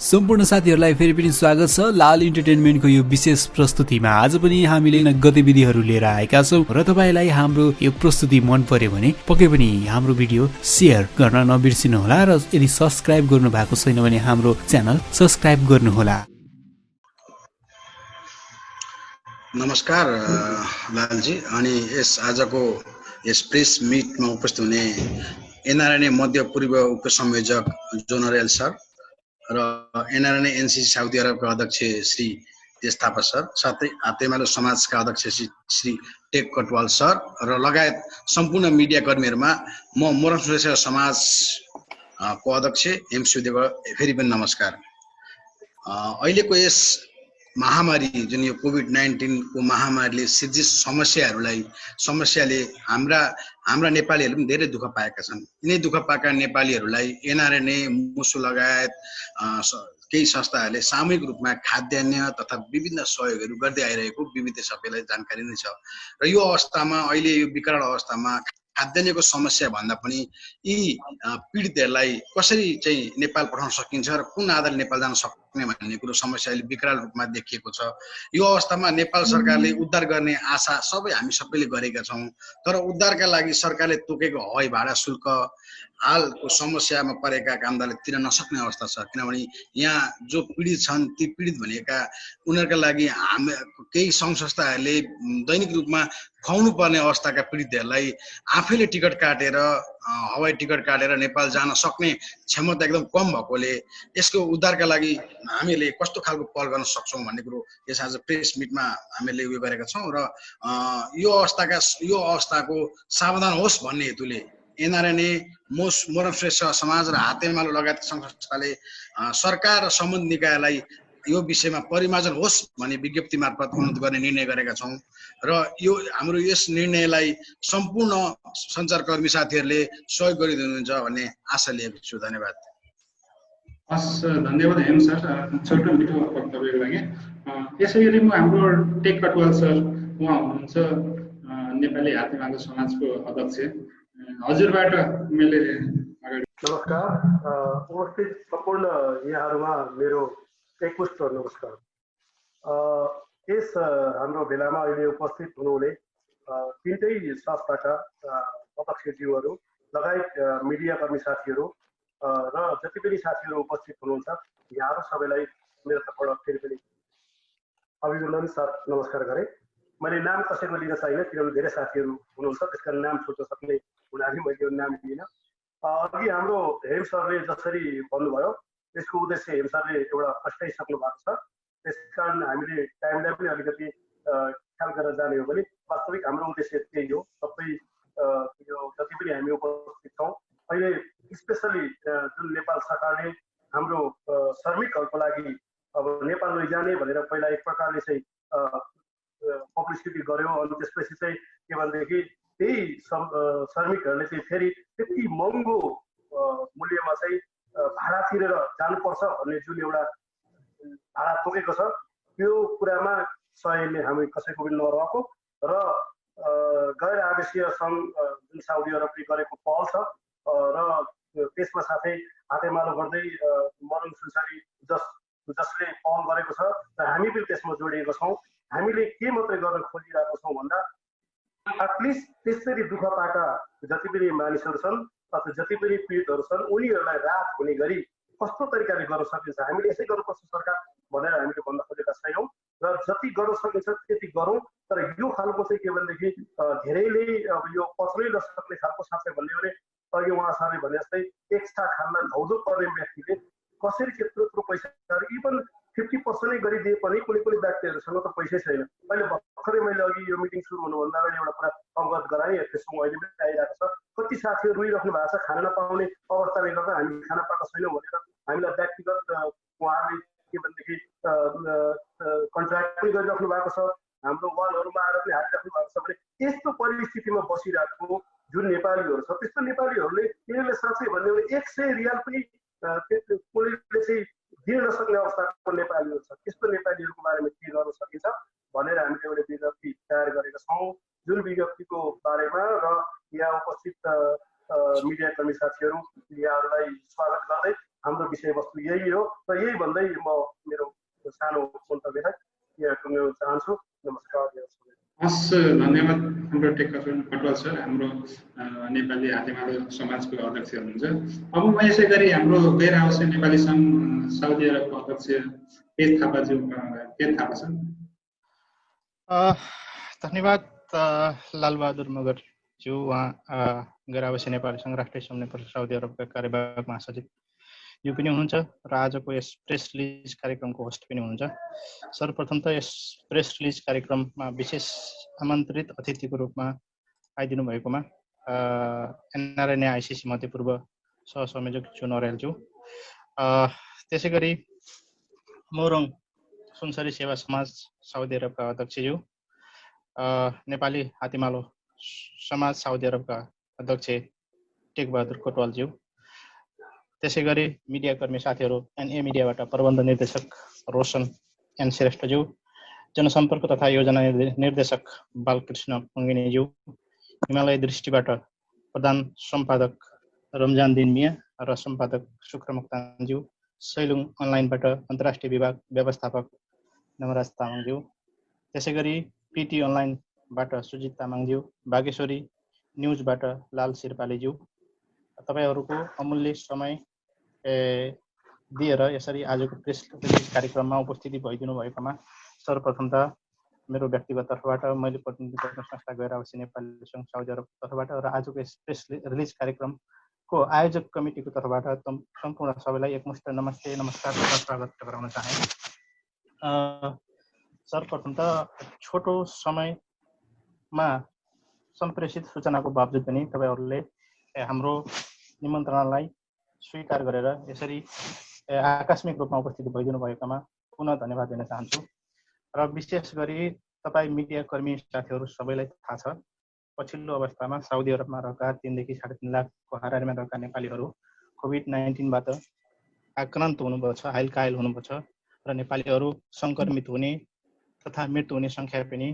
सम्पूर्ण साथीहरूलाई फेरि पनि स्वागत छ लाल इन्टरटेनमेन्टको यो विशेष प्रस्तुतिमा। आज पनि हामीले गतिविधिहरू लिएर आएका छौँ र तपाईँलाई हाम्रो यो प्रस्तुति मन पर्यो भने पक्कै पनि हाम्रो भिडियो सेयर गर्न नबिर्सिनुहोला र यदि सब्स्क्राइब गर्नु भएको छैन भने हाम्रो च्यानल सब्स्क्राइब गर्नुहोला। नमस्कार लालजी, अनि आजको यस प्रेस मिटमा उपस्थित हुने एनआरएनए मध्यपूर्व उपसंयोजक जोनरेल सर र एनआरएनए एनसीसी साउदी अरबका अध्यक्ष श्री तेज थापा सर, साथै हातेमालो समाजका अध्यक्ष श्री टेक कटवाल सर र लगायत सम्पूर्ण मिडिया कर्मीहरूमा म मोरङ श्रेष्ठ समाज को अध्यक्ष एम सुदेव फेरि पनि नमस्कार। अहिलेको यस महामारी जुन यो कोभिड-19 को महामारीले सिर्जित समस्याले हाम्रा नेपालीहरूले पनि धेरै दुःख पाएका छन्। यिनै दुःख पाएका नेपालीहरूलाई एनआरएनए मुसु लगायत केही संस्थाहरूले सामूहिक रूपमा खाद्यान्न तथा विभिन्न सहयोगहरू गर्दै आइरहेको विविध सबैलाई जानकारी नै छ। र यो अवस्थामा, अहिले यो विकराल अवस्थामा खाद्यान्नको समस्या भन्दा पनि यी पीडितहरूलाई कसरी चाहिँ नेपाल पठाउन सकिन्छ र कुन आधारले नेपाल जान सक्ने भन्ने कुरो समस्या अहिले विकराल रूपमा देखिएको छ। यो अवस्थामा नेपाल सरकारले उद्धार गर्ने आशा हामी सबैले गरेका छौँ, तर उद्धारका लागि सरकारले तोकेको हवाई भाडा शुल्क हालको समस्यामा परेका कामदारले तिर्न नसक्ने अवस्था छ। किनभने यहाँ जो पीडित छन् ती पीडित भनेका उनीहरूका लागि केही सङ्घ संस्थाहरूले दैनिक रूपमा खुवाउनु पर्ने अवस्थाका पीडितहरूलाई आफैले टिकट काटेर हवाई टिकट काटेर नेपाल जान सक्ने क्षमता एकदम कम भएकोले यसको उद्धारका लागि हामीले कस्तो खालको पहल गर्न सक्छौँ भन्ने कुरो यस आज प्रेस मिटमा हामीले उयो गरेका छौँ। र यो अवस्थाको सावधान होस् भन्ने हेतुले एनआरएनए मोरङ श्रेष्ठ समाज र हातेमालो लगायत सङ्घ संस्थाले सरकार र सम्बन्धित निकायलाई यो विषयमा परिमार्जन होस् भन्ने विज्ञप्ति मार्फत अनुरोध गर्ने निर्णय गरेका छौँ र यो हाम्रो यस निर्णयलाई सम्पूर्ण सञ्चारकर्मी साथीहरूले सहयोग गरिदिनुहुन्छ भन्ने आशा लिएको छु। धन्यवाद। हस्, धन्यवाद हेम सर, छोटो मिठो वक्तव्यको लागि। यसै गरी म हाम्रो टेक कटवाल सर, उहाँ हुनुहुन्छ नेपाली हातेमालो समाजको अध्यक्ष। हजुरबाट मैले नमस्कार। उपस्थित सम्पूर्ण यहाँहरूमा मेरो एकमुष्ट नमस्कार। यस हाम्रो भेलामा अहिले उपस्थित हुनुहुने तिनटै संस्थाका अध्यक्षज्यूहरू लगायत मिडिया कर्मी साथीहरू र जति पनि साथीहरू उपस्थित हुनुहुन्छ, यहाँहरू सबैलाई मेरो तर्फबाट फेरि पनि अभिनन्दन साथ नमस्कार गरेँ। मैले नाम कसैको लिन चाहिनँ किनभने धेरै साथीहरू हुनुहुन्छ, त्यसकारण नाम छुट्न सक्ने हुनाले मैले यो नाम लिइनँ। अघि हाम्रो हेम सरले जसरी भन्नुभयो यसको उद्देश्य हेम सरले एउटा फस्टाइसक्नु भएको छ, त्यसकारण हामीले टाइमलाई पनि अलिकति ख्याल गरेर जाने हो भने वास्तविक हाम्रो उद्देश्य त्यही हो। सबै यो जति पनि हामी उपस्थित छौँ अहिले स्पेसली जुन नेपाल सरकारले हाम्रो श्रमिकहरूको लागि अब नेपाल लैजाने भनेर पहिला एक प्रकारले चाहिँ पब्लिसिटी गर्यो, अनि त्यसपछि चाहिँ के भनेदेखि त्यही श्रमिकहरूले चाहिँ फेरि त्यति महँगो मूल्यमा चाहिँ भाडा तिरेर जानुपर्छ भन्ने जुन एउटा भाडा तोकेको छ, त्यो कुरामा सहयोगले हामी कसैको पनि नरहेको र गैर आवासीय सङ्घ जुन साउदी अरबले गरेको पहल छ र त्यसमा साथै हातेमालो गर्दै मोरङ सुनसरी जसले पहल गरेको छ र हामी पनि त्यसमा जोडिएको छौँ। हामीले के मात्रै गर्न खोजिरहेको छौँ भन्दा एटलिस्ट त्यसरी दुःख पाएका जति पनि मानिसहरू छन् अथवा जति पनि पीडितहरू छन् उनीहरूलाई राहत हुने गरी कस्तो तरिकाले गर्न सकिन्छ, हामीले यसै गर्नुपर्छ सरकार भनेर हामीले भन्न खोजेका छैनौँ र जति गर्न सकिन्छ त्यति गरौँ। तर यो खालको चाहिँ के भनेदेखि धेरैले अब यो पच्नै नसक्ने खालको साँच्चै भन्ने भने अघि उहाँ सरले भने जस्तै एक्स्ट्रा खाना धौधो पर्ने व्यक्तिले कसरी त्यत्रो पैसाहरू इभन 50% गरिदिए पनि कुनै कुनै व्यक्तिहरूसँग त पैसै छैन। अहिले भर्खरै मैले अघि यो मिटिङ सुरु हुनुभन्दा अगाडि एउटा कुरा अवगत गराएँ, त्यसमा अहिले पनि आइरहेको छ। कति साथीहरू रोइराख्नु भएको छ, खाना नपाउने अवस्थाले गर्दा हामी खाना पाएको छैनौँ भनेर हामीलाई व्यक्तिगत उहाँले के भनेदेखि कन्ट्र्याक्ट पनि गरिराख्नु भएको छ, हाम्रो वालहरूमा आएर पनि हालिराख्नु भएको छ भने यस्तो परिस्थितिमा बसिरहेको जुन नेपालीहरू छ त्यस्तो नेपालीहरूले यिनीहरूले साँच्चै भन्यो भने 100 रियाल पनि कसैले चाहिँ दिन नसक्ने अवस्थाको नेपालीहरू छ। त्यस्तो नेपालीहरूको बारेमा के गर्न सकिन्छ भनेर हामीले एउटा विज्ञप्ति तयार गरेका छौँ, जुन विज्ञप्तिको बारेमा र यहाँ उपस्थित मिडिया कर्मी साथीहरू यहाँहरूलाई स्वागत गर्दै हाम्रो विषय विषयवस्तु यही हो र यही भन्दै म मेरो सानो मन्तव्यलाई यहाँ टुङ्ग्याउन चाहन्छु। नमस्कार। हस्, धन्यवाद हाम्रो टेक कटवाल सर, हाम्रो नेपाली हातेमालो समाजको अध्यक्ष हुनुहुन्छ। अब म यसै गरी हाम्रो गैर आवासीय नेपाली सङ्घ साउदी अरबको अध्यक्ष पेज थापाज्यू थापा छन्। धन्यवाद लालबहादुर मगरज्यू। उहाँ गैर आवासीय नेपाली सङ्घ राष्ट्रिय समन्वय परिषद साउदी अरबका कार्यवाहक महासचिव यो पनि हुनुहुन्छ र आजको यस प्रेस रिलिज कार्यक्रमको होस्ट पनि हुनुहुन्छ। सर्वप्रथम त यस प्रेस रिलिज कार्यक्रममा विशेष आमन्त्रित अतिथिको रूपमा आइदिनु भएकोमा एनआरएनए आइसिसी मध्यपूर्व सहसंयोजक जोन अर्यालज्यू, त्यसै गरी मोरङ सुनसरी सेवा समाज साउदी अरबका अध्यक्षज्यू, नेपाली हातेमालो समाज साउदी अरबका अध्यक्ष टेकबहादुर कोटवालज्यू, त्यसै गरी मिडियाकर्मी साथीहरू एनए मिडियाबाट प्रबन्ध निर्देशक रोशन एन श्रेष्ठज्यू, जनसम्पर्क तथा योजना निर्देशक बालकृष्ण मङ्गिनीज्यू, हिमालय दृष्टिबाट प्रधान सम्पादक रमजान दिन मिया र सम्पादक शुक्र मोक्तानज्यू, सैलुङ अनलाइनबाट अन्तर्राष्ट्रिय विभाग व्यवस्थापक नवराज तामाङज्यू, त्यसै गरी पिटी अनलाइनबाट सुजित तामाङज्यू, बागेश्वरी न्युजबाट लाल शेर्पालीज्यू, तपाईँहरूको अमूल्य समय दिएर यसरी आजको प्रेस कार्यक्रममा उपस्थिति भइदिनु भएकोमा सर्वप्रथम त मेरो व्यक्तिगत तर्फबाट, मैले प्रतिनिधित्व गर्ने संस्था गैर आवासीय नेपाली सङ्घ साउदी अरबको तर्फबाट र आजको यस प्रेस रिलिज कार्यक्रमको आयोजक कमिटीको तर्फबाट सम्पूर्ण सबैलाई एकमुष्ट नमस्ते नमस्कार तथा स्वागत गराउन चाहे। सर्वप्रथम त छोटो समयमा सम्प्रेषित सूचनाको बावजुद पनि तपाईँहरूले हाम्रो निमन्त्रणालाई स्वीकार गरेर यसरी आकस्मिक रूपमा उपस्थित भइदिनु भएकोमा पुनः धन्यवाद दिन चाहन्छु। र विशेष गरी तपाईँ मिडियाकर्मी साथीहरू सबैलाई थाहा छ, पछिल्लो अवस्थामा साउदी अरबमा रहेका 3 देखि 3.5 लाखको हाराहारीमा रहेका नेपालीहरू कोभिड-19बाट आक्रान्त हुनुभएको छ, हाइल हुनुभएको छ र नेपालीहरू सङ्क्रमित हुने तथा मृत्यु हुने सङ्ख्या पनि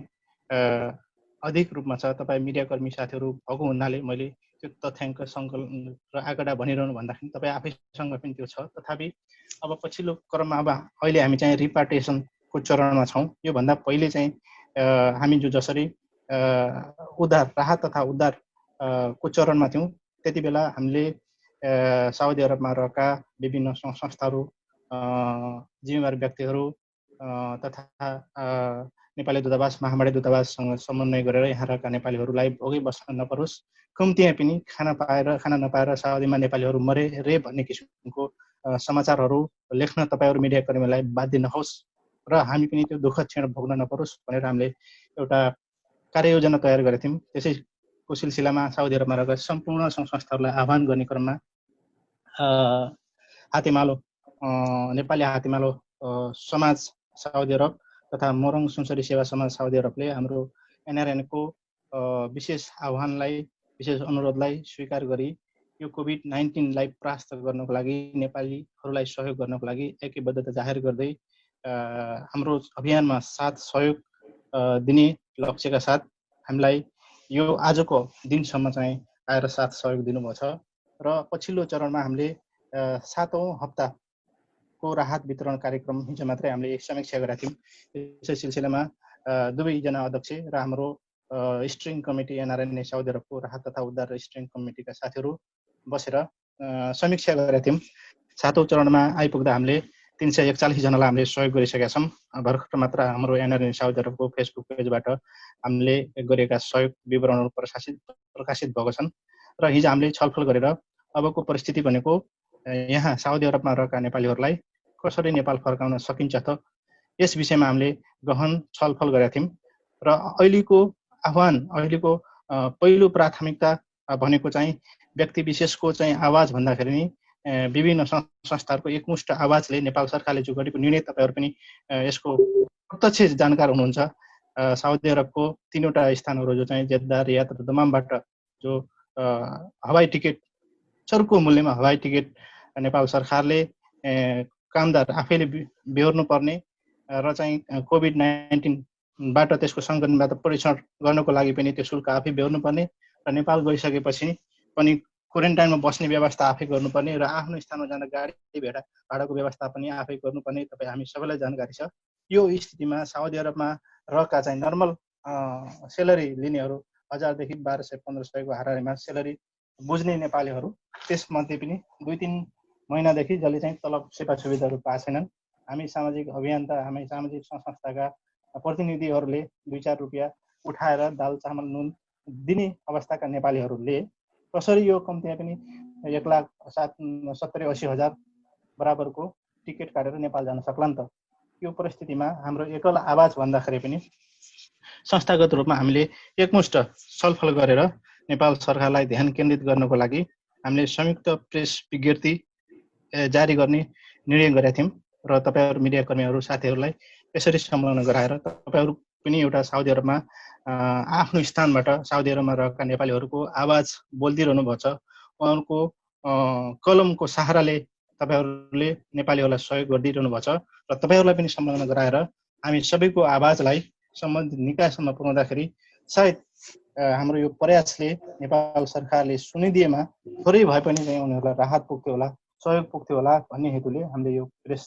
अधिक रूपमा छ। तपाईँ मिडियाकर्मी साथीहरू भएको हुनाले मैले त्यो तथ्याङ्क सङ्कलन र आँकडा भनिरहनु भन्दाखेरि तपाईँ आफैसँग पनि त्यो छ। तथापि अब पछिल्लो क्रममा अब अहिले हामी चाहिँ रिपार्टेसनको चरणमा छौँ। योभन्दा पहिले चाहिँ हामी जो जसरी राहत तथा उद्धारको चरणमा थियौँ, त्यति बेला हामीले साउदी अरबमा रहेका विभिन्न संस्थाहरू, जिम्मेवार व्यक्तिहरू तथा नेपाली दूतावास, महामारी दूतावाससँग समन्वय गरेर यहाँ रहेका नेपालीहरूलाई भोगै बस्न नपरोस्, कम्तीमा पनि खाना नपाएर साउदीमा नेपालीहरू मरे रे भन्ने किसिमको समाचारहरू लेख्न तपाईँहरू मिडियाकर्मीलाई बाध्य नहोस् र हामी पनि त्यो दुःखद क्षण भोग्न नपरोस् भनेर हामीले एउटा कार्ययोजना तयार गरेका थियौँ। त्यसैको सिलसिलामा साउदी अरबमा रहेका सम्पूर्ण संस्थाहरूलाई आह्वान गर्ने क्रममा हातेमालो नेपाली हातेमालो समाज साउदी अरब तथा मोरङ सुनसरी सेवा समाज साउदी अरबले हाम्रो एनआरएनको विशेष आह्वानलाई, विशेष अनुरोधलाई स्वीकार गरी यो कोभिड-19लाई परास्त गर्नको लागि, नेपालीहरूलाई सहयोग गर्नको लागि एकबद्धता जाहेर गर्दै हाम्रो अभियानमा साथ सहयोग दिने लक्ष्यका साथ हामीलाई यो आजको दिनसम्म चाहिँ आएर साथ सहयोग दिनुभएको छ। र पछिल्लो चरणमा हामीले 7औं हप्ताको राहत वितरण कार्यक्रम हिजो मात्रै हामीले समीक्षा गरेका थियौँ। यसै सिलसिलामा दुवैजना अध्यक्ष र हाम्रो स्ट्रिङ कमिटी एनआरएनए साउदी अरबको राहत तथा उद्धार र स्ट्रिङ कमिटीका साथीहरू बसेर समीक्षा गरेका थियौँ। 7औं चरणमा आइपुग्दा हामीले 341 जनालाई हामीले सहयोग गरिसकेका छौँ। भर्खर मात्र हाम्रो एनआरएनए साउदी अरबको फेसबुक पेजबाट हामीले गरेका सहयोग विवरणहरू प्रकाशित भएको छन् र हिजो हामीले छलफल गरेर अबको परिस्थिति भनेको यहाँ साउदी अरबमा रहेका नेपालीहरूलाई कसरी नेपाल फर्काउन सकिन्छ त, यस विषयमा हामीले गहन छलफल गरेका थियौँ। र अहिलेको आह्वान, अहिलेको पहिलो प्राथमिकता भनेको चाहिँ व्यक्ति विशेषको चाहिँ आवाज भन्दाखेरि नि विभिन्न संस्थाहरूको एकमुष्ट आवाजले नेपाल सरकारले जो गरेको निर्णय, तपाईँहरू पनि यसको प्रत्यक्ष जानकार हुनुहुन्छ। साउदी अरबको 3वटा स्थानहरू जो चाहिँ जेद्दा, रियाद र दमामबाट जो हवाई टिकट, चर्को मूल्यमा हवाई टिकट नेपाल सरकारले कामदार आफैले बेहोर्नु पर्ने र चाहिँ कोभिड-19बाट त्यसको सङ्क्रमणबाट परीक्षण गर्नको लागि पनि त्यो शुल्क आफै बेहोर्नु पर्ने र नेपाल गइसकेपछि पनि क्वारेन्टाइनमा बस्ने व्यवस्था आफै गर्नुपर्ने र आफ्नो स्थानमा जाँदा गाडी भाडाको व्यवस्था पनि आफै गर्नुपर्ने तपाईँ हामी सबैलाई जानकारी छ। यो स्थितिमा साउदी अरबमा रहेका चाहिँ नर्मल सेलरी लिनेहरू 1000 देखि 1200-1500 हाराहारीमा सेलरी बुझ्ने नेपालीहरू त्यसमध्ये पनि 2-3 महिनादेखि जसले चाहिँ तलब सेवा सुविधाहरू पाएको छैनन्। हामी सामाजिक अभियन्ता हामी सामाजिक संस्थाका प्रतिनिधिहरूले 2-4 रुपियाँ उठाएर दाल चामल नुन दिने अवस्थाका नेपालीहरूले कसरी यो कम्तीमा पनि 1,70,000-80,000 बराबरको टिकट काटेर नेपाल जान सक्लान् त? यो परिस्थितिमा हाम्रो एकल आवाज भन्दाखेरि पनि संस्थागत रूपमा हामीले एकमुष्ट छलफल गरेर नेपाल सरकारलाई ध्यान केन्द्रित गर्नको लागि हामीले संयुक्त प्रेस विज्ञप्ति जारी गर्ने निर्णय गरेका थियौँ र तपाईँहरू मिडियाकर्मीहरू साथीहरूलाई यसरी संलग्न गराएर तपाईँहरू पनि एउटा साउदी अरबमा आफ्नो स्थानबाट साउदी अरबमा रहेका नेपालीहरूको आवाज बोलिदिइरहनु भएको छ। उहाँहरूको कलमको सहाराले तपाईँहरूले नेपालीहरूलाई सहयोग गरिदिइरहनु भएको छ र तपाईँहरूलाई पनि संलग्न गराएर हामी सबैको आवाजलाई सम्बन्धित निकायसम्म पुर्याउँदाखेरि सायद हाम्रो यो प्रयासले नेपाल सरकारले सुनिदिएमा थोरै भए पनि चाहिँ उनीहरूलाई राहत पुग्थ्यो होला, सहयोग पुग्थ्यो होला भन्ने हेतुले हामीले यो प्रेस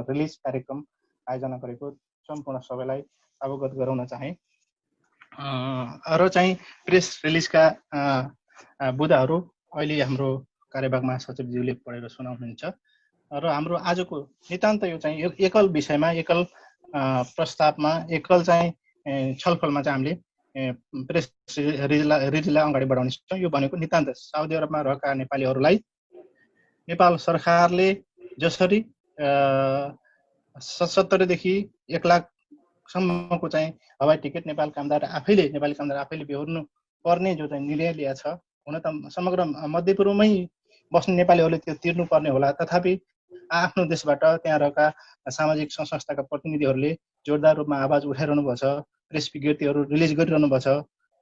रिलिज कार्यक्रम आयोजना गरेको सम्पूर्ण सबैलाई अवगत गराउन चाहे। र चाहिँ प्रेस रिलिजका बुदाहरू अहिले हाम्रो कार्यवाहक महासचिवज्यूले पढेर सुनाउनुहुन्छ र हाम्रो आजको नितान्त यो चाहिँ एकल विषयमा एकल प्रस्तावमा एकल चाहिँ छलफलमा चाहिँ हामीले प्रेस रिलिजलाई अगाडि बढाउने छौँ। यो भनेको नितान्त साउदी अरबमा रहेका नेपालीहरूलाई नेपाल सरकारले जसरी 70 देखि 1 लाखसम्मको चाहिँ हवाई टिकट नेपाली कामदार आफैले बेहोर्नु पर्ने जो चाहिँ निर्णय लिएको छ, हुन त समग्र मध्यपूर्वमै बस्ने नेपालीहरूले त्यो तिर्नुपर्ने होला, तथापि आफ्नो देशबाट त्यहाँ रहेका सामाजिक संस्थाका प्रतिनिधिहरूले जोरदार रूपमा आवाज उठाइरहनु भएको छ, प्रेस विज्ञप्तिहरू रिलिज गरिरहनु भएको छ।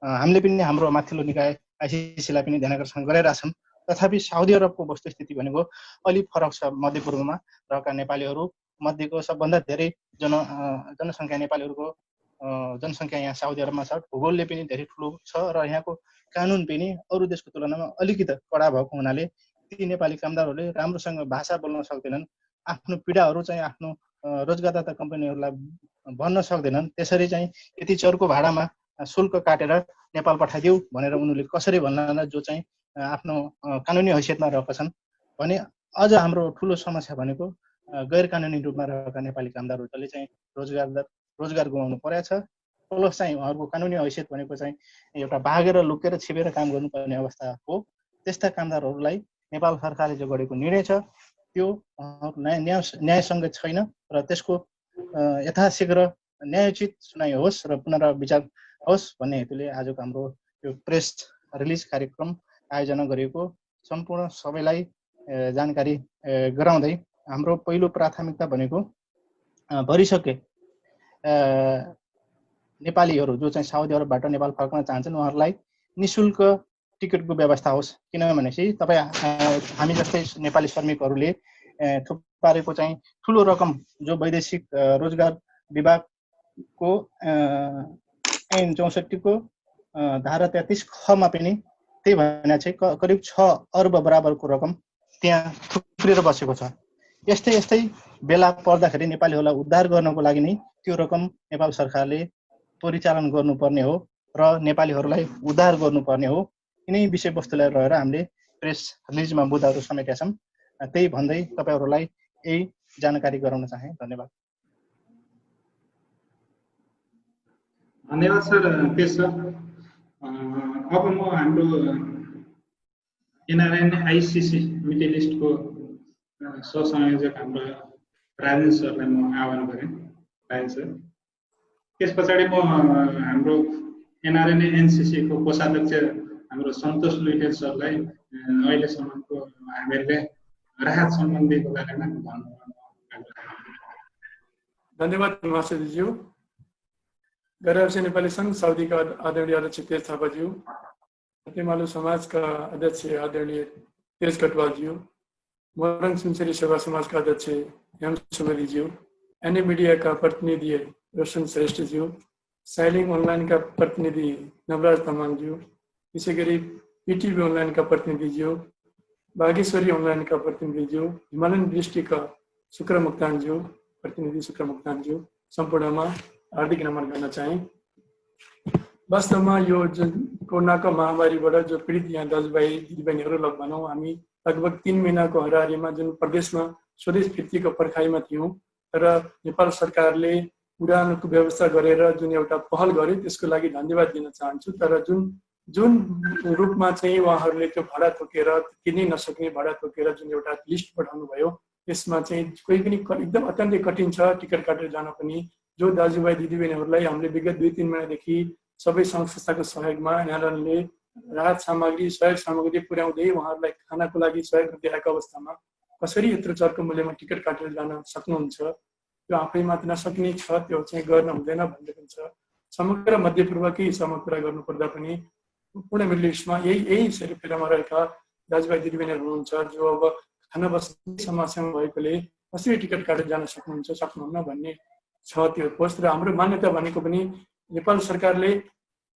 हामीले पनि हाम्रो माथिल्लो निकाय आइसिसीलाई पनि ध्यानाकर्षण गराइरहेछौँ। तथापि साउदी अरबको वस्तुस्थिति भनेको अलिक फरक छ। मध्यपूर्वमा रहेका नेपालीहरू मध्येको सबभन्दा धेरै जनसङ्ख्या नेपालीहरूको जनसङ्ख्या यहाँ साउदी अरबमा छ। भूगोलले पनि धेरै ठुलो छ र यहाँको कानुन पनि अरू देशको तुलनामा अलिकति कडा भएको हुनाले ती नेपाली कामदारहरूले राम्रोसँग भाषा बोल्न सक्दैनन्, आफ्नो पीडाहरू चाहिँ आफ्नो रोजगारदाता कम्पनीहरूलाई भन्न सक्दैनन्। त्यसरी चाहिँ यति चर्को भाडामा शुल्क काटेर नेपाल पठाइदेऊ भनेर उनीहरूले कसरी भन्ला, जो चाहिँ आफ्नो कानुनी हैसियतमा रहेका छन् भने अझ हाम्रो ठुलो समस्या भनेको गैर कानुनी रूपमा रहेका नेपाली कामदारहरू जसले चाहिँ रोजगार गुमाउनु परेको छ, प्लस चाहिँ उहाँहरूको कानुनी हैसियत भनेको चाहिँ एउटा भागेर लुकेर छिपेर काम गर्नुपर्ने अवस्था हो। त्यस्ता कामदारहरूलाई नेपाल सरकारले जो गरेको निर्णय छ त्यो न्यायसङ्गत छैन र त्यसको यथाशीघ्र न्यायोचित सुनाइ होस् र पुनर्विचार होस् भन्ने हेतुले आजको हाम्रो यो प्रेस रिलिज कार्यक्रम आयोजना गरिएको सम्पूर्ण सबैलाई जानकारी गराउँदै हाम्रो पहिलो प्राथमिकता भनेको भरिसके नेपालीहरू जो चाहिँ साउदी अरबबाट नेपाल फर्कन चाहन्छन् उहाँहरूलाई निःशुल्क टिकटको व्यवस्था होस्। किनभनेपछि तपाईँ हामी जस्तै नेपाली श्रमिकहरूले थुपारेको चाहिँ ठुलो रकम जो वैदेशिक रोजगार विभागको ऐन 64 को धारा 33 खमा पनि त्यही भने चाहिँ करिब 6 अर्ब बराबरको रकम त्यहाँ थुप्रिएर बसेको छ। यस्तै बेला पर्दाखेरि नेपालीहरूलाई उद्धार गर्नको लागि नै त्यो रकम नेपाल सरकारले परिचालन गर्नुपर्ने हो र नेपालीहरूलाई उद्धार गर्नुपर्ने हो। यिनै विषयवस्तुलाई रहेर हामीले प्रेस रिलिजमा मुद्दाहरू समेटेका छौँ। त्यही भन्दै तपाईँहरूलाई यही जानकारी गराउन चाहे। धन्यवाद। धन्यवाद सर, पेश सर। अब म हाम्रो एनआरएन आइसिसी मिडल इस्टको सहसंयोजक हाम्रो राजेन सरलाई म आह्वान गरेँ। राजेन सर, त्यस पछाडि म हाम्रो एनआरएन एनसिसीको कोषाध्यक्ष हाम्रो सन्तोष लुइटेल सरलाई अहिलेसम्मको हामीहरूले राहत सम्बन्धीको बारेमा भन्नु। धन्यवाद महासचिवज्यू। गैर नेपाली सङ्घ साउदीका आदरणीय अध्यक्ष तेज थापाज्यू, मालु समाजका अध्यक्ष आदरणीय तेज कटवालज्यू, मोरङ सुनसरी सेवा समाजका अध्यक्ष एम सुवेदीज्यू, एनए मिडियाका प्रतिनिधि रोशन श्रेष्ठज्यू, साइलिङ अनलाइनका प्रतिनिधि नवराज तामाङज्यू, विशेष गरी पीटीभी अनलाइनका प्रतिनिधिज्यू, बागेश्वरी अनलाइनका प्रतिनिधिज्यू, हिमालयन दृष्टिका शुक्र मुक्तानज्यू, प्रतिनिधि शुक्र मुक्तानज्यू सम्पूर्णमा हार्दिक नमन गर्न चाहे। वास्तवमा यो जुन कोरोनाको महामारीबाट जो पीडित यहाँ दाजुभाइ दिदीबहिनीहरू भनौँ हामी लगभग 3 महिनाको हरारीमा जुन प्रदेशमा स्वदेश फिर्तीको पर्खाइमा थियौँ, तर नेपाल सरकारले उडानको व्यवस्था गरेर जुन एउटा पहल गर्यो त्यसको लागि धन्यवाद दिन चाहन्छु। तर जुन रूपमा चाहिँ उहाँहरूले त्यो भाडा तोकेर तिर्नै नसक्ने भाडा तोकेर जुन एउटा लिस्ट पठाउनु भयो त्यसमा चाहिँ कोही पनि एकदम अत्यन्तै कठिन छ टिकट काटेर जान पनि। जो दाजुभाइ दिदीबहिनीहरूलाई हामीले विगत 2-3 महिनादेखि सबै सङ्घ संस्थाको सहयोगमा न्यायालयले राहत सामग्री सहयोग सामग्री पुर्याउँदै उहाँहरूलाई खानाको लागि सहयोग दिएको अवस्थामा कसरी यत्रो चर्को मूल्यमा टिकट काटेर जान सक्नुहुन्छ, त्यो आफैमा नसक्ने छ, त्यो चाहिँ गर्न हुँदैन भन्ने पनि छ। समग्र मध्यपूर्वकै हिसाबमा कुरा गर्नुपर्दा पनि पूर्ण मिडल इस्टमा यही सेरोफेरोमा रहेका दाजुभाइ दिदीबहिनीहरू हुनुहुन्छ जो अब खाना बस्ने समस्यामा भएकोले कसरी टिकट काटेर जान सक्नुहुन्न भन्ने छ त्यो पोस्ट। र हाम्रो मान्यता भनेको पनि नेपाल सरकारले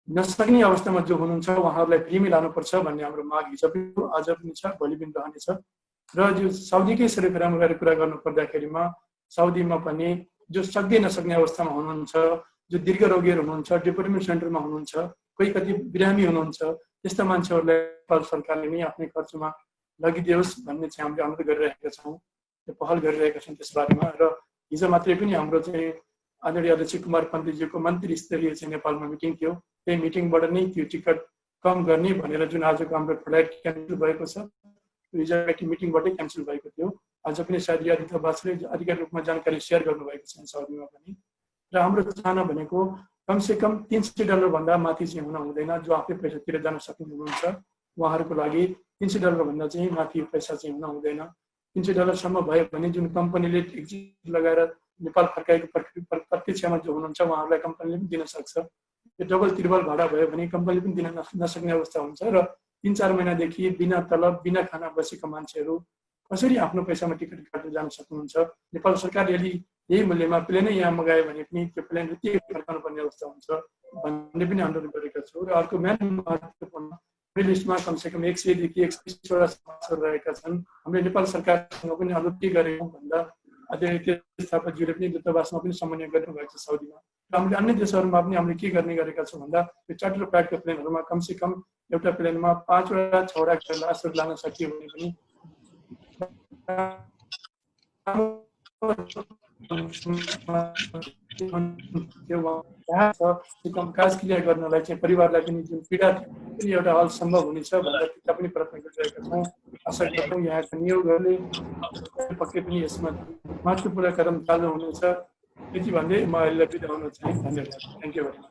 नसक्ने अवस्थामा जो हुनुहुन्छ उहाँहरूलाई फ्रीमै लानुपर्छ भन्ने हाम्रो माग हिजो पनि आज पनि छ, भोलि पनि रहनेछ। र जो साउदीकै सेरोफेरोमा गएर कुरा गर्नु पर्दाखेरिमा साउदीमा पनि जो सक्दै नसक्ने अवस्थामा हुनुहुन्छ, जो दीर्घ रोगीहरू हुनुहुन्छ, डिप्लोमेट सेन्टरमा हुनुहुन्छ, कोही कति बिरामी हुनुहुन्छ, त्यस्ता मान्छेहरूलाई नेपाल सरकारले नै आफ्नै खर्चमा लगिदियोस् भन्ने चाहिँ हामीले अनुरोध गरिरहेका छौँ, त्यो पहल गरिरहेका छौँ त्यस बारेमा। र हिजो मात्रै पनि हाम्रो चाहिँ आदरणीय अध्यक्ष कुमार पन्तज्यूको मन्त्री स्तरीय चाहिँ नेपालमा मिटिङ थियो, त्यही मिटिङबाट नै त्यो टिकट कम गर्ने भनेर जुन आजको हाम्रो फ्लाइट क्यान्सल भएको छ हिजो मिटिङबाटै क्यान्सल भएको थियो। आज पनि सायद यादीले आधिकारिक रूपमा जानकारी सेयर गर्नुभएको छ साउदीमा पनि। र हाम्रो चाहना भनेको कमसेकम $300 भन्दा माथि चाहिँ हुन हुँदैन। जो आफै पैसा तिरेर जान सक्ने हुनुहुन्छ उहाँहरूको लागि $300 भन्दा चाहिँ माथि पैसा चाहिँ हुन हुँदैन। $300 सम्म भयो भने जुन कम्पनीले एक्जिट लगाएर नेपाल फर्काएको प्रत्यक्षमा जो हुनुहुन्छ उहाँहरूलाई कम्पनीले पनि दिन सक्छ। यो डबल त्रिबल भाडा भयो भने कम्पनीले पनि दिन नसक्ने अवस्था हुन्छ र 3-4 महिनादेखि बिना तलब बिना खाना बसेका मान्छेहरू कसरी आफ्नो पैसामा टिकट काटेर जान सक्नुहुन्छ। नेपाल सरकार यदि यही मूल्यमा प्लेनै यहाँ मगायो भने पनि त्यो प्लेन त्यही फर्काउनु पर्ने अवस्था हुन्छ भन्ने पनि अनुरोध गरेका छौँ। र अर्को मेन महत्त्वपूर्ण मिडल इस्टमा कमसेकम 100 देखि 120 समस्याहरू रहेका छन्। हामीले नेपाल सरकारसँग पनि अनुरोध के गरेका भन्दा आदरणीय थापाज्यूले पनि दूतावासमा पनि समन्वय गर्नुभएको छ साउदीमा। र हामीले अन्य देशहरूमा पनि हामीले के गर्ने गरेका छौँ भन्दा यो चार्टर फ्लाइटको प्लेनहरूमा कमसेकम एउटा प्लेनमा 5वटा 6वटा लासहरू लान सकियो भने पनि काज क्लियर गर्नलाई चाहिँ परिवारलाई पनि जुन पीडा पनि एउटा हल सम्भव हुनेछ भनेर त्यता पनि प्रयत्न गरिरहेका छौँ। आशा गर्छौँ यहाँको नियोगहरूले पक्कै पनि यसमा महत्त्वपूर्ण कदम चालु हुनेछ। यति भन्दै म अहिले बिदा हुन चाहे। धन्यवाद। Thank you very much.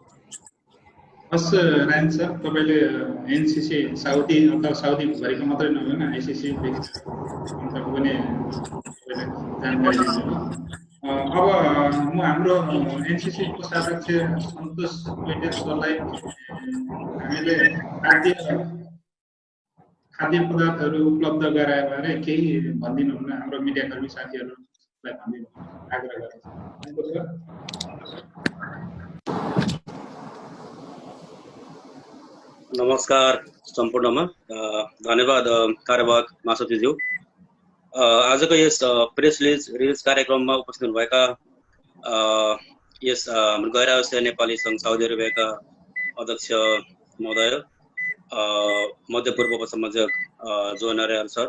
हस् रायन सर, तपाईँले एनसिसी साउदी अथवा साउदीभरिको मात्रै नभएर आइसिसी अन्तको पनि जानकारी दिनुभयो। अब म हाम्रो एनसिसी कोषाध्यक्ष सन्तोष कोइटे सरलाई हामीले खाद्य पदार्थहरू उपलब्ध गराएर बारे केही भनिदिनु हुन हाम्रो मिडियाकर्मी साथीहरूलाई भनिदिनु आग्रह गर्दछु। नमस्कार सम्पूर्णमा धन्यवाद कार्यवाहक महासचिवज्यू। आजको यस प्रेस रिलिज कार्यक्रममा उपस्थित हुनुभएका यस गैर आवासीय नेपाली सङ्घ साउदी अरेबियाका अध्यक्ष महोदय, मध्यपूर्व उपसंयोजक जोन अर्याल सर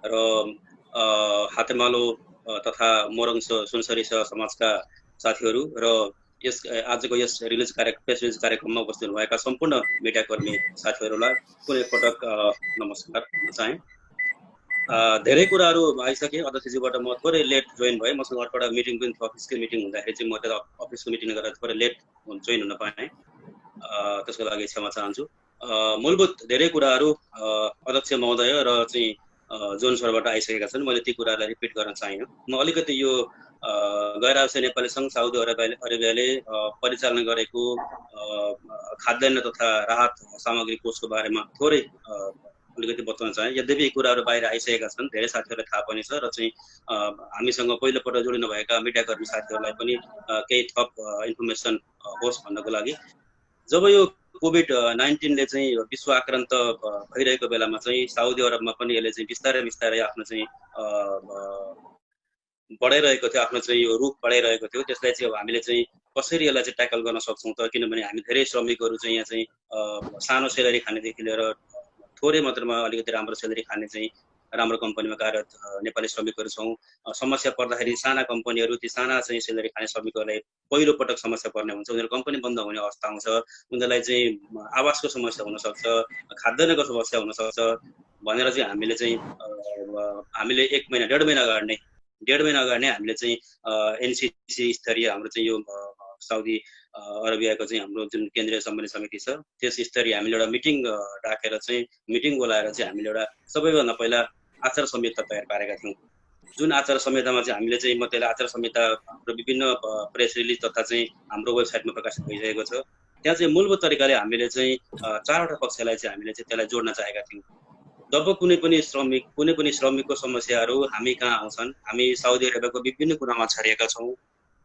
र हातेमालो तथा मोरङ सुनसरी समाजका साथीहरू र यस आजको यस प्रेस रिलिज कार्यक्रममा उपस्थित भएका सम्पूर्ण मिडियाकर्मी साथीहरूलाई पुनः एकपटक नमस्कार भन्न चाहे। धेरै कुराहरू आइसके। अध्यक्षज्यूबाट म थोरै लेट जोइन भएँ। मसँग अर्कोवटा मिटिङ पनि थियो, अफिसकै मिटिङ हुँदाखेरि चाहिँ म त्यता अफिसको मिटिङ गरेर थोरै लेट जोइन हुन पाएँ, त्यसको लागि क्षमा चाहन्छु। मूलभूत धेरै कुराहरू अध्यक्ष महोदय र चाहिँ जोन सरबाट आइसकेका छन्। मैले ती कुराहरूलाई रिपिट गर्न चाहिनँ। म अलिकति यो गैर आवासीय नेपाली सङ्घ साउदी अरेबियाले परिचालन गरेको खाद्यान्न तथा राहत सामग्री कोषको बारेमा थोरै अलिकति बताउन चाहे। यद्यपि यी कुराहरू बाहिर आइसकेका छन्, धेरै साथीहरूलाई थाहा पनि छ र चाहिँ हामीसँग पहिलोपल्ट जोडिनु भएका मिडियाकर्मी साथीहरूलाई पनि केही थप इन्फर्मेसन होस् भन्नको लागि। जब यो कोभिड-19ले चाहिँ विश्व आक्रान्त भइरहेको बेलामा चाहिँ साउदी अरबमा पनि यसले चाहिँ बिस्तारै बिस्तारै आफ्नो चाहिँ बढाइरहेको थियो, आफ्नो चाहिँ यो रूप बढाइरहेको थियो। त्यसलाई चाहिँ अब हामीले चाहिँ कसरी यसलाई चाहिँ ट्याकल गर्न सक्छौँ त, किनभने हामी धेरै श्रमिकहरू चाहिँ यहाँ चाहिँ सानो सेलेरी खानेदेखि लिएर थोरै मात्रामा अलिकति राम्रो सेलेरी खाने चाहिँ राम्रो कम्पनीमा कार्यरत नेपाली श्रमिकहरू छौँ। समस्या पर्दाखेरि साना कम्पनीहरू, ती साना चाहिँ सेलेरी खाने श्रमिकहरूलाई पहिलो पटक समस्या पर्ने हुन्छ। उनीहरू कम्पनी बन्द हुने अवस्था आउँछ, उनीहरूलाई चाहिँ आवासको समस्या हुनसक्छ, खाद्यान्नको समस्या हुनसक्छ भनेर चाहिँ हामीले 1 महिना 1.5 महिना अगाडि नै हामीले चाहिँ एनसिसी स्तरीय हाम्रो चाहिँ यो साउदी अरबियाको चाहिँ हाम्रो जुन केन्द्रीय समन्वय समिति छ त्यस स्तरीय हामीले एउटा मिटिङ राखेर चाहिँ मिटिङ बोलाएर चाहिँ हामीले एउटा सबैभन्दा पहिला आचार संहिता तयार पारेका थियौँ। जुन आचार संहितामा चाहिँ हामीले चाहिँ म त्यसलाई आचार संहिता हाम्रो विभिन्न प्रेस रिलिज तथा चाहिँ हाम्रो वेबसाइटमा प्रकाशित भइसकेको छ। त्यहाँ चाहिँ मूलभूत तरिकाले हामीले चाहिँ 4वटा पक्षलाई चाहिँ हामीले चाहिँ त्यसलाई जोड्न चाहेका थियौँ। जब कुनै पनि श्रमिकको समस्याहरू हामी कहाँ आउँछन्, हामी साउदी अरबियाको विभिन्न कुरामा छरिएका छौँ।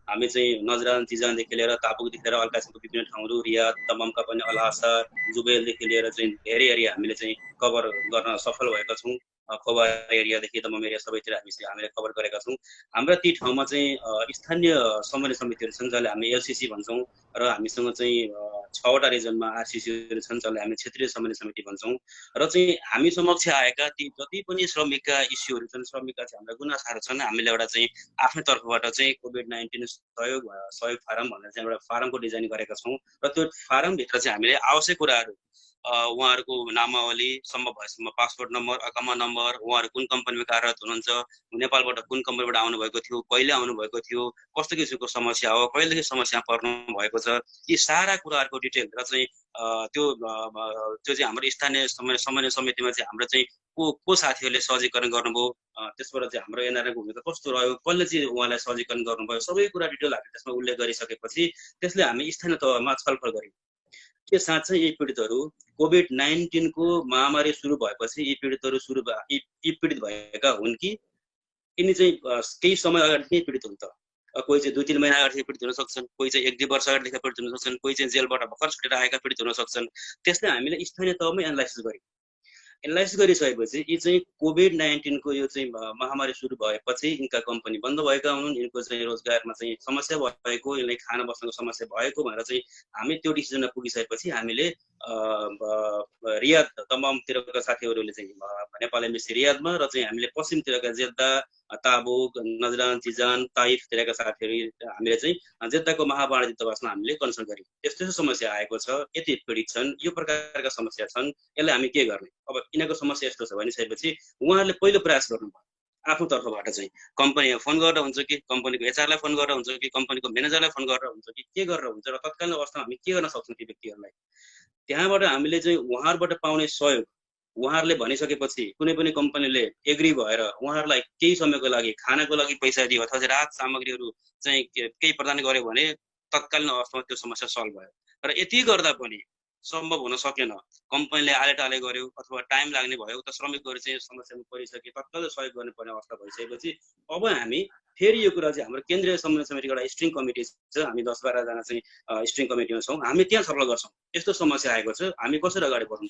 हामी चाहिँ नजरान चिजानदेखि लिएर ताबुकदेखि लिएर अल्कासीको विभिन्न ठाउँहरू, रियाद, दममका पनि अल्हासा, जुबैलदेखि लिएर चाहिँ धेरै एरिया हामीले चाहिँ कभर गर्न सफल भएका छौँ। खोबा एरियादेखि दमम एरिया सबैतिर हामीले कभर गरेका छौँ। हाम्रा ती ठाउँमा चाहिँ स्थानीय समन्वय समितिहरू छन् जसलाई हामी एलसिसी भन्छौँ र हामीसँग चाहिँ 6वटा रिजनमा आरसिसीहरू छन् जसलाई हामी क्षेत्रीय समन्वय समिति भन्छौँ। र चाहिँ हामी समक्ष आएका ती जति पनि श्रमिकका इस्युहरू छन्, श्रमिकका चाहिँ हाम्रा गुनासाहरू छन्, हामीले एउटा चाहिँ आफ्नो तर्फबाट चाहिँ कोभिड-19 सहयोग फारम भनेर चाहिँ एउटा फारमको डिजाइन गरेका छौँ। र त्यो फारमभित्र चाहिँ हामीले आवश्यक कुराहरू उहाँहरूको नामावली, सम्भव भएसम्म पासपोर्ट नम्बर, अकामा नम्बर, उहाँहरू कुन कम्पनीमा कार्यरत हुनुहुन्छ, नेपालबाट कुन कम्पनीबाट आउनुभएको थियो, कहिले आउनुभएको थियो, कस्तो किसिमको समस्या हो, कहिलेदेखि समस्या पर्नु भएको छ, यी सारा कुराहरूको डिटेल र चाहिँ त्यो चाहिँ हाम्रो स्थानीय समन्वय समितिमा चाहिँ हाम्रो चाहिँ को साथीहरूले सहजीकरण गर्नुभयो, त्यसबाट चाहिँ हाम्रो एनआरआईको भूमिका कस्तो रह्यो, कसले चाहिँ उहाँलाई सहजीकरण गर्नुभयो, सबै कुरा डिटेल हामीले त्यसमा उल्लेख गरिसकेपछि त्यसले हामी स्थानीय तहमा छलफल गर्यौँ के साँच्चै यी पीडितहरू कोभिड-19 को महामारी सुरु भएपछि यी पीडित भएका हुन् कि यिनी चाहिँ केही समय अगाडिदेखि पीडित हुन् त? कोही चाहिँ 2-3 महिना अगाडिदेखि पीडित हुन सक्छन्, कोही चाहिँ 1-2 वर्ष अगाडिदेखि पीडित हुन सक्छन्, कोही चाहिँ जेलबाट भर्खर छुटेर आएका पीडित हुन सक्छन्। त्यसलाई हामीले स्थानीय तहमै एनालाइसिस गरिसकेपछि यी चाहिँ कोभिड-19 को यो चाहिँ महामारी सुरु भएपछि यिनका कम्पनी बन्द भएका हुन्, यिनको चाहिँ रोजगारमा चाहिँ समस्या भएको, यिनलाई खाना बस्नको समस्या भएको भनेर चाहिँ हामी त्यो डिसिजनमा पुगिसकेपछि हामीले रियाद तमामतिरका साथीहरूले चाहिँ नेपाल एमबेसी रियादमा र चाहिँ हामीले पश्चिमतिरका जेद्दा, ताबुक, नजरान, जिजान, ताइफतिरका साथीहरू हामीले चाहिँ जेद्दाको महावाणिज्य दूतावासमा हामीले कन्सल्ट गर्यौँ। यस्तो समस्या आएको छ, यति पीडित छन्, यो प्रकारका समस्या छन्, यसलाई हामी के गर्ने? अब यिनीहरूको समस्या यस्तो छ भनिसकेपछि उहाँहरूले पहिलो प्रयास गर्नुभयो आफ्नो तर्फबाट चाहिँ कम्पनीमा फोन गरेर हुन्छ कि कम्पनीको एचआरलाई फोन गरेर हुन्छ कि कम्पनीको म्यानेजरलाई फोन गरेर हुन्छ कि के गरेर हुन्छ र तत्कालीन अवस्थामा हामी के गर्न सक्छौँ ती व्यक्तिहरूलाई। त्यहाँबाट हामीले चाहिँ उहाँहरूबाट पाउने सहयोग उहाँहरूले भनिसकेपछि कुनै पनि कम्पनीले एग्री भएर उहाँहरूलाई केही समयको लागि खानाको लागि पैसा दियो अथवा राहत सामग्रीहरू चाहिँ केही प्रदान गर्यो भने तत्कालीन अवस्थामा त्यो समस्या सल्भ भयो। र यति गर्दा पनि सम्भव हुन सकेन, कम्पनीले आलेटाले गर्यो अथवा टाइम लाग्ने भयो, त श्रमिकहरू चाहिँ समस्यामा परिसके, तत्काल सहयोग गर्नुपर्ने अवस्था भइसकेपछि अब हामी फेरि यो कुरा चाहिँ हाम्रो केन्द्रीय समन्वय समितिको एउटा स्ट्रिङ कमिटी छ, हामी 10-12 जना चाहिँ स्ट्रिङ कमिटीमा छौँ, हामी त्यहाँ छलफल गर्छौँ यस्तो समस्या आएको छ, हामी कसरी अगाडि बढ्नु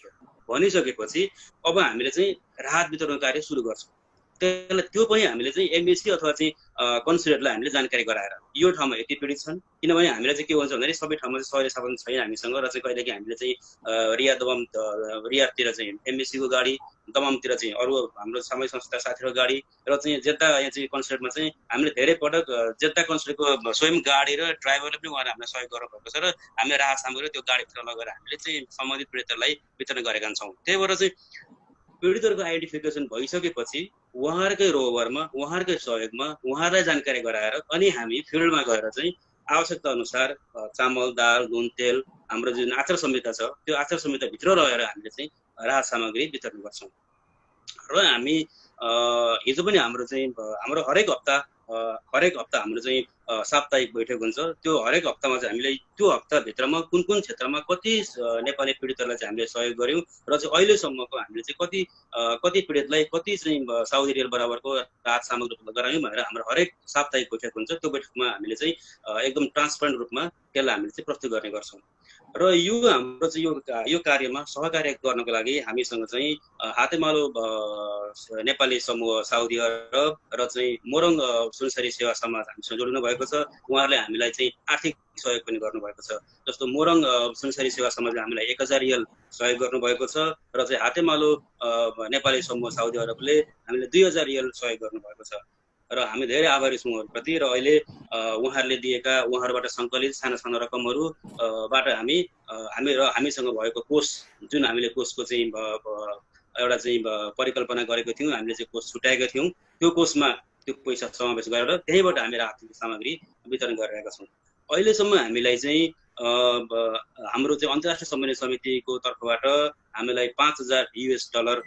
भनिसकेपछि अब हामीले चाहिँ राहत वितरण कार्य सुरु गर्छौँ। त्यसलाई त्यो पनि हामीले चाहिँ एमबेसी अथवा चाहिँ कन्सुलेटलाई हामीले जानकारी गराएर यो ठाउँमा यति पीडित छन्, किनभने हामीले चाहिँ के हुन्छ भन्दाखेरि सबै ठाउँमा चाहिँ सहरी साधन छैन हामीसँग, र चाहिँ कहिलेकाहीँ हामीले चाहिँ रियादतिर चाहिँ एमबेसीको गाडी, दममतिर चाहिँ अरू हाम्रो सामाजिक संस्था साथीहरूको गाडी, र चाहिँ जेद्दा यहाँ चाहिँ कन्सुलेटमा चाहिँ हामीले धेरै पटक जेद्दा कन्सुलेटको स्वयं गाडी र ड्राइभरले पनि उहाँले हामीलाई सहयोग गर्नुभएको छ, र हामीले राहत सामग्री त्यो गाडीभित्र लगेर हामीले चाहिँ सम्बन्धित पीडितहरूलाई वितरण गरेका छौँ। त्यही भएर चाहिँ पीडितहरूको आइडेन्टिफिकेसन भइसकेपछि उहाँहरूकै रोभरमा, उहाँहरूकै सहयोगमा उहाँहरूलाई जानकारी गराएर अनि हामी फिल्डमा गएर चाहिँ आवश्यकता अनुसार चामल, दाल, नुन, तेल, हाम्रो जुन आचार संहिता छ त्यो आचार संहिताभित्र रहेर हामीले चाहिँ राहत सामग्री वितरण गर्छौँ। र हामी हिजो पनि हाम्रो हरेक हप्ता हाम्रो चाहिँ साप्ताहिक बैठक हुन्छ, त्यो हरेक हप्तामा चाहिँ हामीले त्यो हप्ताभित्रमा कुन कुन क्षेत्रमा कति नेपाली पीडितहरूलाई चाहिँ हामीले सहयोग गऱ्यौँ र चाहिँ अहिलेसम्मको हामीले चाहिँ कति पीडितलाई कति चाहिँ साउदी रियल बराबरको राहत सामग्री उपलब्ध गरायौँ भनेर हाम्रो हरेक साप्ताहिक बैठक हुन्छ। त्यो बैठकमा हामीले चाहिँ एकदम ट्रान्सपरेन्ट रूपमा त्यसलाई हामीले चाहिँ प्रस्तुत गर्ने गर्छौँ। र यो हाम्रो चाहिँ यो कार्यमा सहकार्य गर्नको लागि हामीसँग चाहिँ हातेमालो नेपाली समूह साउदी अरब र चाहिँ मोरङ सुनसरी सेवा समाज हामीसँग जोडिनु भएको छ। उहाँहरूले हामीलाई चाहिँ आर्थिक सहयोग पनि गर्नुभएको छ। जस्तो मोरङ सुनसरी सेवा समाजले हामीलाई 1000 रियल सहयोग गर्नुभएको छ र चाहिँ हातेमालो नेपाली समूह साउदी अरबले हामीले 2000 रियल सहयोग गर्नुभएको छ र हामी धेरै आभारी छौँ उहाँहरूप्रति। र अहिले उहाँहरूले दिएका उहाँहरूबाट सङ्कलित साना साना रकमहरूबाट हामीसँग भएको कोष जुन हामीले कोषको चाहिँ एउटा चाहिँ परिकल्पना गरेको थियौँ, हामीले चाहिँ कोष छुट्याएका थियौँ, त्यो कोषमा त्यो पैसा समावेश गरेर त्यहीबाट हामी आर्थिक सामग्री वितरण गरिरहेका छौँ। अहिलेसम्म हामीलाई चाहिँ हाम्रो चाहिँ अन्तर्राष्ट्रिय समन्वय समितिको तर्फबाट हामीलाई $5000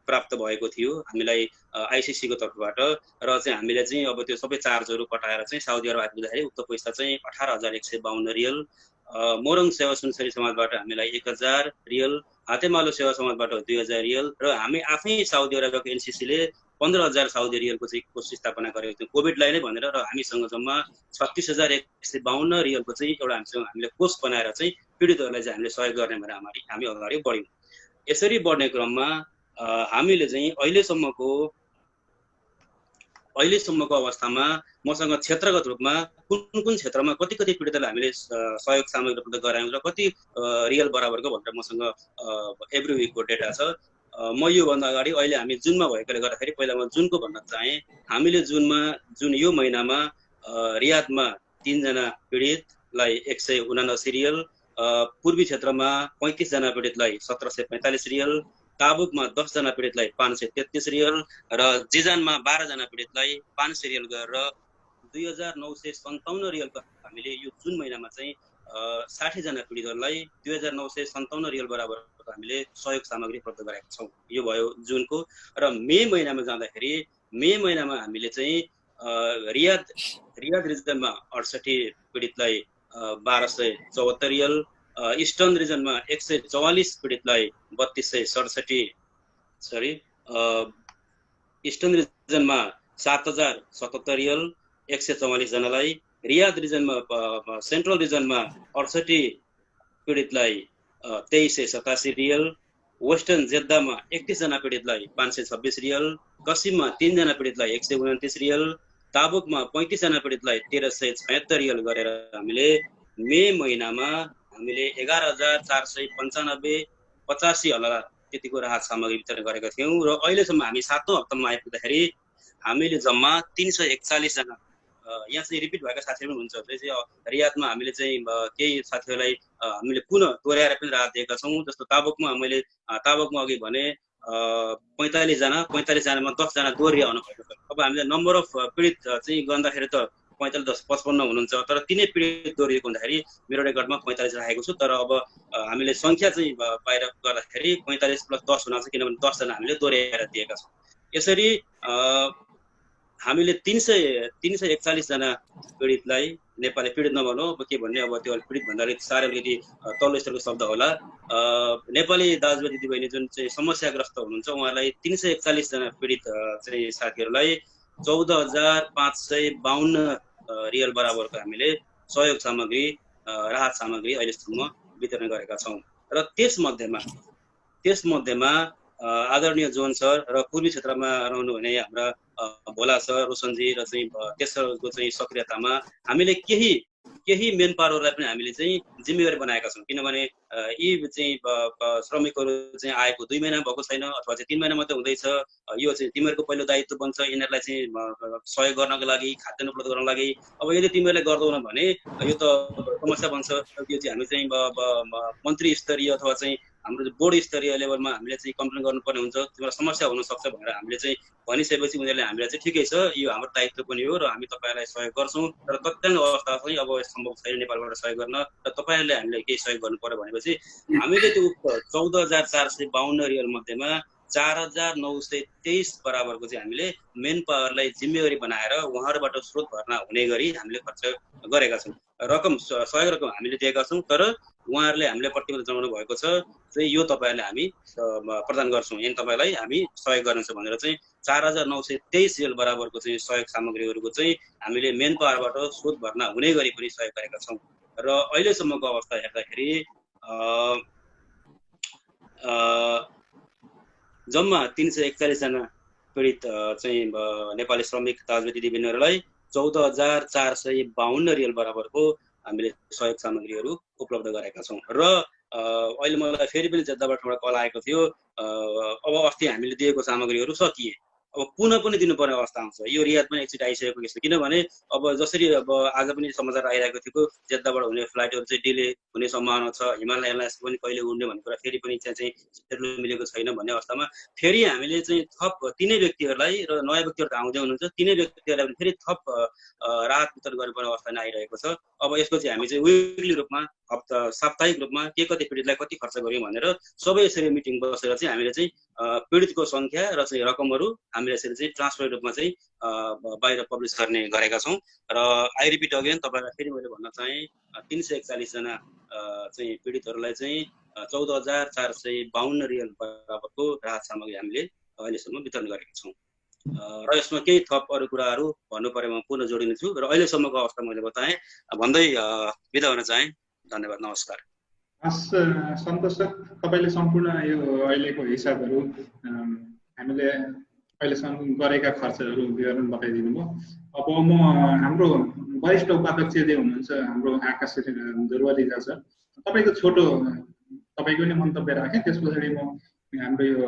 प्राप्त भएको थियो हामीलाई आइसिसीको तर्फबाट। र चाहिँ हामीले चाहिँ अब त्यो सबै चार्जहरू कटाएर चाहिँ साउदी अरब आइपुग्दाखेरि उक्त पैसा चाहिँ 18152 रियल, मोरङ सेवा सुनसरी समाजबाट हामीलाई 1000 रियल, हातेमालो सेवा समाजबाट 2000 रियल र हामी आफै साउदी अरबको एनसिसीले 15000 साउदी रियलको चाहिँ कोष स्थापना गरेको थियौँ कोभिडलाई नै भनेर। र हामीसँग जम्मा 36152 रियलको चाहिँ एउटा हामीले कोष बनाएर चाहिँ पीडितहरूलाई चाहिँ हामीले सहयोग गर्ने भनेर हामी अगाडि बढ्यौँ। यसरी बढ्ने क्रममा हामीले चाहिँ अहिलेसम्मको अवस्थामा मसँग क्षेत्रगत रूपमा कुन क्षेत्रमा कति पीडितलाई हामीले सहयोग सामग्री उपलब्ध गरायौँ र कति रियल बराबरको भनेर मसँग एभ्री विकको डेटा छ। म योभन्दा अगाडि अहिले हामी जुनमा भएकोले गर्दाखेरि पहिला म जुनको भन्न चाहेँ। हामीले जुन यो महिनामा रियादमा 3 जना पीडितलाई 179 रियल, पूर्वी क्षेत्रमा 35 जना पीडितलाई 1745 रियल, ताबुकमा 10 जना पीडितलाई 533 रियल र जिजानमा 12 जना पीडितलाई 500 रियल गरेर 2957 रियलको हामीले यो जुन महिनामा चाहिँ 60 जना पीडितहरूलाई 2957 रियल बराबरको हामीले सहयोग सामग्री उपलब्ध गरेका छौँ। यो भयो जुनको। र मे महिनामा जाँदाखेरि हामीले चाहिँ रियाद रिजनमा 68 पीडितलाई 1274 रियल, इस्टर्न रिजनमा 144 पीडितलाई 3267 इस्टर्न रिजनमा 7077 रियल 144 जनालाई, रियाद रिजनमा सेन्ट्रल रिजनमा 68 पीडितलाई 2387 रियल, वेस्टर्न जेद्दामा 31 जना पीडितलाई 526 रियल, कसिममा 3 जना पीडितलाई 129 रियल, ताबुकमा 35 जना पीडितलाई 1376 रियल गरेर हामीले मे महिनामा हामीले 11495 85 हल्ला त्यतिको राहत सामग्री वितरण गरेका थियौँ। र अहिलेसम्म हामी 7औं हप्तामा आइपुग्दाखेरि हामीले जम्मा 341 जना यहाँ चाहिँ रिपिट भएका साथीहरू पनि हुन्छ। चाहिँ रियादमा हामीले चाहिँ केही साथीहरूलाई हामीले पुनः दोहोऱ्याएर पनि राहत दिएका छौँ। जस्तो ताबुकमा अघि भने 45 जनामा 10 जना दोहोरिया आउनु भएको छ। अब हामीले नम्बर अफ पीडित चाहिँ गर्दाखेरि त 45 10 55 हुनुहुन्छ, तर तिनै पीडित दोहोरिएको हुँदाखेरि मेरो रेकर्डमा 45 राखेको छु। तर अब हामीले सङ्ख्या चाहिँ बाहिर गर्दाखेरि 45 + 10 हुन सक्छ, किनभने 10 जना हामीले दोहोऱ्याएर दिएका छौँ। यसरी हामीले 341 जना पीडितलाई, नेपाली पीडित नभनौँ अब के भन्ने, अब त्यो पीडित भन्दाखेरि साह्रै अलिकति तल्लो स्तरको शब्द होला। नेपाली दाजुभाइ दिदीबहिनी जुन चाहिँ समस्याग्रस्त हुनुहुन्छ उहाँहरूलाई 341 जना पीडित चाहिँ साथीहरूलाई 14552 रियल बराबरको हामीले सहयोग सामग्री राहत सामग्री अहिलेसम्म वितरण गरेका छौँ। र त्यसमध्येमा आदरणीय जोन सर र पूर्वी क्षेत्रमा रहनुहुने हाम्रा भोला सर, रोशनजी र चाहिँ तेस्रोको चाहिँ सक्रियतामा हामीले केही मेन पावरहरूलाई पनि हामीले चाहिँ जिम्मेवारी बनाएका छौँ। किनभने यी चाहिँ श्रमिकहरू चाहिँ आएको 2 महिना भएको छैन अथवा चाहिँ 3 महिना मात्रै हुँदैछ। यो चाहिँ तिमीहरूको पहिलो दायित्व बन्छ यिनीहरूलाई चाहिँ सहयोग गर्नको लागि, खाद्यान्न उपलब्ध गर्नको लागि। अब यदि तिमीहरूले गर्दैनौ भने यो त समस्या बन्छ। यो चाहिँ हामी चाहिँ मन्त्री स्तरीय अथवा चाहिँ हाम्रो बोर्ड स्तरीय लेभलमा हामीले चाहिँ कम्प्लेन गर्नुपर्ने हुन्छ। तिम्रो समस्या हुनसक्छ भनेर हामीले चाहिँ भनिसकेपछि उनीहरूले हामीलाई चाहिँ ठिकै छ, यो हाम्रो दायित्व पनि हो र हामी तपाईँहरूलाई सहयोग गर्छौँ। र तत्कालीन अवस्था चाहिँ अब सम्भव छैन नेपालबाट सहयोग गर्न, र तपाईँहरूले हामीलाई केही सहयोग गर्नु पर्यो भनेपछि हामीले त्यो 14452 रियल मध्येमा 4923 बराबरको चाहिँ हामीले मेन पावरलाई जिम्मेवारी बनाएर उहाँहरूबाट स्रोत भर्ना हुने गरी हामीले खर्च गरेका छौँ। रकम सहयोग रकम हामीले दिएका छौँ, तर उहाँहरूले हामीले प्रतिबद्ध जनाउनु भएको छ चाहिँ यो तपाईँहरूले हामी प्रदान गर्छौँ, यानि तपाईँलाई हामी सहयोग गर्नेछ भनेर चाहिँ 4923 रियल बराबरको चाहिँ सहयोग सामग्रीहरूको चाहिँ हामीले मेन पावरबाट स्रोत भर्ना हुने गरी पनि सहयोग गरेका छौँ। र अहिलेसम्मको अवस्था हेर्दाखेरि जम्मा 341 जना पीडित चाहिँ नेपाली श्रमिक दाजुभाइ दिदीबहिनीहरूलाई 14,452 रियल बराबरको हामीले सहयोग सामग्रीहरू उपलब्ध गराएका छौँ। र अहिले मलाई फेरि पनि जद्दाबाट कल आएको थियो, अब अस्ति हामीले दिएको सामग्रीहरू सकिए, अब पुनः पनि दिनुपर्ने अवस्था आउँछ। यो रियाद पनि एकचोटि आइसकेको यस्तो, किनभने अब जसरी अब आज पनि समाचार आइरहेको थियो जेद्दाबाट हुने फ्लाइटहरू चाहिँ डिले हुने सम्भावना छ, हिमालय एयरलाइन्स पनि कहिले उड्ने भन्ने कुरा फेरि पनि चाहिँ सेड्युल मिलेको छैन भन्ने अवस्थामा फेरि हामीले चाहिँ थप तिनै व्यक्तिहरूलाई र नयाँ व्यक्तिहरू आउँदै हुनुहुन्छ, तिनै व्यक्तिहरूलाई पनि फेरि थप राहत वितरण गर्नुपर्ने अवस्था नै आइरहेको छ। अब यसको चाहिँ हामी चाहिँ विकली रूपमा साप्ताहिक रूपमा के कति पीडितलाई कति खर्च गर्यौँ भनेर सबै यसरी मिटिङ बसेर चाहिँ हामीले चाहिँ पीडितको सङ्ख्या र चाहिँ रकमहरू हामीले यसरी चाहिँ ट्रान्सफर रूपमा चाहिँ बाहिर पब्लिस गर्ने गरेका छौँ। र आई रिपिट अगेन तपाईँलाई फेरि मैले भन्न चाहेँ 341 जना चाहिँ पीडितहरूलाई चाहिँ 14,452 रियल बराबरको राहत सामग्री हामीले अहिलेसम्म वितरण गरेका छौँ। र यसमा केही थप अरू कुराहरू भन्नु परेमा पुनः जोडिने छु र अहिलेसम्मको अवस्था मैले बताएँ भन्दै बिदा हुन चाहेँ। धन्यवाद, नमस्कार। हस् सन्तोष सर, तपाईँले सम्पूर्ण यो अहिलेको हिसाबहरू हामीले अहिलेसम्म गरेका खर्चहरू विवरण बताइदिनु भयो। अब म हाम्रो वरिष्ठ उपाध्यक्ष जे हुनुहुन्छ हाम्रो आकाश ध्रुव रिजाल सर, तपाईँको छोटो तपाईँको नै मन्तव्य राखेँ, त्यस पछाडि म हाम्रो यो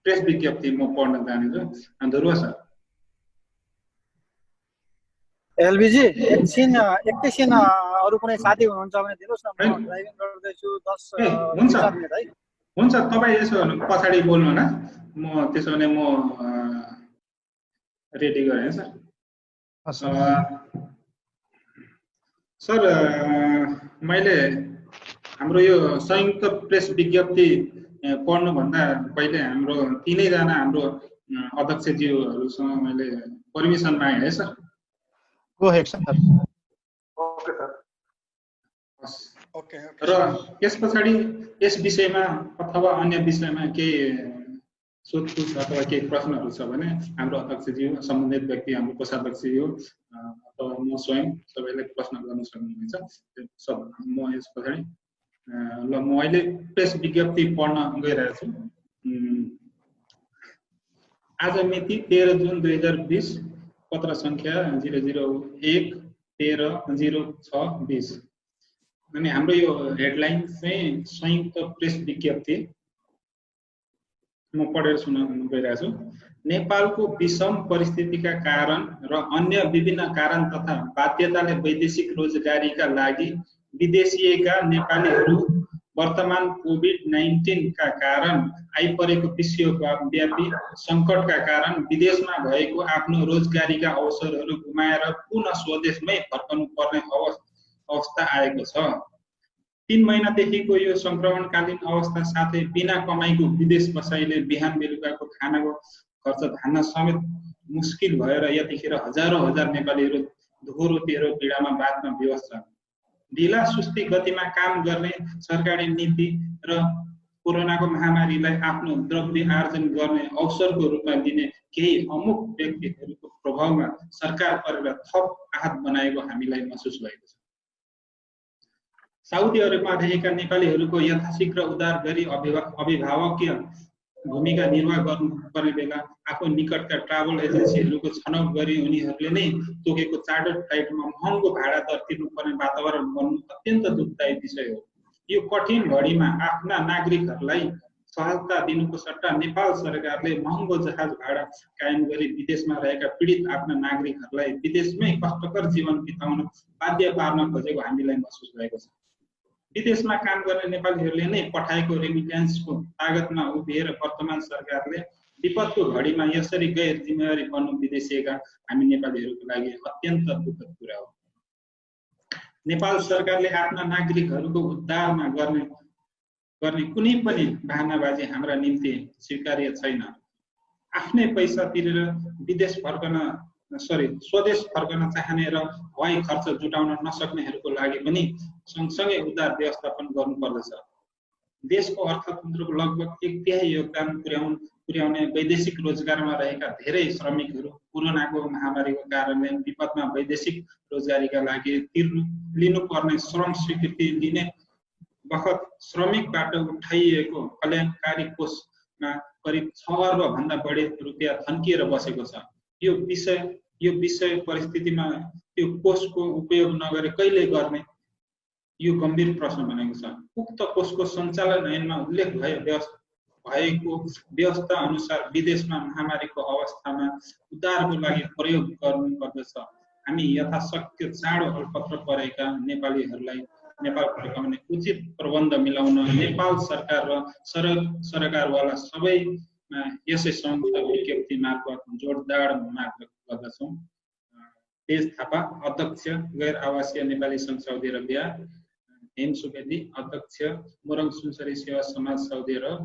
प्रेस विज्ञप्ति म पढ्न चाहन्छु। ध्रुव सर। एलबीजी एकैछिन अरू कुनै साथी हुनुहुन्छ भने दिनुहोस् न, म ड्राइभिङ गर्दैछु 10 मिनेट है। हुन्छ, तपाईँ यसो पछाडि बोल्नु न, म त्यसो भने म रेडी गरेँ सर। सर मैले हाम्रो यो संयुक्त प्रेस विज्ञप्ति पढ्नुभन्दा पहिले हाम्रो तिनैजना हाम्रो अध्यक्षज्यूहरूसँग मैले पर्मिसन मागेँ है sir. Go head sir. Okay sir. Okay. र यस पछाडि यस विषयमा अथवा अन्य विषयमा केही सोधपुछ अथवा केही प्रश्नहरू छ भने हाम्रो अध्यक्षज्यू, सम्बन्धित व्यक्ति हाम्रो कोषाध्यक्षज्यू अथवा म स्वयं सबैले प्रश्न गर्न सक्नुहुन्छ। सब म यस पछाडि ल म अहिले प्रेस विज्ञप्ति पढ्न गइरहेको छु। आज मिति 13 जुन 2020, पत्र संख्या 001-13-06-20। अनि हाम्रो यो हेडलाइन चाहिँ संयुक्त प्रेस विज्ञप्ति म पढेर सुनाउन गइरहेको छु। नेपालको विषम परिस्थितिका कारण र अन्य विभिन्न कारण तथा बाध्यताले वैदेशिक रोजगारीका लागि विदेशिएका नेपालीहरू वर्तमान कोभिड-19 का कारण आइपरेको विश्वव्यापी सङ्कटका कारण विदेशमा भएको आफ्नो रोजगारीका अवसरहरू गुमाएर पुनः स्वदेशमै फर्कनु पर्ने अवस्था आएको छ। 3 महिनादेखिको यो संक्रमणकालीन अवस्था साथै बिना कमाइको विदेश बसाइले बिहान बेलुकाको खानाको खर्च धान्न समेत मुस्किल भएर यतिखेर हजार नेपालीहरू दोहोरो तेह्रो पीडामा बाँच्न विवश छन्। ढिला सुस्ती गतिमा काम गर्ने सरकारी नीति र कोरोनाको महामारीलाई आफ्नो द्रव्य आर्जन गर्ने अवसरको रूपमा लिने केही अमुक व्यक्तिहरूको प्रभावमा सरकार परेर थप आहत बनाएको हामीलाई महसुस भएको छ। साउदी अरबमा रहेका नेपालीहरूको यथाशीघ्र उद्धार गरी अभिभावकीय भूमिका निर्वाह गर्नुपर्ने बेला आफू निकटका ट्राभल एजेन्सीहरूको छनौट गरी उनीहरूले नै तोकेको चार्टर्ड फ्लाइटमा महँगो भाडा दर तिर्नुपर्ने वातावरण बन्नु अत्यन्त दुःखदायी विषय हो। यो कठिन घडीमा आफ्ना नागरिकहरूलाई सहायता दिनुको सट्टा नेपाल सरकारले महँगो जहाज भाडा कायम गरी विदेशमा रहेका पीडित आफ्ना नागरिकहरूलाई विदेशमै कष्टकर जीवन बिताउन बाध्य पार्न खोजेको हामीलाई महसुस भएको छ। विदेशमा काम गर्ने नेपालीहरूले नै पठाएको रेमिट्यान्सको तागतमा उभिएर वर्तमान सरकारले विपदको घडीमा यसरी गैर जिम्मेवारी बन्नु विदेशिएका हामी नेपालीहरूको लागि अत्यन्त दुःखद कुरा हो। नेपाल सरकारले आफ्ना नागरिकहरूको उद्धारमा गर्ने गर्ने कुनै पनि बहानाबाजी हाम्रा निम्ति स्वीकार्य छैन। आफ्नै पैसा तिरेर स्वदेश फर्कन चाहने र हवाई खर्च जुटाउन नसक्नेहरूको लागि पनि सँगसँगै उदार व्यवस्थापन गर्नुपर्दछ। देशको अर्थतन्त्रको लगभग 1/3 योगदान पुर्याउने वैदेशिक रोजगारमा रहेका धेरै श्रमिकहरू कोरोनाको महामारीको कारणले विपदमा वैदेशिक रोजगारीका लागि लिनुपर्ने श्रम स्वीकृति लिने बखत श्रमिकबाट उठाइएको कल्याणकारी कोषमा करिब 6 अर्ब भन्दा बढी रुपियाँ थन्किएर बसेको छ। यो विषय परिस्थितिमा त्यो कोषको उपयोग नगरे कहिले गर्ने, यो गम्भीर प्रश्न बनेको छ। उक्त कोषको सञ्चालन ऐनमा उल्लेख भएको व्यवस्था अनुसार विदेशमा महामारीको अवस्थामा उद्धारको लागि प्रयोग गर्नुपर्दछ। हामी यथाशक्य चाँडो अल्पत्र परेका नेपालीहरूलाई नेपाल फर्काउने उचित प्रबन्ध मिलाउन नेपाल सरकार र सरकारवाला सबैमा यसै संयुक्त विज्ञप्ति मार्फत जोडदार माग गर्दछौँ। तेज थापा, अध्यक्ष गैर आवासीय नेपाली सङ्घ साउदी अरबिया। हेम सुवेदी, अध्यक्ष मोरङ सुनसरी सेवा समाज साउदी अरब।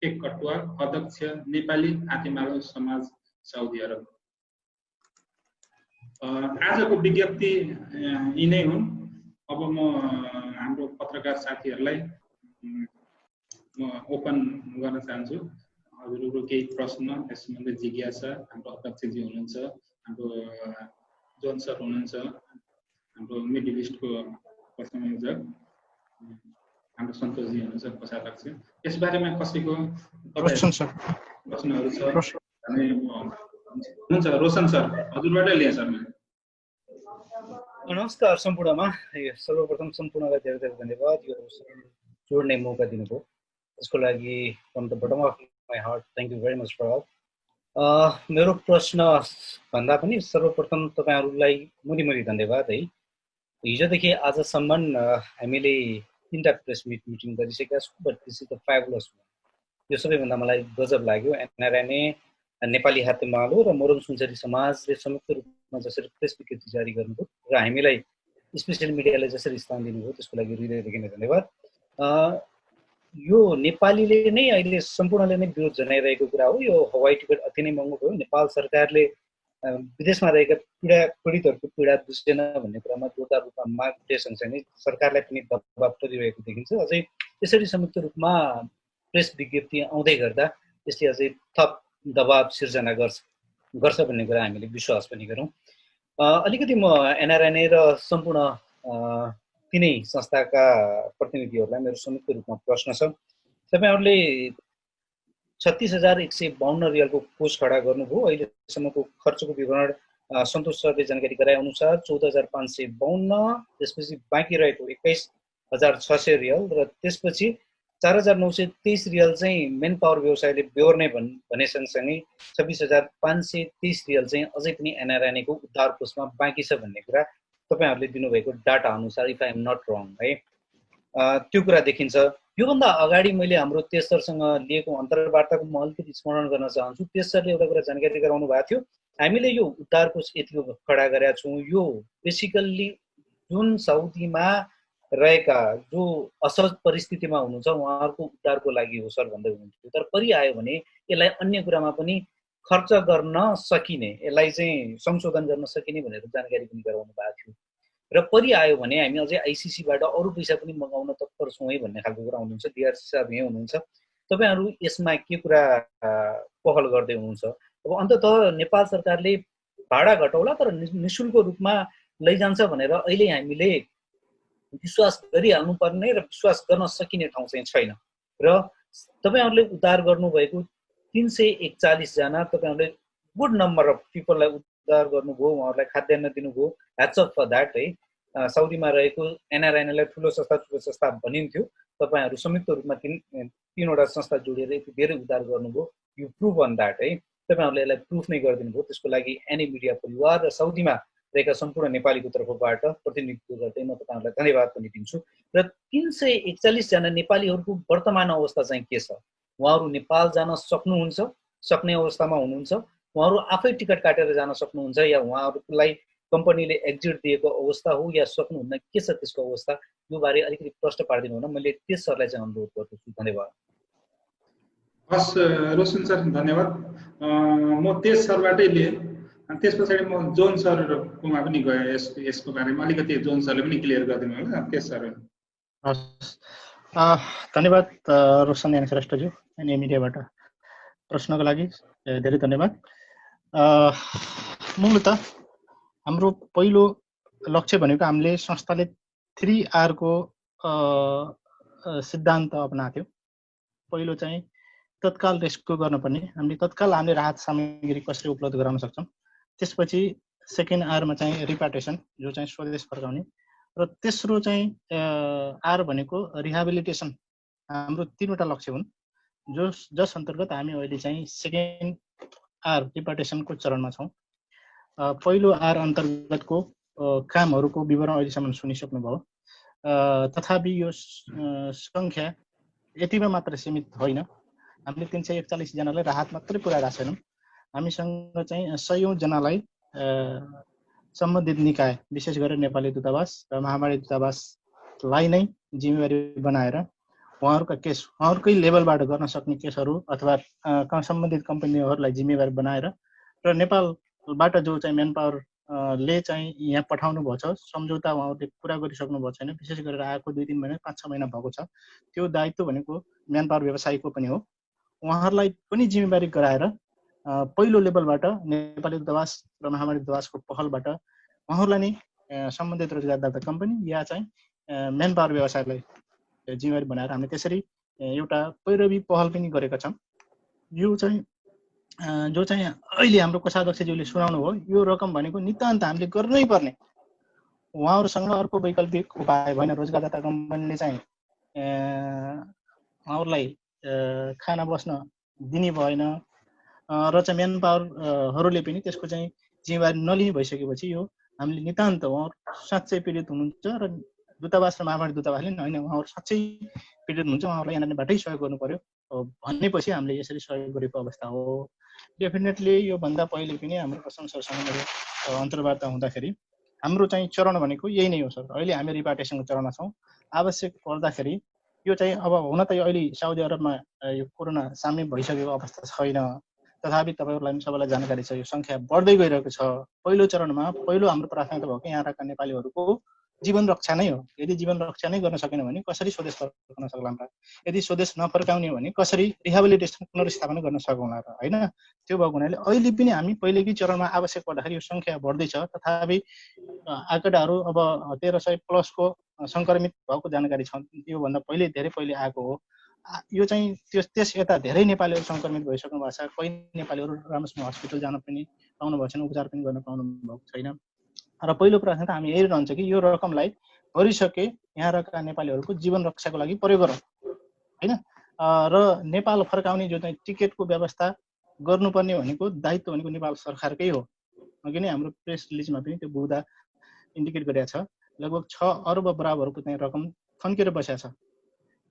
टेक कटुवाल, अध्यक्ष नेपाली हातेमालो समाज साउदी अरब। आजको विज्ञप्ति यिनै हुन्। अब म हाम्रो पत्रकार साथीहरूलाई म ओपन गर्न चाहन्छु। हजुरहरूको केही प्रश्न, यस सम्बन्धी जिज्ञासा हाम्रो अध्यक्षजी हुनुहुन्छ, हाम्रो जोन सर हुनुहुन्छ, हाम्रो मिडल इस्टको संयोजक हाम्रो सन्तोषजी हुनुहुन्छ, कोषाध्यक्ष। यसबारेमा कसैको प्रश्नहरू छ भने हुन्छ। रोशन सर, हजुरबाटै लिएँ सर। नमस्कार सम्पूर्णमा। सर्वप्रथम सम्पूर्णलाई धेरै धेरै धन्यवाद यो जोड्ने मौका दिनुभयो, त्यसको लागि from the bottom of my heart thank you very much for all. मेरो प्रश्न भन्दा पनि सर्वप्रथम तपाईँहरूलाई मुरी धन्यवाद है। हिजोदेखि आजसम्म हामीले 3टा प्रेस मिटिङ गरिसकेका छौँ, but this is the fabulous one. यो सबैभन्दा मलाई गजब लाग्यो। एनआरएनए, नेपाली हातेमालो र मोरङ सुनसरी समाजले संयुक्त रूपमा जसरी प्रेस विज्ञप्ति जारी गर्नुभयो र हामीलाई स्पेसियल मिडियालाई जसरी स्थान दिनुभयो त्यसको लागि हृदयदेखि नै धन्यवाद। यो नेपालीले नै अहिले सम्पूर्णले नै विरोध जनाइरहेको कुरा हो। यो हवाई टिकट अति नै महँगो भयो। नेपाल सरकारले विदेशमा रहेका पीडितहरूको पीडा बुझ्दैन भन्ने कुरामा जोरदार रूपमा माग उठे सँगसँगै सरकारलाई पनि दबाब परिरहेको देखिन्छ। अझै यसरी संयुक्त रूपमा प्रेस विज्ञप्ति आउँदै गर्दा यसले अझै थप दबाब सिर्जना गर्छ भन्ने कुरा हामीले विश्वास पनि गरौँ। अलिकति म एनआरएनए र सम्पूर्ण तिनै संस्थाका प्रतिनिधिहरूलाई मेरो संयुक्त रूपमा प्रश्न छ। तपाईँहरूले 36,152 रियालको कोष खडा गर्नुभयो। अहिलेसम्मको खर्चको विवरण सन्तोष सरले जानकारी गराए अनुसार 14,552, त्यसपछि बाँकी रहेको 21,600 रियाल र त्यसपछि 4,923 रियाल चाहिँ मेन पावर व्यवसायले बेहोर्ने भने सँगसँगै 26,523 रियाल चाहिँ अझै पनि एनआरएनएको उद्धार कोषमा बाँकी छ भन्ने कुरा तपाईँहरूले दिनुभएको डाटा अनुसार, इफ आई एम नट रङ है, त्यो कुरा देखिन्छ। योभन्दा अगाडि मैले हाम्रो तेज सरसँग लिएको अन्तर्वार्ताको म अलिकति स्मरण गर्न चाहन्छु। तेज सरले एउटा कुरा जानकारी गराउनु भएको थियो, हामीले यो उद्धार कोष यतिको खडा गरेका छौँ, यो बेसिकल्ली जुन साउदीमा रहेका जो असहज परिस्थितिमा हुनुहुन्छ उहाँहरूको उद्धारको लागि हो सर भन्दै हुनुहुन्थ्यो। तर परि आयो भने यसलाई अन्य कुरामा पनि खर्च गर्न सकिने, यसलाई चाहिँ संशोधन गर्न सकिने भनेर जानकारी पनि गराउनु भएको थियो। र परि आयो भने हामी अझै आइसिसीबाट अरू पैसा पनि मगाउन तत्पर छौँ है भन्ने खालको कुरा हुनुहुन्छ। डिआरसी साहब यहीँ हुनुहुन्छ, तपाईँहरू यसमा के कुरा पहल गर्दै हुनुहुन्छ? अब अन्ततः नेपाल सरकारले भाडा घटाउला तर निशुल्क रूपमा लैजान्छ भनेर अहिले हामीले विश्वास गरिहाल्नु पर्ने र विश्वास गर्न सकिने ठाउँ चाहिँ छैन। र तपाईँहरूले उद्धार गर्नुभएको 341 जना, तपाईँहरूले गुड नम्बर अफ पिपललाई उद्धार गर्नुभयो, उहाँहरूलाई खाद्यान्न दिनुभयो, ह्याट्स अफ फर द्याट है। साउदीमा रहेको एनआरएनएलाई ठुलो संस्था भनिन्थ्यो, तपाईँहरू संयुक्त रूपमा तीनवटा संस्था जोडेर यति धेरै उद्धार गर्नुभयो, यु प्रुभ अन द्याट है। तपाईँहरूले यसलाई प्रुफ नै गरिदिनु भयो। त्यसको लागि एनी मिडिया परिवार र साउदीमा रहेका सम्पूर्ण नेपालीको तर्फबाट प्रतिनिधित्व गर्दै म तपाईँहरूलाई धन्यवाद पनि दिन्छु। र 341 जना नेपालीहरूको वर्तमान अवस्था चाहिँ के छ? उहाँहरू नेपाल जान सक्नुहुन्छ, सक्ने अवस्थामा हुनुहुन्छ? उहाँहरू आफै टिकट काटेर जान सक्नुहुन्छ या उहाँहरूलाई कम्पनीले एक्जिट दिएको अवस्था हो या सक्नुहुन्न, के छ त्यसको अवस्था, यो बारे अलिकति प्रश्न पारिदिनु हुन मैले तेज सरलाई चाहिँ अनुरोध गर्दछु। धन्यवाद। हस् रोशन सर, धन्यवाद। म तेज सरबाटै लिएँ, त्यस पछाडि म जोन सरकोमा पनि गएँ। यसको बारेमा अलिकति जोन सरले पनि क्लियर गरिदिनु होला। तेज सर। हस्, धन्यवाद रोशन एन श्रेष्ठज्यू अनि मिडियाबाट प्रश्नको लागि धेरै धन्यवाद। मूलत हाम्रो पहिलो लक्ष्य भनेको हामीले संस्थाले 3R को सिद्धान्त अपनाएको थियो। पहिलो चाहिँ तत्काल रेस्क्यु गर्नुपर्ने, हामीले राहत सामग्री कसरी उपलब्ध गराउन सक्छौँ। त्यसपछि सेकेन्ड आरमा चाहिँ रिपार्टेसन, जो चाहिँ स्वदेश फर्काउने, र तेस्रो चाहिँ आर भनेको रिहाबिलिटेसन। हाम्रो 3वटा लक्ष्य हुन् जस अन्तर्गत हामी अहिले चाहिँ सेकेन्ड आर रिपार्टेसनको चरणमा छौँ। पहिलो आर अन्तर्गतको कामहरूको विवरण अहिलेसम्म सुनिसक्नुभयो। तथापि यो सङ्ख्या यतिमा मात्र सीमित होइन। हामीले 341 जनालाई राहत मात्रै पुर्याएका छैनौँ। हामीसँग चाहिँ 100औं जनालाई सम्बन्धित निकाय, विशेष गरेर नेपाली दूतावास र महामारी दूतावासलाई नै जिम्मेवारी बनाएर उहाँहरूका केस उहाँहरूकै लेभलबाट गर्न सक्ने केसहरू अथवा सम्बन्धित कम्पनीहरूलाई जिम्मेवारी बनाएर र नेपालबाट जो चाहिँ म्यान पावरले चाहिँ यहाँ पठाउनु भएको छ, सम्झौता उहाँहरूले पुरा गरिसक्नु भएको छैन। विशेष गरेर आएको 2-3 महिना 5-6 महिना भएको छ। त्यो दायित्व भनेको म्यान पावर व्यवसायीको पनि हो। उहाँहरूलाई पनि जिम्मेवारी गराएर पहिलो लेभलबाट नेपाली दूतावास र महामारी दूतावासको पहलबाट उहाँहरूलाई नै सम्बन्धित रोजगारदाता कम्पनी या चाहिँ म्यान पावर व्यवसायलाई जिम्मेवारी बनाएर हामीले त्यसरी एउटा पैरवी पहल पनि गरेका छौँ। यो चाहिँ जो चाहिँ अहिले हाम्रो कोषाध्यक्षज्यूले सुनाउनु भयो, यो रकम भनेको नितान्त हामीले गर्नै पर्ने। उहाँहरूसँग अर्को वैकल्पिक उपाय भएन। रोजगारदाता कम्पनीले चाहिँ उहाँहरूलाई खाना बस्न दिने भएन र चाहिँ म्यान पावरहरूले पनि त्यसको चाहिँ जिम्मेवारी नलिने भइसकेपछि यो हामीले नितान्त उहाँहरू साँच्चै पीडित हुनुहुन्छ र दूतावास र महामारी दूतावासले होइन, उहाँहरू साँच्चै पीडित हुनुहुन्छ, उहाँहरूलाई यहाँबाटै सहयोग गर्नु पर्यो भनेपछि हामीले यसरी सहयोग गरेको अवस्था हो। डेफिनेटली योभन्दा पहिले पनि हाम्रो प्रशासन सरसँग मेरो अन्तर्वार्ता हुँदाखेरि हाम्रो चाहिँ चरण भनेको यही नै हो सर। अहिले हामी रिपार्टेसनको चरणमा छौँ। आवश्यक पर्दाखेरि यो चाहिँ अब हुन त अहिले साउदी अरबमा यो कोरोना साम्य भइसकेको अवस्था छैन, तथापि तपाईँहरूलाई पनि सबैलाई जानकारी छ, यो सङ्ख्या बढ्दै गइरहेको छ। पहिलो चरणमा पहिलो हाम्रो प्राथमिकता भएको यहाँ रहेका नेपालीहरूको जीवन रक्षा नै हो। यदि जीवन रक्षा नै गर्न सकेन भने कसरी स्वदेश फर्काउन सक्ला र? यदि स्वदेश नफर्काउने हो भने कसरी रिहाबिलिटेसन पुनर्स्थापना गर्न सकौँला र? होइन, त्यो भएको हुनाले अहिले पनि हामी पहिलेकै चरणमा आवश्यक पर्दाखेरि यो सङ्ख्या बढ्दैछ। तथापि आँकडाहरू अब 1300 प्लसको सङ्क्रमित भएको जानकारी छ। योभन्दा धेरै पहिले आएको हो। यो चाहिँ त्यस यता धेरै नेपालीहरू सङ्क्रमित भइसक्नु भएको छ। कोही नेपालीहरू राम्रोसँग हस्पिटल जान पनि पाउनु भएको छैन, उपचार पनि गर्न पाउनु भएको छैन। र पहिलो प्राथमिकता हामी यही रहन्छ कि यो रकमलाई भरिसके यहाँ रहेका नेपालीहरूको जीवन रक्षाको लागि प्रयोग गरौँ, होइन। र नेपाल फर्काउने जो चाहिँ टिकटको व्यवस्था गर्नुपर्ने भनेको दायित्व भनेको नेपाल सरकारकै हो। अघि नै हाम्रो प्रेस रिलिजमा पनि त्यो बुझ्दा इन्डिकेट गरेको छ। लगभग 6 अर्ब बराबरको चाहिँ रकम थन्केर बसेको छ।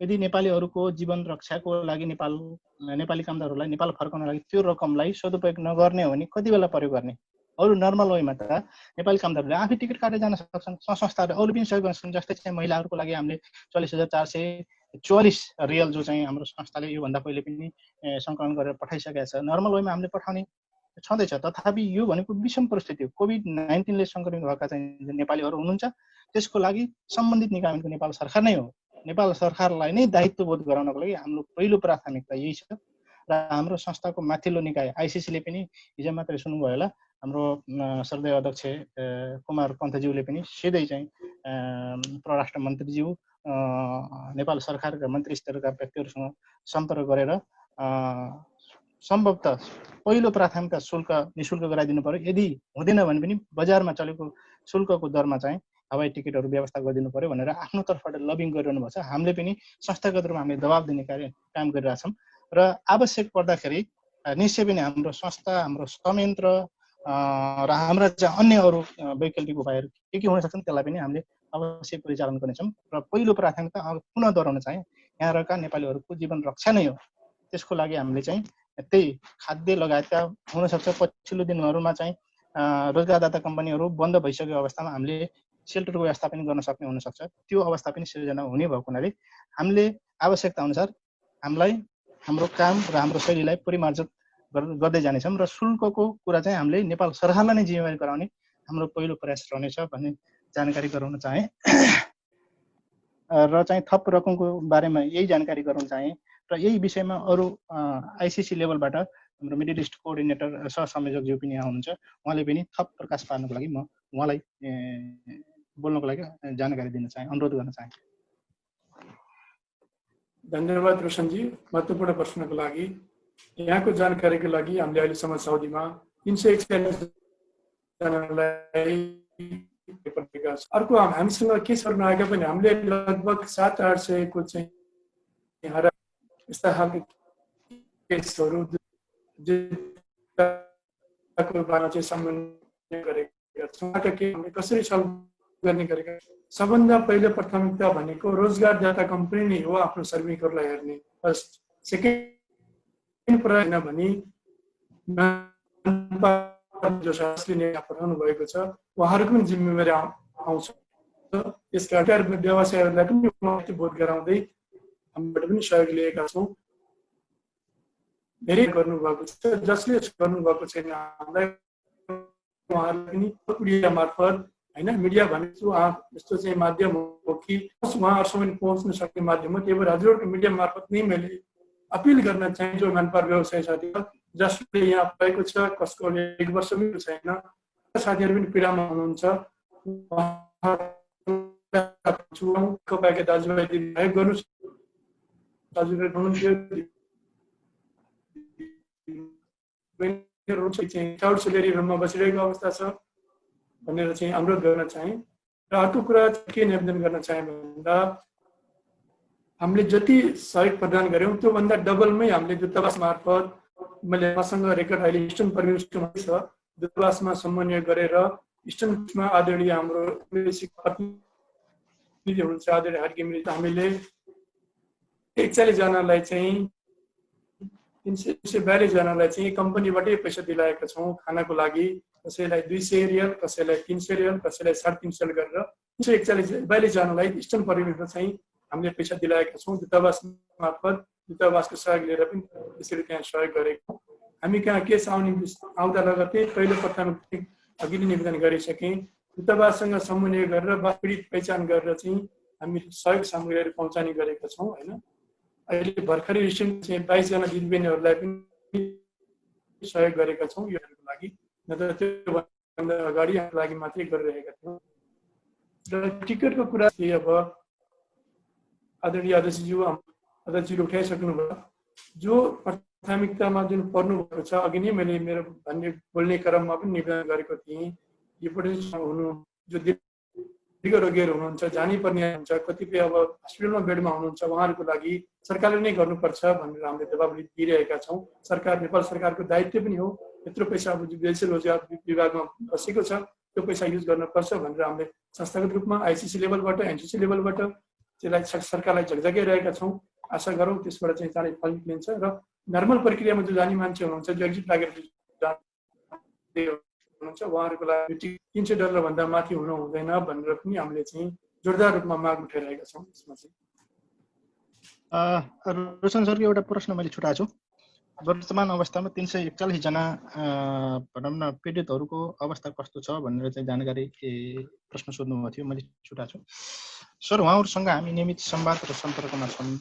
यदि नेपालीहरूको जीवन रक्षाको लागि नेपाली कामदारहरूलाई नेपाल फर्काउन लागि त्यो रकमलाई सदुपयोग नगर्ने हो भने कति बेला प्रयोग गर्ने? अरू नर्मल वेमा त नेपाली कामदारहरूले आफै टिकट काटेर जान सक्छन्। संस्थाहरूले अरू पनि सहयोग गर्न सक्छन्। जस्तै चाहिँ महिलाहरूको लागि हामीले 40,444 रियल जो चाहिँ हाम्रो संस्थाले योभन्दा पहिले पनि सङ्कलन गरेर पठाइसकेको छ। नर्मल वेमा हामीले पठाउने छँदैछ। तथापि यो भनेको विषम परिस्थिति हो। कोभिड-19ले सङ्क्रमित भएका चाहिँ नेपालीहरू हुनुहुन्छ, त्यसको लागि सम्बन्धित निकाय भनेको नेपाल सरकार नै हो। नेपाल सरकारलाई नै दायित्वबोध गराउनको लागि हाम्रो पहिलो प्राथमिकता यही छ। र हाम्रो संस्थाको माथिल्लो निकाय आइसिसीले पनि हिजो मात्रै सुन्नुभयो होला, हाम्रो श्रद्धेय अध्यक्ष कुमार पन्तज्यूले पनि सिधै चाहिँ परराष्ट्र मन्त्रीज्यू, नेपाल सरकारका मन्त्री स्तरका व्यक्तिहरूसँग सम्पर्क गरेर सम्भवतः पहिलो प्राथमिकता शुल्क निःशुल्क गराइदिनु पर्यो। यदि हुँदैन भने पनि बजारमा चलेको शुल्कको दरमा चाहिँ हवाई टिकटहरू व्यवस्था गरिदिनु पर्यो भनेर आफ्नो तर्फबाट लबिङ गरिरहनु भएको छ। हामीले पनि संस्थागत रूपमा हामीले दबाब दिने काम गरिरहेछौँ र आवश्यक पर्दाखेरि निश्चय पनि हाम्रो संस्था, हाम्रो संयन्त्र र हाम्रा चाहिँ अन्य अरू वैकल्पिक उपायहरू के हुन सक्छन् त्यसलाई पनि हामीले अवश्य परिचालन गर्नेछौँ। र पहिलो प्राथमिकता पुनः दोहोऱ्याउन चाहिँ यहाँ रहेका नेपालीहरूको जीवन रक्षा नै हो। त्यसको लागि हामीले चाहिँ त्यही खाद्य लगायतका हुनसक्छ पछिल्लो दिनहरूमा चाहिँ रोजगारदाता कम्पनीहरू बन्द भइसकेको अवस्थामा हामीले सेल्टरको व्यवस्था पनि गर्न सक्ने हुनसक्छ। त्यो अवस्था पनि सिर्जना हुने भएको हुनाले हामीले आवश्यकता अनुसार हामीलाई हाम्रो काम र हाम्रो शैलीलाई परिमार्जित गर्दै जानेछौँ र शुल्कको कुरा चाहिँ हामीले नेपाल सरकारलाई नै जिम्मेवारी गराउने हाम्रो पहिलो प्रयास रहनेछ भन्ने जानकारी गराउन चाहे र चाहिँ थप रकमको बारेमा यही जानकारी गराउन चाहे र यही विषयमा अरू आइसिसी लेभलबाट हाम्रो मिडल इस्ट कोअर्डिनेटर सहसंयोजकज्यू पनि यहाँ हुनुहुन्छ, उहाँले पनि थप प्रकाश पार्नको लागि म उहाँलाई बोल्नको लागि जानकारी दिन चाहे, अनुरोध गर्न चाहे। धन्यवाद रोशनजी, महत्त्वपूर्ण प्रश्नको लागि। यहाँको जानकारीको लागि हामीले अहिलेसम्म साउदीमा 341 जनालाई अर्को हामीसँग केसहरू नआएका पनि हामीले लगभग 700-800 को चाहिँ यस्ता खालको केसहरू चाहिँ समन्वय गरेका छौँ। हामीले कसरी सल्भ गर्ने गरेका सबभन्दा पहिलो प्राथमिकता भनेको रोजगारदाता कम्पनी नै हो आफ्नो श्रमिकहरूलाई हेर्ने। फर्स्ट। सेकेन्ड कुरा होइन भने जो शासनले पठाउनु भएको छ उहाँहरूको पनि जिम्मेवारी आउँछ। त्यसकारण व्यवसायहरूलाई पनि बोध गराउँदै हामीबाट पनि सहयोग लिएका छौँ। धेरै गर्नुभएको छ, जसले गर्नुभएको छैन हामीलाई उहाँहरूले पनि मिडिया मार्फत होइन, मिडिया भनेको यस्तो चाहिँ माध्यम हो कि उहाँहरूसम्म पहुँच्न सक्ने माध्यम हो। त्यही भएर हजुरहरूको मिडिया मार्फत नै मैले अपिल गर्न चाहे जो म्यानपावर व्यवसाय साथी जसले यहाँ पाएको छ, कसको 1 वर्ष पनि छैन, साथीहरू पनि पीडामा हुनुहुन्छ, दाजुभाइ दिदी गर्नुहोस्। दाजुभाइ हुनुहुन्थ्यो क्राउड सेलेरी रुममा बसिरहेको अवस्था छ भनेर चाहिँ अनुरोध गर्न चाहे। र अर्को कुरा के निवेदन गर्न चाहे भन्दा हामीले जति सहयोग प्रदान गर्यौँ त्योभन्दा डबलमै हामीले दूतावास मार्फत, मैले मसँग रेकर्ड अहिले इस्टर्न परमिसनमा छ, दूतावासमा समन्वय गरेर इस्टर्नमा आदरणीय हाम्रो प्रतिनिधि हुनुहुन्छ आदरणीय हर्किमिरी, हामीले 41 जनालाई चाहिँ 342 जनालाई चाहिँ कम्पनीबाटै पैसा दिलाएका छौँ खानाको लागि। कसैलाई 200 रियल, कसैलाई 300 रियल, कसैलाई 350 गरेर 342 जनालाई इस्टर्न परिवेशमा चाहिँ हामीले पैसा दिलाएका छौँ दूतावास मार्फत। दूतावासको सहयोग लिएर पनि त्यसरी त्यहाँ सहयोग गरेको। हामी कहाँ केस आउँदा लगत्तै पहिलो प्राथमिकता अघि नै निवेदन गरिसकेँ, दूतावाससँग समन्वय गरेर पीडित पहिचान गरेर चाहिँ हामी सहयोग सामग्रीहरू पहुँचाउने गरेका छौँ होइन। अहिले भर्खरै रिसेन्ट चाहिँ 22 जना दिदीबहिनीहरूलाई पनि सहयोग गरेका छौँ योहरूको लागि, नत्र त्योभन्दा अगाडि हाम्रो लागि मात्रै गरिरहेका थियौँ। र टिकटको कुरा चाहिँ अब आदरणीय अध्यक्षज्यूले उठाइसक्नु भयो। जो प्राथमिकतामा जुन पर्नु भएको छ, अघि नै मैले मेरो बोल्ने क्रममा पनि निवेदन गरेको थिएँ, डिपोर्टेसन हुनु, जो दीर्घ रोगीहरू हुनुहुन्छ, जानै पर्ने हुन्छ, कतिपय अब हस्पिटलमा बेडमा हुनुहुन्छ, उहाँहरूको लागि सरकारले नै गर्नुपर्छ भनेर हामीले दबाब दिइरहेका छौँ। सरकार, नेपाल सरकारको दायित्व पनि हो, यत्रो पैसा अब विदेशी रोजगार विभागमा बसेको छ त्यो पैसा युज गर्नुपर्छ भनेर हामीले संस्थागत रूपमा आइसिसी लेभलबाट, एनसिसी लेभलबाट त्यसलाई सरकारलाई झकझगाइरहेका छौँ। आशा गरौँ त्यसबाट चाहिँ चाँडै फल निक्लिन्छ र नर्मल प्रक्रियामा जो जाने मान्छे हुनुहुन्छ, जो एक्जिट लागेर हुनुहुन्छ, उहाँहरूको लागि $300 भन्दा माथि हुनु हुँदैन भनेर पनि हामीले चाहिँ जोरदार रूपमा माग उठाइरहेका छौँ। यसमा चाहिँ रोशन सरको एउटा प्रश्न मैले छुटाएको छु। वर्तमान अवस्थामा 341 जना भनौँ न पीडितहरूको अवस्था कस्तो छ भनेर चाहिँ जानकारी प्रश्न सोध्नुभएको थियो, मैले छुटाएको छु। सर, उहाँहरूसँग हामी नियमित संवाद र सम्पर्कमा छौँ।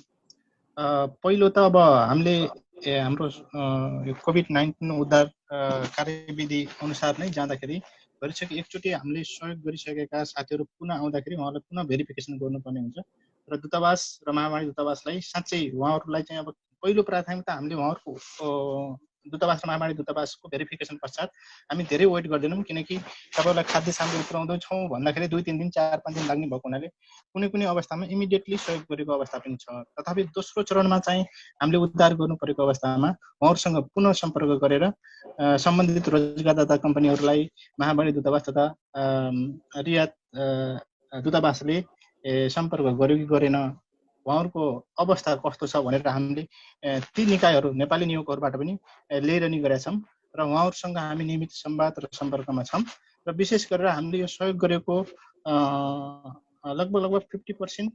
पहिलो त अब हामीले हाम्रो कोभिड-19 उद्धार कार्यविधि अनुसार नै जाँदाखेरि गरिसके एकचोटि हामीले सहयोग गरिसकेका साथीहरू पुनः आउँदाखेरि उहाँलाई पुनः भेरिफिकेसन गर्नुपर्ने हुन्छ र दूतावास र महामारी दूतावासलाई साँच्चै उहाँहरूलाई चाहिँ अब पहिलो प्राथमिकता हामीले उहाँहरूको दूतावास र महामारी दूतावासको भेरिफिकेसन पश्चात हामी धेरै वेट गर्दैनौँ, किनकि तपाईँलाई खाद्य सामग्री पुर्याउँदैछौँ भन्दाखेरि 2-3 दिन 4-5 दिन लाग्ने भएको हुनाले कुनै कुनै अवस्थामा इमिडिएटली सहयोग गरेको अवस्था पनि छ। तथापि दोस्रो चरणमा चाहिँ हामीले उद्धार गर्नु परेको अवस्थामा उहाँहरूसँग पुनः सम्पर्क गरेर सम्बन्धित रोजगारदाता कम्पनीहरूलाई महामारी दूतावास तथा रियाद दूतावासले सम्पर्क गर्यो कि गरेन, उहाँहरूको अवस्था कस्तो छ भनेर हामीले ती निकायहरू नेपाली नियोगहरूबाट पनि लिएर नि गरेका छौँ र उहाँहरूसँग हामी नियमित संवाद र सम्पर्कमा छौँ र विशेष गरेर हामीले यो सहयोग गरेको लगभग 50%,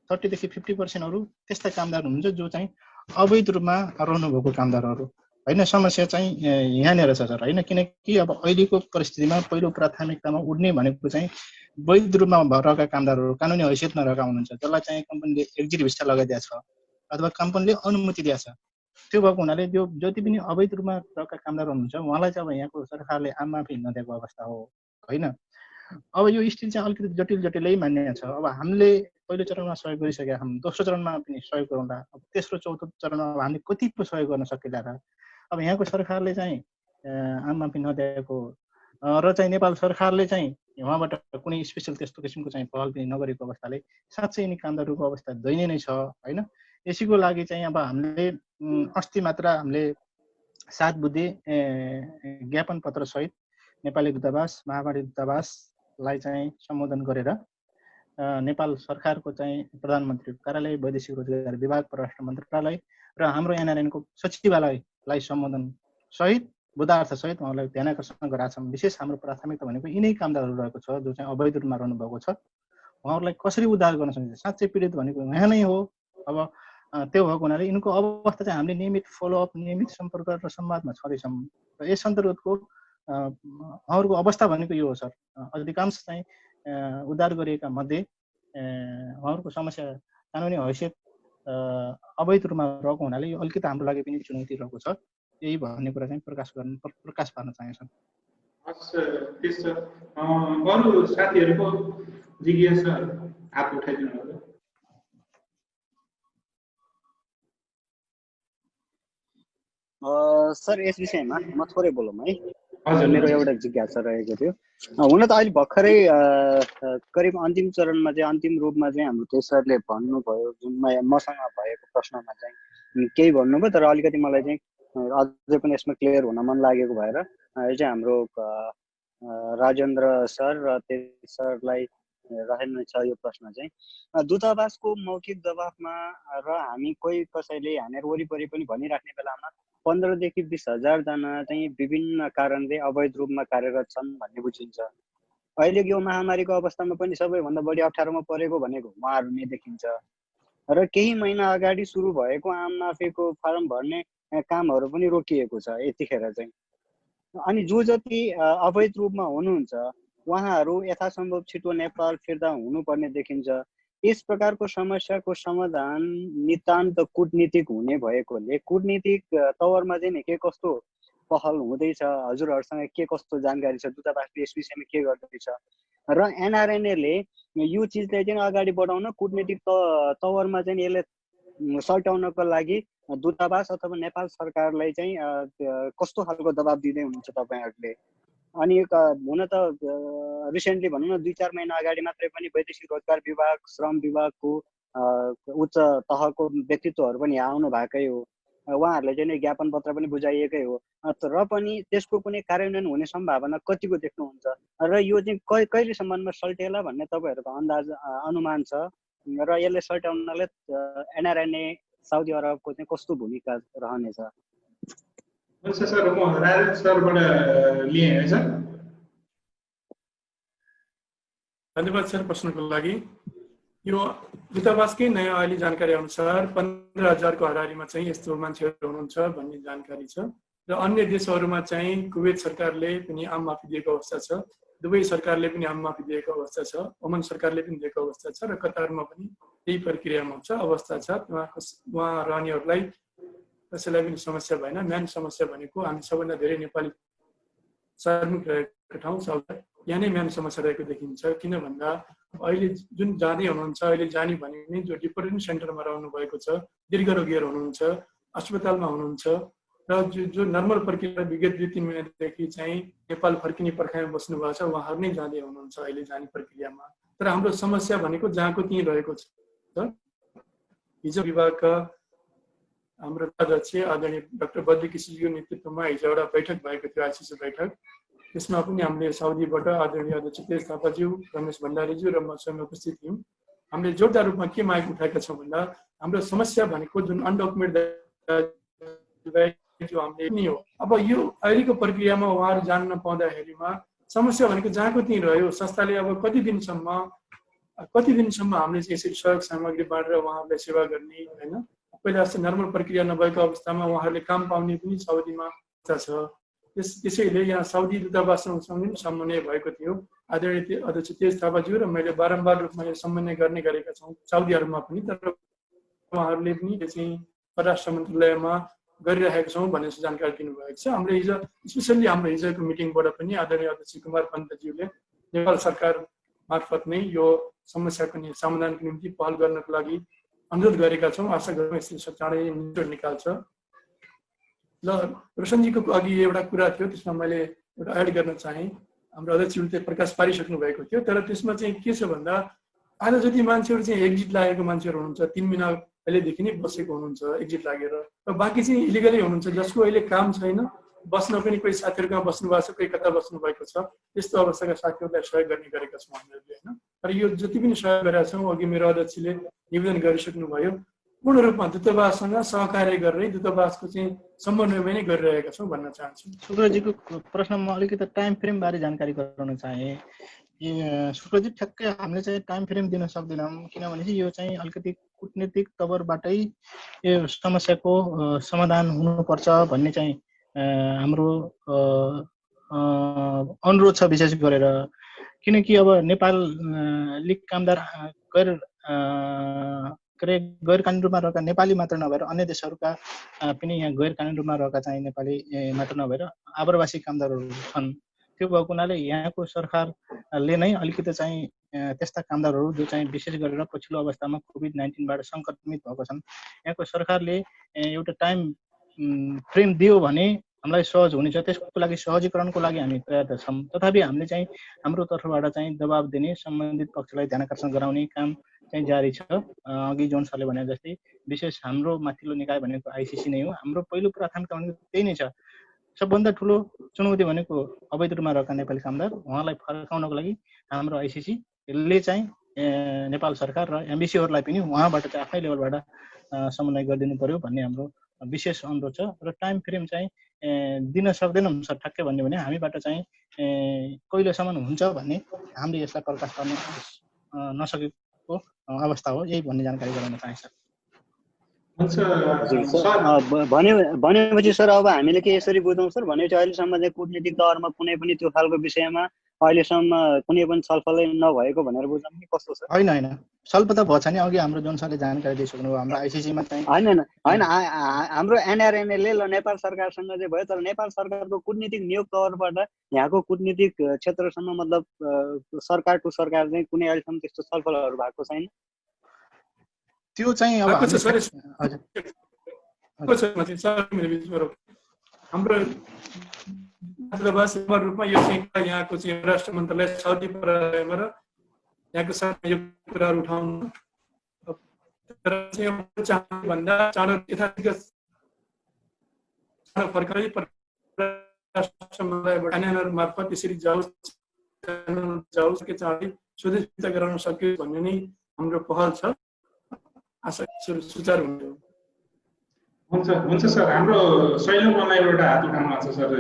30देखि 50%हरू त्यस्ता कामदार हुनुहुन्छ जो चाहिँ अवैध रूपमा रहनुभएको कामदारहरू होइन। समस्या चाहिँ यहाँनिर छ सर होइन, किनकि अब अहिलेको परिस्थितिमा पहिलो प्राथमिकतामा उड्ने भनेको चाहिँ वैध रूपमा रहेका कामदारहरू, कानुनी हैसियत नरहेका हुनुहुन्छ, जसलाई चाहिँ कम्पनीले एक्जिट भिसा लगाइदिएको छ अथवा कम्पनीले अनुमति दिएको छ। त्यो भएको हुनाले त्यो जति पनि अवैध रूपमा रहेका कामदार हुनुहुन्छ उहाँलाई चाहिँ अब यहाँको सरकारले आम माफी नदिएको अवस्था हो होइन। अब यो स्थिति चाहिँ अलिकति जटिलै मान्य छ। अब हामीले पहिलो चरणमा सहयोग गरिसकेका छौँ, दोस्रो चरणमा पनि सहयोग गरौँला, अब तेस्रो चौथो चरणमा हामीले कति पो सहयोग गर्न सकिएला र। अब यहाँको सरकारले चाहिँ आम माफी नदिएको र चाहिँ नेपाल सरकारले चाहिँ उहाँबाट कुनै स्पेसल त्यस्तो किसिमको चाहिँ पहल पनि नगरेको अवस्थाले साँच्चै यिनी कामदारहरूको अवस्था दयनीय नै छ होइन। यसैको लागि चाहिँ अब हामीले अस्ति मात्र हामीले 7 बुँदे ज्ञापन पत्र सहित नेपाली दूतावास, महामारी दूतावासलाई चाहिँ सम्बोधन गरेर नेपाल सरकारको चाहिँ प्रधानमन्त्री कार्यालय, वैदेशिक रोजगार विभाग, परराष्ट्र मन्त्रालय र हाम्रो एनआरएनको सचिवालयलाई सम्बोधन सहित बुदार्थ सहित उहाँलाई ध्यान आकर्षण गराएको छौँ। विशेष हाम्रो प्राथमिकता भनेको यिनै कामदारहरू रहेको छ जो चाहिँ अवैध रूपमा रहनुभएको छ। उहाँहरूलाई कसरी उद्धार गर्न सकिन्छ, साँच्चै पीडित भनेको यहाँ नै हो। अब त्यो भएको हुनाले यिनको अवस्था चाहिँ हामीले नियमित फलोअप, नियमित सम्पर्क र संवादमा छँदैछौँ र यस अन्तर्गतको उहाँहरूको अवस्था भनेको यो हो सर। अधिकांश चाहिँ उद्धार गरिएका मध्ये उहाँहरूको समस्या कानुनी हैसियत अवैध रूपमा रहेको हुनाले यो अलिकति हाम्रो लागि पनि चुनौती रहेको छ। यही भन्ने कुरा चाहिँ प्रकाश पार्न चाहन्छन्। हस् त्यस अरू साथीहरूको जिज्ञासा हात उठाइदिनु होला। सर यस विषयमा म थोरै बोलौँ है। मेरो एउटा जिज्ञासा रहेको थियो। हुन त अहिले भर्खरै करिब अन्तिम चरणमा चाहिँ अन्तिम रूपमा चाहिँ हाम्रो तेसरले भन्नुभयो, जुन मसँग भएको प्रश्नमा चाहिँ केही भन्नुभयो, तर अलिकति मलाई चाहिँ अझै पनि यसमा क्लियर हुन मन लागेको भएर यो चाहिँ हाम्रो राजेन्द्र सर र तेसरलाई रहेन छ यो प्रश्न चाहिँ। दूतावासको मौखिक दबावमा र हामी कोही कसैले हामीहरू वरिपरि पनि भनिराख्ने बेलामा 15 देखि 20 हजार जना चाहिँ विभिन्न कारणले अवैध रूपमा कार्यरत छन् भन्ने बुझिन्छ। अहिले यो महामारीको अवस्थामा पनि सबैभन्दा बढी अप्ठ्यारोमा परेको भनेको उहाँहरू नै देखिन्छ र केही महिना अगाडि सुरु भएको आम माफीको फारम भर्ने कामहरू पनि रोकिएको छ यतिखेर चाहिँ। अनि जो जति अवैध रूपमा हुनुहुन्छ उहाँहरू यथासम्भव छिटो नेपाल फिर्ता हुनुपर्ने देखिन्छ। यस प्रकारको समस्याको समाधान नितान्त कूटनीतिक हुने भएकोले कूटनीतिक तवरमा चाहिँ के कस्तो पहल हुँदैछ, हजुरहरूसँग के कस्तो जानकारी छ, दूतावासले यस विषयमा के गर्दैछ र एनआरएनएले यो चिजलाई चाहिँ अगाडि बढाउन कूटनीतिक तवरमा चाहिँ यसलाई सल्टाउनको लागि दूतावास अथवा नेपाल सरकारलाई चाहिँ कस्तो खालको दबाब दिँदै हुनुहुन्छ तपाईँहरूले? अनि हुन त रिसेन्टली भनौँ न 2-4 महिना अगाडि मात्रै पनि वैदेशिक रोजगार विभाग, श्रम विभागको उच्च तहको व्यक्तित्वहरू पनि यहाँ आउनु भएकै हो। उहाँहरूले चाहिँ ज्ञापन पत्र पनि बुझाइएकै हो, र पनि त्यसको कुनै कार्यान्वयन हुने सम्भावना कतिको देख्नुहुन्छ र यो चाहिँ कहिलेसम्ममा सल्टिएला भन्ने तपाईँहरूको अन्दाज अनुमान छ र यसले सल्टाउनले एनआरएनए साउदी अरबको चाहिँ कस्तो भूमिका रहनेछ? हुन्छ सर, म राजेश सरबाट लिएँ है सर। धन्यवाद सर प्रश्नको लागि। यो दूतावासकै नयाँ अहिले जानकारी अनुसार 15,000 को हाराहारीमा चाहिँ यस्तो मान्छेहरू हुनुहुन्छ भन्ने जानकारी छ र अन्य देशहरूमा चाहिँ कुवेत सरकारले पनि आम माफी दिएको अवस्था छ, दुबई सरकारले पनि आम माफी दिएको अवस्था छ, ओमान सरकारले पनि दिएको अवस्था छ र कतारमा पनि त्यही प्रक्रियामा छ अवस्था छ। उहाँ रहनेहरूलाई कसैलाई पनि समस्या भएन। मेन समस्या भनेको हामी सबभन्दा धेरै नेपाली श्रमिक रहेको ठाउँ साउदी, यहाँ नै मेन समस्या रहेको देखिन्छ। किन भन्दा अहिले जुन जाँदै हुनुहुन्छ, अहिले जाने भने पनि जो डिपोर्टेसन सेन्टरमा रहनु भएको छ, दीर्घ रोगीहरू हुनुहुन्छ, अस्पतालमा हुनुहुन्छ र जो नर्मल प्रक्रिया विगत 2-3 महिनादेखि चाहिँ नेपाल फर्किने पर्खाइमा बस्नु भएको छ, उहाँहरू नै जाँदै हुनुहुन्छ अहिले जाने प्रक्रियामा। तर हाम्रो समस्या भनेको जहाँको त्यहीँ रहेको छ। हिजो विभागका हाम्रो अध्यक्ष आदरणीय डाक्टर बद्री किसिलको नेतृत्वमा हिजो एउटा बैठक भएको थियो, आइसिसी बैठक। त्यसमा पनि हामीले साउदीबाट आदरणीय अध्यक्ष तेज थापाज्यू, रमेश भण्डारीज्यू र म स्वयं उपस्थित थियौँ। हामीले जोरदार रूपमा के माग उठाएका छौँ भन्दा हाम्रो समस्या भनेको जुन अनडकुमेन्टेड थियो हामीले नि हो। अब यो अहिलेको प्रक्रियामा उहाँहरू जान्न पाउँदाखेरिमा समस्या भनेको जहाँको त्यहीँ रह्यो। संस्थाले अब कति दिनसम्म हामीले चाहिँ यसरी सहयोग सामग्री बाँडेर उहाँहरूलाई सेवा गर्ने होइन। पहिला जस्तो नर्मल प्रक्रिया नभएको अवस्थामा उहाँहरूले काम पाउने पनि साउदीमा छ। त्यसैले यहाँ साउदी दूतावाससँग पनि समन्वय भएको थियो। आदरणीय अध्यक्ष तेज थापाज्यू र मैले बारम्बार रूपमा यो समन्वय गर्ने गरेका छौँ साउदीहरूमा पनि। तर उहाँहरूले पनि चाहिँ परराष्ट्र मन्त्रालयमा गरिरहेका छौँ भन्ने जानकारी दिनुभएको छ। हाम्रो हिजो स्पेसल्ली हाम्रो हिजोको मिटिङबाट पनि आदरणीय अध्यक्ष कुमार पन्तज्यूले नेपाल सरकार मार्फत नै यो समस्याको समाधानको निम्ति पहल गर्नको लागि अनुरोध गरेका छौँ। आशा गरौँ यसले चाँडै निचोड निकाल्छ। ल रोशनजीको अघि एउटा कुरा थियो, त्यसमा मैले एउटा एड गर्न चाहेँ। हाम्रो अध्यक्षले चाहिँ प्रकाश पारिसक्नु भएको थियो, तर त्यसमा चाहिँ के छ भन्दा आज जति मान्छेहरू चाहिँ एक्जिट लागेको मान्छेहरू हुनुहुन्छ, 3 महिना पहिलेदेखि नै बसेको हुनुहुन्छ एक्जिट लागेर, र बाँकी चाहिँ इलिगली हुनुहुन्छ जसको अहिले काम छैन, बस्न पनि कोही साथीहरूमा बस्नु भएको छ, कोही कता बस्नु भएको छ। त्यस्तो अवस्थाका साथीहरूलाई सहयोग गर्ने गरेका छौँ हामीहरूले होइन। तर यो जति पनि सहयोग गरेका छौँ अघि मेरो अध्यक्षले निवेदन गरिसक्नु भयो, पूर्ण रूपमा दूतावाससँग सहकार्य गरेर दूतावासको चाहिँ समन्वयमा नै गरिरहेका छौँ भन्न चाहन्छु। शुक्रजीको प्रश्नमा अलिकति टाइम फ्रेम बारे जानकारी गराउन चाहे। शुक्रजी ठ्याक्कै हामीले चाहिँ टाइम फ्रेम दिन सक्दैनौँ, किनभने चाहिँ यो चाहिँ अलिकति कुटनीतिक तवरबाटै यो समस्याको समाधान हुनुपर्छ भन्ने चाहिँ हाम्रो अनुरोध छ विशेष गरेर। किनकि अब नेपाली कामदार गैर कानुनी रूपमा रहेका नेपाली मात्र नभएर अन्य देशहरूका पनि यहाँ गैर कानुनी रूपमा रहेका चाहिँ नेपाली मात्र नभएर आवासी कामदारहरू छन्। त्यो भएको हुनाले यहाँको सरकारले नै अलिकति चाहिँ त्यस्ता कामदारहरू जो चाहिँ विशेष गरेर पछिल्लो अवस्थामा कोभिड-19बाट सङ्क्रमित भएको छन्, यहाँको सरकारले एउटा टाइम फ्रेम दियो भने हामीलाई सहज हुनेछ। त्यसको लागि सहजीकरणको लागि हामी तयार छौँ। तथापि हामीले चाहिँ हाम्रो तर्फबाट चाहिँ दबाब दिने, सम्बन्धित पक्षलाई ध्यानाकर्षण गराउने काम चाहिँ जारी छ। अघि जोन सरले भने जस्तै विशेष हाम्रो माथिल्लो निकाय भनेको आइसिसी नै हो। हाम्रो पहिलो प्राथमिकता भनेको त्यही नै छ। सबभन्दा ठुलो चुनौती भनेको अवैध रूपमा रहेका नेपाली कामदार, उहाँलाई फर्काउनको लागि हाम्रो आइसिसीले चाहिँ नेपाल सरकार र एमबिसीहरूलाई पनि उहाँबाट चाहिँ आफ्नै लेभलबाट समन्वय गरिदिनु पर्यो भन्ने हाम्रो विशेष अनुरोध छ। र टाइम फ्रेम चाहिँ दिन सक्दैनौँ सर ठ्याक्कै भन्यो भने हामीबाट चाहिँ कहिलेसम्म हुन्छ भन्ने हामीले यसलाई प्रकाश गर्न नसकेको अवस्था हो। यही भन्ने जानकारी गराउन चाहन्छु। भनेपछि सर अब हामीले के यसरी बुझौँ सर, भनेपछि अहिलेसम्म चाहिँ कूटनीतिक तवरमा कुनै पनि त्यो खालको विषयमा अहिलेसम्म कुनै पनि छलफलै नभएको भनेर बुझौँ कि कस्तो छ? होइन छलफल त भएछ नि। अघि हाम्रो जुन सरले जानकारी दिइसक्नु भयो, हाम्रो आइसिसीमा चाहिँ होइन हाम्रो एनआरएनएले ल नेपाल सरकारसँग चाहिँ भयो, तर नेपाल सरकारको कूटनीतिक नियोग तवरबाट यहाँको कूटनीतिक क्षेत्रसम्म मतलब सरकार टु सरकार चाहिँ कुनै अहिलेसम्म त्यस्तो छलफलहरू भएको छैन? त्यो चाहिँ अब हाम्रो रूपमा यो चाहिँ यहाँको चाहिँ राष्ट्र मन्त्रालय साउदी प्रणालीमा र यहाँको साथमा यो कुराहरू उठाउनु भन्दा चाँडो यथाशीघ्र फर्काइ राष्ट्र मन्त्रालयबाट एनएनआर मार्फत यसरी जाओस् के चाँडै स्वदेश फिर्ता गराउन सकियोस् भन्ने नै हाम्रो पहल छ। आशा सुचारू हुन्छ सर। हाम्रो शैलो मलाइबाट हात उठाउनु भएको छ सर।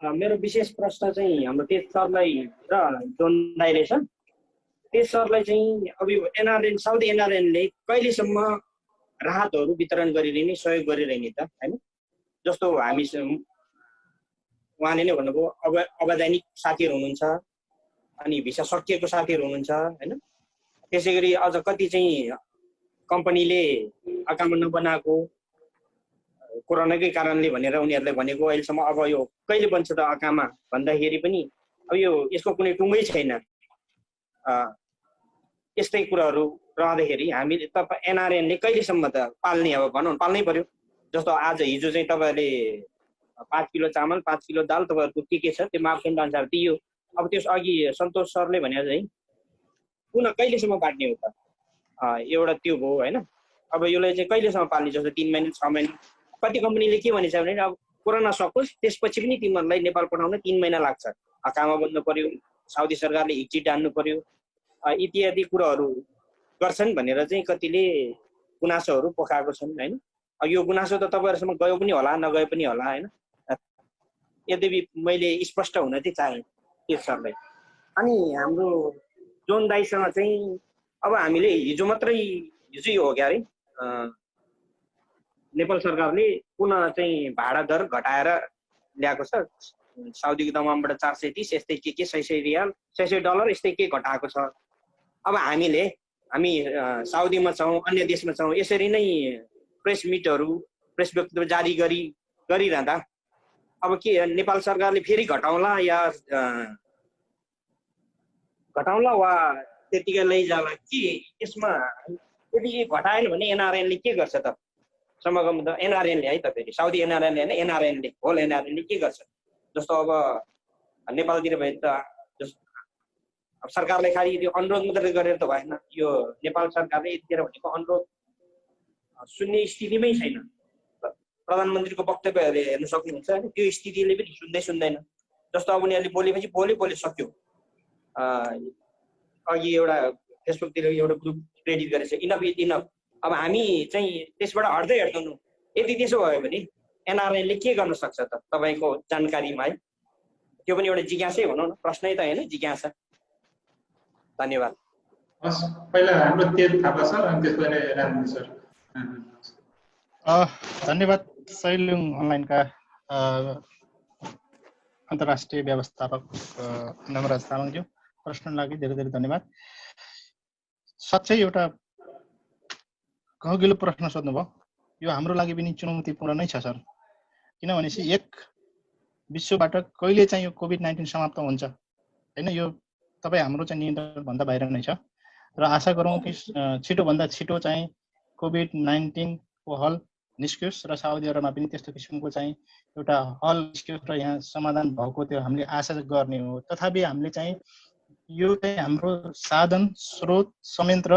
मेरो विशेष प्रश्न चाहिँ हाम्रो तेज सरलाई र जोन दाइले छ। तेज सरलाई चाहिँ अब यो एनआरएन साउदी एनआरएनले कहिलेसम्म राहतहरू वितरण गरिरहने सहयोग गरिरहने त होइन? जस्तो हामी उहाँले नै भन्नुभयो अवैधानिक साथीहरू हुनुहुन्छ, अनि भिसा सकिएको साथीहरू हुनुहुन्छ होइन। त्यसै गरी अझ कति चाहिँ कम्पनीले अकाउन्ट नबनाएको कोरोनाकै कारणले भनेर उनीहरूले भनेको अहिलेसम्म अब यो कहिले बन्छ त अकामा भन्दाखेरि पनि अब यो यसको कुनै टुङ्गै छैन। यस्तै कुराहरू रहँदाखेरि हामीले तपाईँ एनआरएनले कहिलेसम्म त पाल्ने, अब भनौँ पाल्नै पर्यो। जस्तो आज हिजो चाहिँ तपाईँहरूले 5 किलो चामल 5 किलो दाल तपाईँहरूको के छ त्यो मापदण्ड अनुसार दियो। अब त्यस अघि सन्तोष सरले भने चाहिँ पुनः कहिलेसम्म बाँड्ने हो त? एउटा त्यो भयो होइन। अब यसलाई चाहिँ कहिलेसम्म पाल्ने, जस्तो 3 महिना 6 महिना? कति कम्पनीले के भनेछ भने अब कोरोना सकोस् त्यसपछि पनि तिमीहरूलाई नेपाल पठाउन 3 महिना लाग्छ, अकामा बन्नु पर्यो, साउदी सरकारले एक्जिट हान्नु पर्यो इत्यादि कुराहरू गर्छन् भनेर चाहिँ कतिले गुनासोहरू पोखाएको छन् होइन। यो गुनासो त तपाईँहरूसम्म गयो पनि होला नगए पनि होला होइन। यद्यपि मैले स्पष्ट हुन चाहिँ चाहेँ के सरलाई। अनि हाम्रो जोन दाइसँग चाहिँ अब हामीले हिजो यो हो क्या अरे नेपाल सरकारले पुनः चाहिँ भाडा दर घटाएर ल्याएको छ। साउदीको दमामबाट 430 यस्तै के 600 रियाल $600 यस्तै के घटाएको छ। अब हामी साउदीमा छौँ अन्य देशमा छौँ यसरी नै प्रेस मिटहरू प्रेस वक्तव्य जारी गरिरहँदा अब के नेपाल सरकारले फेरि घटाउला वा त्यतिकै लैजाला कि यसमा यदि घटाएन भने एनआरएनले के गर्छ त? समग्रमा त एनआरएनले है त फेरि साउदी एनआरएनले होइन एनआरएनले होल एनआरएनले के गर्छ? जस्तो अब नेपालतिर भए त अब सरकारले खालि त्यो अनुरोध मात्रै गरेर त भएन। यो नेपाल सरकारले यतिखेर भनेको अनुरोध सुन्ने स्थितिमै छैन। प्रधानमन्त्रीको वक्तव्यहरू हेर्न सक्नुहुन्छ त्यो स्थितिले पनि सुन्दैन। जस्तो अब उनीहरूले बोलेपछि बोले सक्यो। अघि एउटा फेसबुकतिर एउटा ग्रुप क्रेडिट गरेछ इनफ। अब हामी चाहिँ त्यसबाट हट्दैनौँ। यदि त्यसो भयो भने एनआरएनले के गर्न सक्छ त तपाईँको जानकारीमा है? त्यो पनि एउटा जिज्ञासै भनौँ न, प्रश्नै त होइन जिज्ञासा। धन्यवाद। हस्, पहिला हाम्रो तेज थापा सर अनि त्यसपछि राजनीति सर। धन्यवाद सैलुङ अनलाइनका अन्तर्राष्ट्रिय व्यवस्थापक नमराज तामाङज्यू, प्रश्न लागि धेरै धेरै धन्यवाद। साँच्चै एउटा गहकिलो प्रश्न सोध्नुभयो। यो हाम्रो लागि पनि चुनौतीपूर्ण नै छ सर। किनभनेपछि एक विश्वबाट कहिले चाहिँ यो कोभिड-19 समाप्त हुन्छ होइन, यो तपाईँ हाम्रो चाहिँ नियन्त्रणभन्दा बाहिर नै छ। र आशा गरौँ कि छिटोभन्दा छिटो चाहिँ कोभिड-19 को हल निस्कियोस् र साउदी अरबमा पनि त्यस्तो किसिमको चाहिँ एउटा हल निस्कियोस् र यहाँ समाधान भएको त्यो हामीले आशा गर्ने हो। तथापि हामीले चाहिँ यो चाहिँ हाम्रो साधन स्रोत संयन्त्र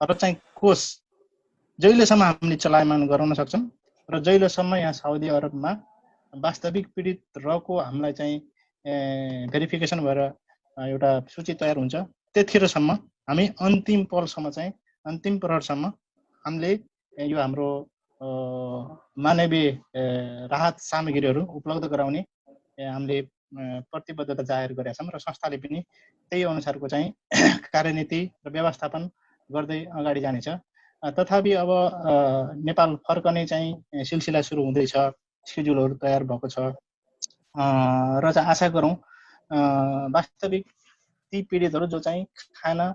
र चाहिँ कोष जहिलेसम्म हामीले चलायमान गराउन सक्छौँ र जहिलेसम्म यहाँ साउदी अरबमा वास्तविक पीडित रहेको हामीलाई चाहिँ भेरिफिकेसन भएर एउटा सूची तयार हुन्छ त्यतिखेरसम्म हामी अन्तिम पलसम्म चाहिँ अन्तिम प्रहरसम्म हामीले यो हाम्रो मानवीय राहत सामग्रीहरू उपलब्ध गराउने हामीले प्रतिबद्धता जाहेर गरेका छौँ र संस्थाले पनि त्यही अनुसारको चाहिँ कार्यनीति र व्यवस्थापन गर्दै अगाडि जानेछ। तथापि अब नेपाल फर्कने चाहिँ सिलसिला सुरु हुँदैछ, स्केड्युलहरू तयार भएको छ र चाहिँ आशा गरौँ वास्तविक ती पीडितहरू जो चाहिँ खाना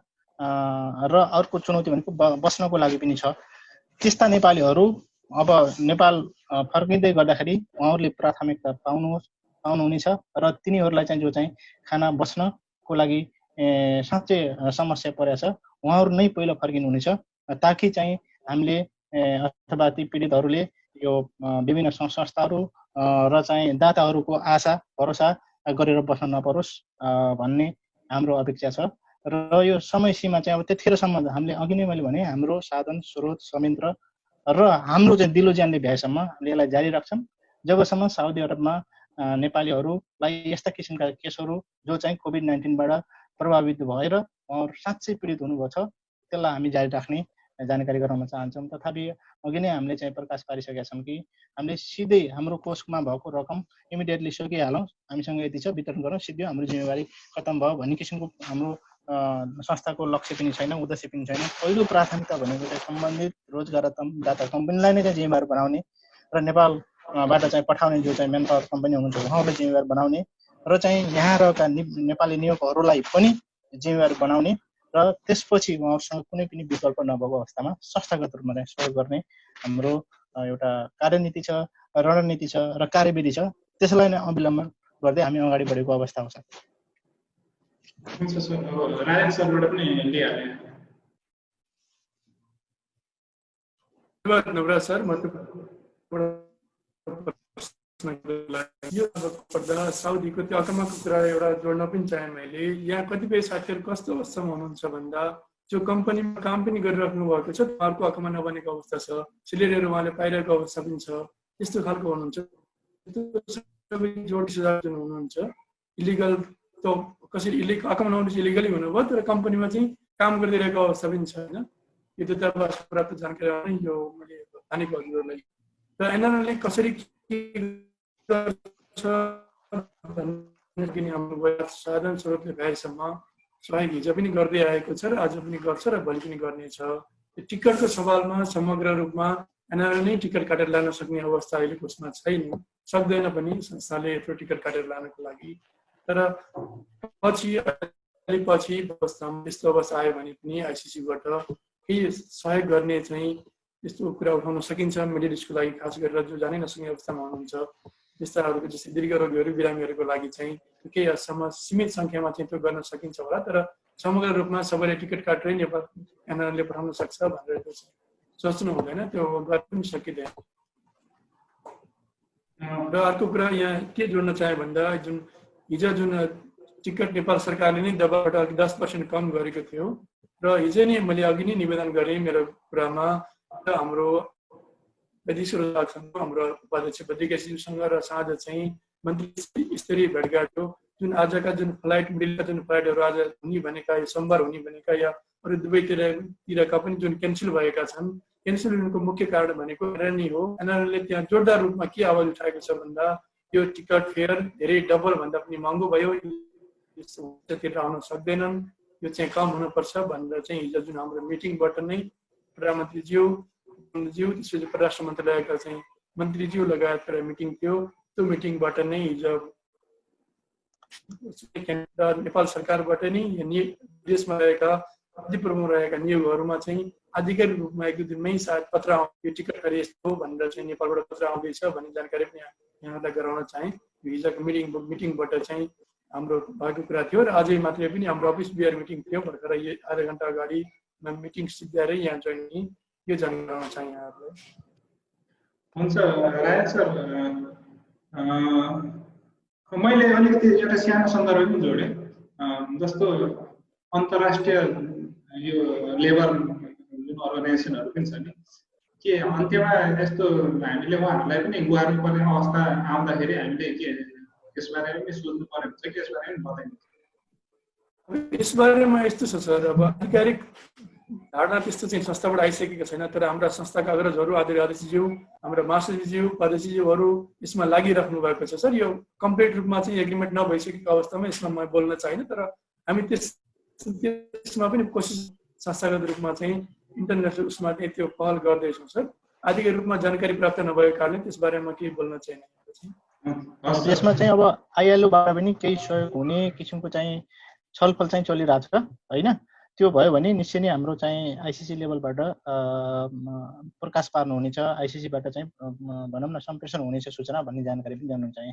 र अर्को चुनौती भनेको बस्नको लागि पनि छ त्यस्ता नेपालीहरू अब नेपाल फर्किँदै गर्दाखेरि उहाँहरूले प्राथमिकता पाउनुहुनेछ र तिनीहरूलाई चाहिँ जो चाहिँ खाना बस्नको लागि साँच्चै समस्या परेको छ उहाँहरू नै पहिलो फर्किनुहुनेछ ताकि चाहिँ हामीले अथवा ती पीडितहरूले यो विभिन्न संस्थाहरू र चाहिँ दाताहरूको आशा भरोसा गरेर बस्न नपरोस् भन्ने हाम्रो अपेक्षा छ। र यो समय सीमा चाहिँ अब त्यतिखेरसम्म हामीले अघि नै मैले भने हाम्रो साधन स्रोत संयन्त्र र हाम्रो चाहिँ दिलो ज्यानले भ्याएसम्म हामीले यसलाई जारी राख्छौँ जबसम्म साउदी अरबमा नेपालीहरूलाई यस्ता किसिमका केसहरू जो चाहिँ कोभिड-19बाट प्रभावित भएर उहाँहरू साँच्चै पीडित हुनुभएको छ त्यसलाई हामी जारी राख्ने जानकारी गराउन चाहन्छौँ। तथापि अघि नै हामीले चाहिँ प्रकाश पारिसकेका छौँ कि हामीले सिधै हाम्रो कोषमा भएको रकम इमिडिएटली सकिहालौँ, हामीसँग यति छ वितरण गरौँ सिधै हाम्रो जिम्मेवारी खत्तम भयो भन्ने किसिमको हाम्रो संस्थाको लक्ष्य पनि छैन, उद्देश्य पनि छैन। पहिलो प्राथमिकता भनेको चाहिँ सम्बन्धित रोजगारदाता कम्पनीलाई नै चाहिँ जिम्मेवार बनाउने र नेपालबाट चाहिँ पठाउने जो चाहिँ मेन पावर कम्पनी हुनुहुन्छ उहाँहरूलाई जिम्मेवार बनाउने र चाहिँ यहाँ रहेका नेपाली नियोगहरूलाई पनि जिम्मेवार बनाउने र त्यसपछि उहाँहरूसँग कुनै पनि विकल्प नभएको अवस्थामा संस्थागत रूपमा चाहिँ सहयोग गर्ने हाम्रो एउटा कार्यनीति छ, रणनीति छ र कार्यविधि छ। त्यसलाई नै अवलम्बन गर्दै हामी अगाडि बढेको अवस्था हो। हुन्छ सर, राजेन सरबाट पनि लिइहालेँ। धन्यवाद नवराज सर। यो पर्दा साउदीको त्यो अकमाको कुरा एउटा जोड्न पनि चाहेँ मैले। यहाँ कतिपय साथीहरू कस्तो अवस्थामा हुनुहुन्छ भन्दा जो कम्पनीमा काम पनि गरिराख्नु भएको छ उहाँहरूको अकमा नबनेको अवस्था छ, सिलेरीहरू उहाँले पाइरहेको अवस्था पनि छ, त्यस्तो खालको हुनुहुन्छ। सबै जोड हुनुहुन्छ इलिगल त्यो कसरी अकाउन्ट नम्बर इलिगली हुनुभयो तर कम्पनीमा चाहिँ काम गरिरहेको अवस्था पनि छैन। यो दूतावास प्राप्त जानकारी यो मैले जानेको हजुरहरूलाई। र एनआरएनले कसरी किन हाम्रो साधारण स्वरूपले भएसम्म सहयोग हिजो पनि गर्दै आएको छ र आज पनि गर्छ र भोलि पनि गर्नेछ। टिकटको सवालमा समग्र रूपमा एनआरएल नै टिकट काटेर लान सक्ने अवस्था अहिलेको उसमा छैन, सक्दैन पनि संस्थाले यत्रो टिकट काटेर लानको लागि। तर पछि अवस्थामा यस्तो अवस्था आयो भने पनि आइसिसीबाट केही सहयोग गर्ने चाहिँ यस्तो कुरा उठाउन सकिन्छ। मिडल इस्टको लागि खास गरेर जो जानै नसक्ने अवस्थामा हुनुहुन्छ त्यस्ताहरूको जस्तै दीर्घ रोगीहरू बिरामीहरूको लागि चाहिँ केही हदसम्म सीमित सङ्ख्यामा चाहिँ त्यो गर्न सकिन्छ होला। तर समग्र रूपमा सबैले टिकट काटेरै नेपाल एनआरएलले पठाउन सक्छ भनेर सोच्नु हुँदैन, त्यो गर्न पनि सकिँदैन। र अर्को कुरा यहाँ के जोड्न चाहे भन्दा हिजो जुन टिकट नेपाल सरकारले नै दबाबाट 10% कम गरेको थियो र हिजो नै मैले अघि नै निवेदन गरेँ मेरो कुरामा हाम्रो हाम्रो उपाध्यक्ष बद्रिकेशजीसँग र साँझ चाहिँ मन्त्री स्तरीय भेटघाट हो। जुन आजका जुन फ्लाइट मिडिलका जुन फ्लाइटहरू आज हुने भनेका या सोमबार हुने भनेका या अरू दुवैतिरका पनि जुन क्यान्सल भएका छन्, क्यान्सल हुनुको मुख्य कारण भनेको एनआरएल नै हो। एनआरएलले त्यहाँ जोरदार रूपमा के आवाज उठाएको छ भन्दा यो टिकट फेयर धेरै डबल भन्दा पनि महँगो भयो, तिरेर आउन सक्दैनन्, यो चाहिँ कम हुनुपर्छ भनेर चाहिँ हिजो जुन हाम्रो मिटिङबाट नै प्रधानमन्त्रीज्यू त्यसपछि परराष्ट्र मन्त्रालयका चाहिँ मन्त्रीज्यू लगायतका मिटिङ थियो। त्यो मिटिङबाट नै हिजो नेपाल सरकारबाट नै देशमा रहेका अति प्रमुख रहेका नियोगहरूमा चाहिँ आधिकारिक रूपमा एक दुई दिनमै सायद पत्र यो टिकट खरी यस्तो भनेर चाहिँ नेपालबाट पत्र आउँदैछ भन्ने जानकारी पनि यहाँलाई गराउन चाहेँ। हिजोको मिटिङबाट चाहिँ हाम्रो भएको कुरा थियो र अझै मात्रै पनि हाम्रो अफिस बिआर मिटिङ थियो भर्खर आधा घन्टा अगाडि मिटिङ सिद्ध्याएरै यहाँ जोइन यो जानकारी गराउन चाहेँ यहाँहरूलाई। हुन्छ राज सर, मैले अलिकति एउटा सानो सन्दर्भ पनि जोडेँ। जस्तो अन्तर्राष्ट्रिय यो लेबर जुन अर्गनाइजेसनहरू पनि छ नि, के अन्त्यमा यस्तो हामीले उहाँहरूलाई पनि गुहार्नु पर्ने अवस्था आउँदाखेरि हामीले के यसबारे पनि सोच्नु पर्ने हुन्छ कि यसबारे पनि बताइन्छ? यसबारेमा यस्तो छ सर, अब आधिकारिक धारणा त्यस्तो चाहिँ संस्थाबाट आइसकेको छैन, तर हाम्रा संस्थाका अग्रजहरू आदरणीय अध्यक्षज्यू, हाम्रा महासचिवज्यू, उपाध्यक्षज्यूहरू यसमा लागिराख्नु भएको छ सर। यो कम्प्लिट रूपमा चाहिँ एग्रिमेन्ट नभइसकेको अवस्थामा यसमा म बोल्न चाहिनँ, तर हामी त्यसमा पनि कोसिस संस्थागत रूपमा चाहिँ इन्टरनेसनल उसमा चाहिँ त्यो पहल गर्दैछौँ सर। आधिकारिक रूपमा जानकारी प्राप्त नभएको कारणले त्यसबारेमा केही बोल्न छैन। यसमा चाहिँ अब आइएलओबाट पनि केही सहयोग हुने किसिमको चाहिँ छलफल चाहिँ चलिरहेको छ होइन। त्यो भयो भने निश्चय नै हाम्रो चाहिँ आइसिसी लेभलबाट प्रकाश पार्नुहुनेछ, आइसिसीबाट चाहिँ भनौँ न सम्प्रेषण हुनेछ सूचना भन्ने जानकारी पनि जान्नु चाहे।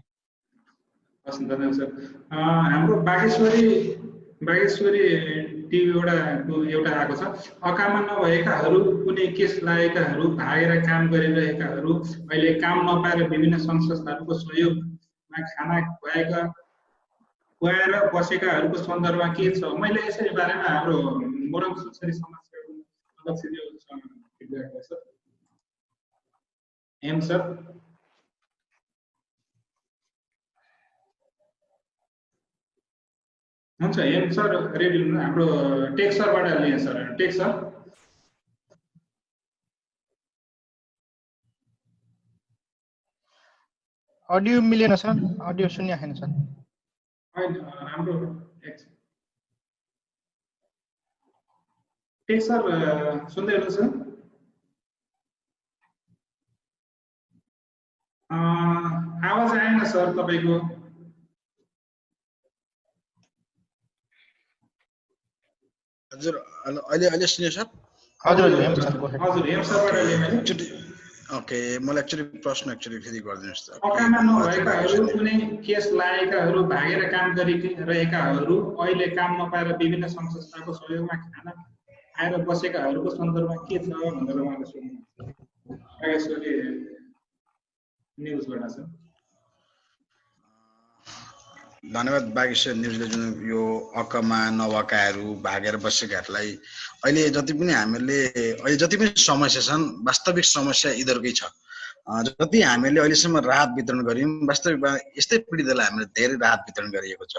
हस् धन्यवाद सर। हाम्रो बागेश्वरी टिभीबाट एउटा आएको छ, अकामा नभएकाहरू, कुनै केस लागेकाहरू, भागेर काम गरिरहेकाहरू, अहिले काम नपाएर विभिन्न सङ्घ संस्थाहरूको सहयोगमा खाना खुवाएर बसेकाहरूको सन्दर्भमा के छ? मैले यसै बारेमा हाम्रो मोरङ सुनसरी समाजका अध्यक्षज्यूसँग भेटिरहेको छ। एम सर, हुन्छ एम सर रेडी हुनु। हाम्रो टेक सरबाट लिएँ सर। टेक सर, अडियो मिलेन सर, अडियो सुन्या छैन सर। हाम्रो टेक सर सुन्दै हुनुहुन्छ? आवाज आएन सर तपाईँको। हजुर अहिले सुन्यो सर? हजुर ओके, मलाई एक्चुअली प्रश्न फेरि गरिदिनुहोस् त। अकामा नभएकाहरू, कुनै केस लागेकाहरू, भागेर काम गरिरहेकाहरू, अहिले काम नपाएर विभिन्न सङ्घ संस्थाको सहयोगमा खाना खाएर बसेकाहरूको सन्दर्भमा के छ भनेर उहाँले सोध्नु न्युजबाट छ। धन्यवाद बागेश्वर न्युजले जुन यो अकामा नभएकाहरू, भागेर बसेकाहरूलाई अहिले जति पनि समस्या छन् वास्तविक समस्या यिनीहरूकै छ। जति हामीले अहिलेसम्म राहत वितरण गर्यौँ वास्तविकमा यस्तै पीडितहरूलाई हामीले धेरै राहत वितरण गरिएको छ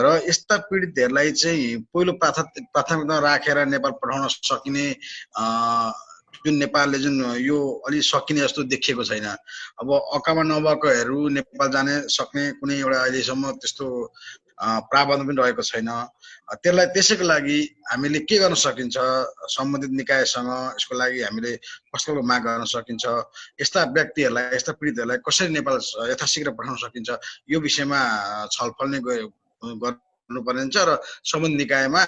र यस्ता पीडितहरूलाई चाहिँ पहिलो प्राथमिकता राखेर नेपाल पठाउन सकिने जुन नेपालले जुन यो अलि सकिने जस्तो देखिएको छैन। अब अकामा नभएकोहरू नेपाल जाने सक्ने कुनै एउटा अहिलेसम्म त्यस्तो प्रावधान पनि रहेको छैन। त्यसलाई त्यसैको लागि हामीले के गर्न सकिन्छ, सम्बन्धित निकायसँग यसको लागि हामीले कस्तो माग गर्न सकिन्छ, यस्ता व्यक्तिहरूलाई यस्ता पीडितहरूलाई कसरी नेपाल यथाशीघ्र पठाउन सकिन्छ, यो विषयमा छलफल नै गर्नुपर्ने हुन्छ र सम्बन्धित निकायमा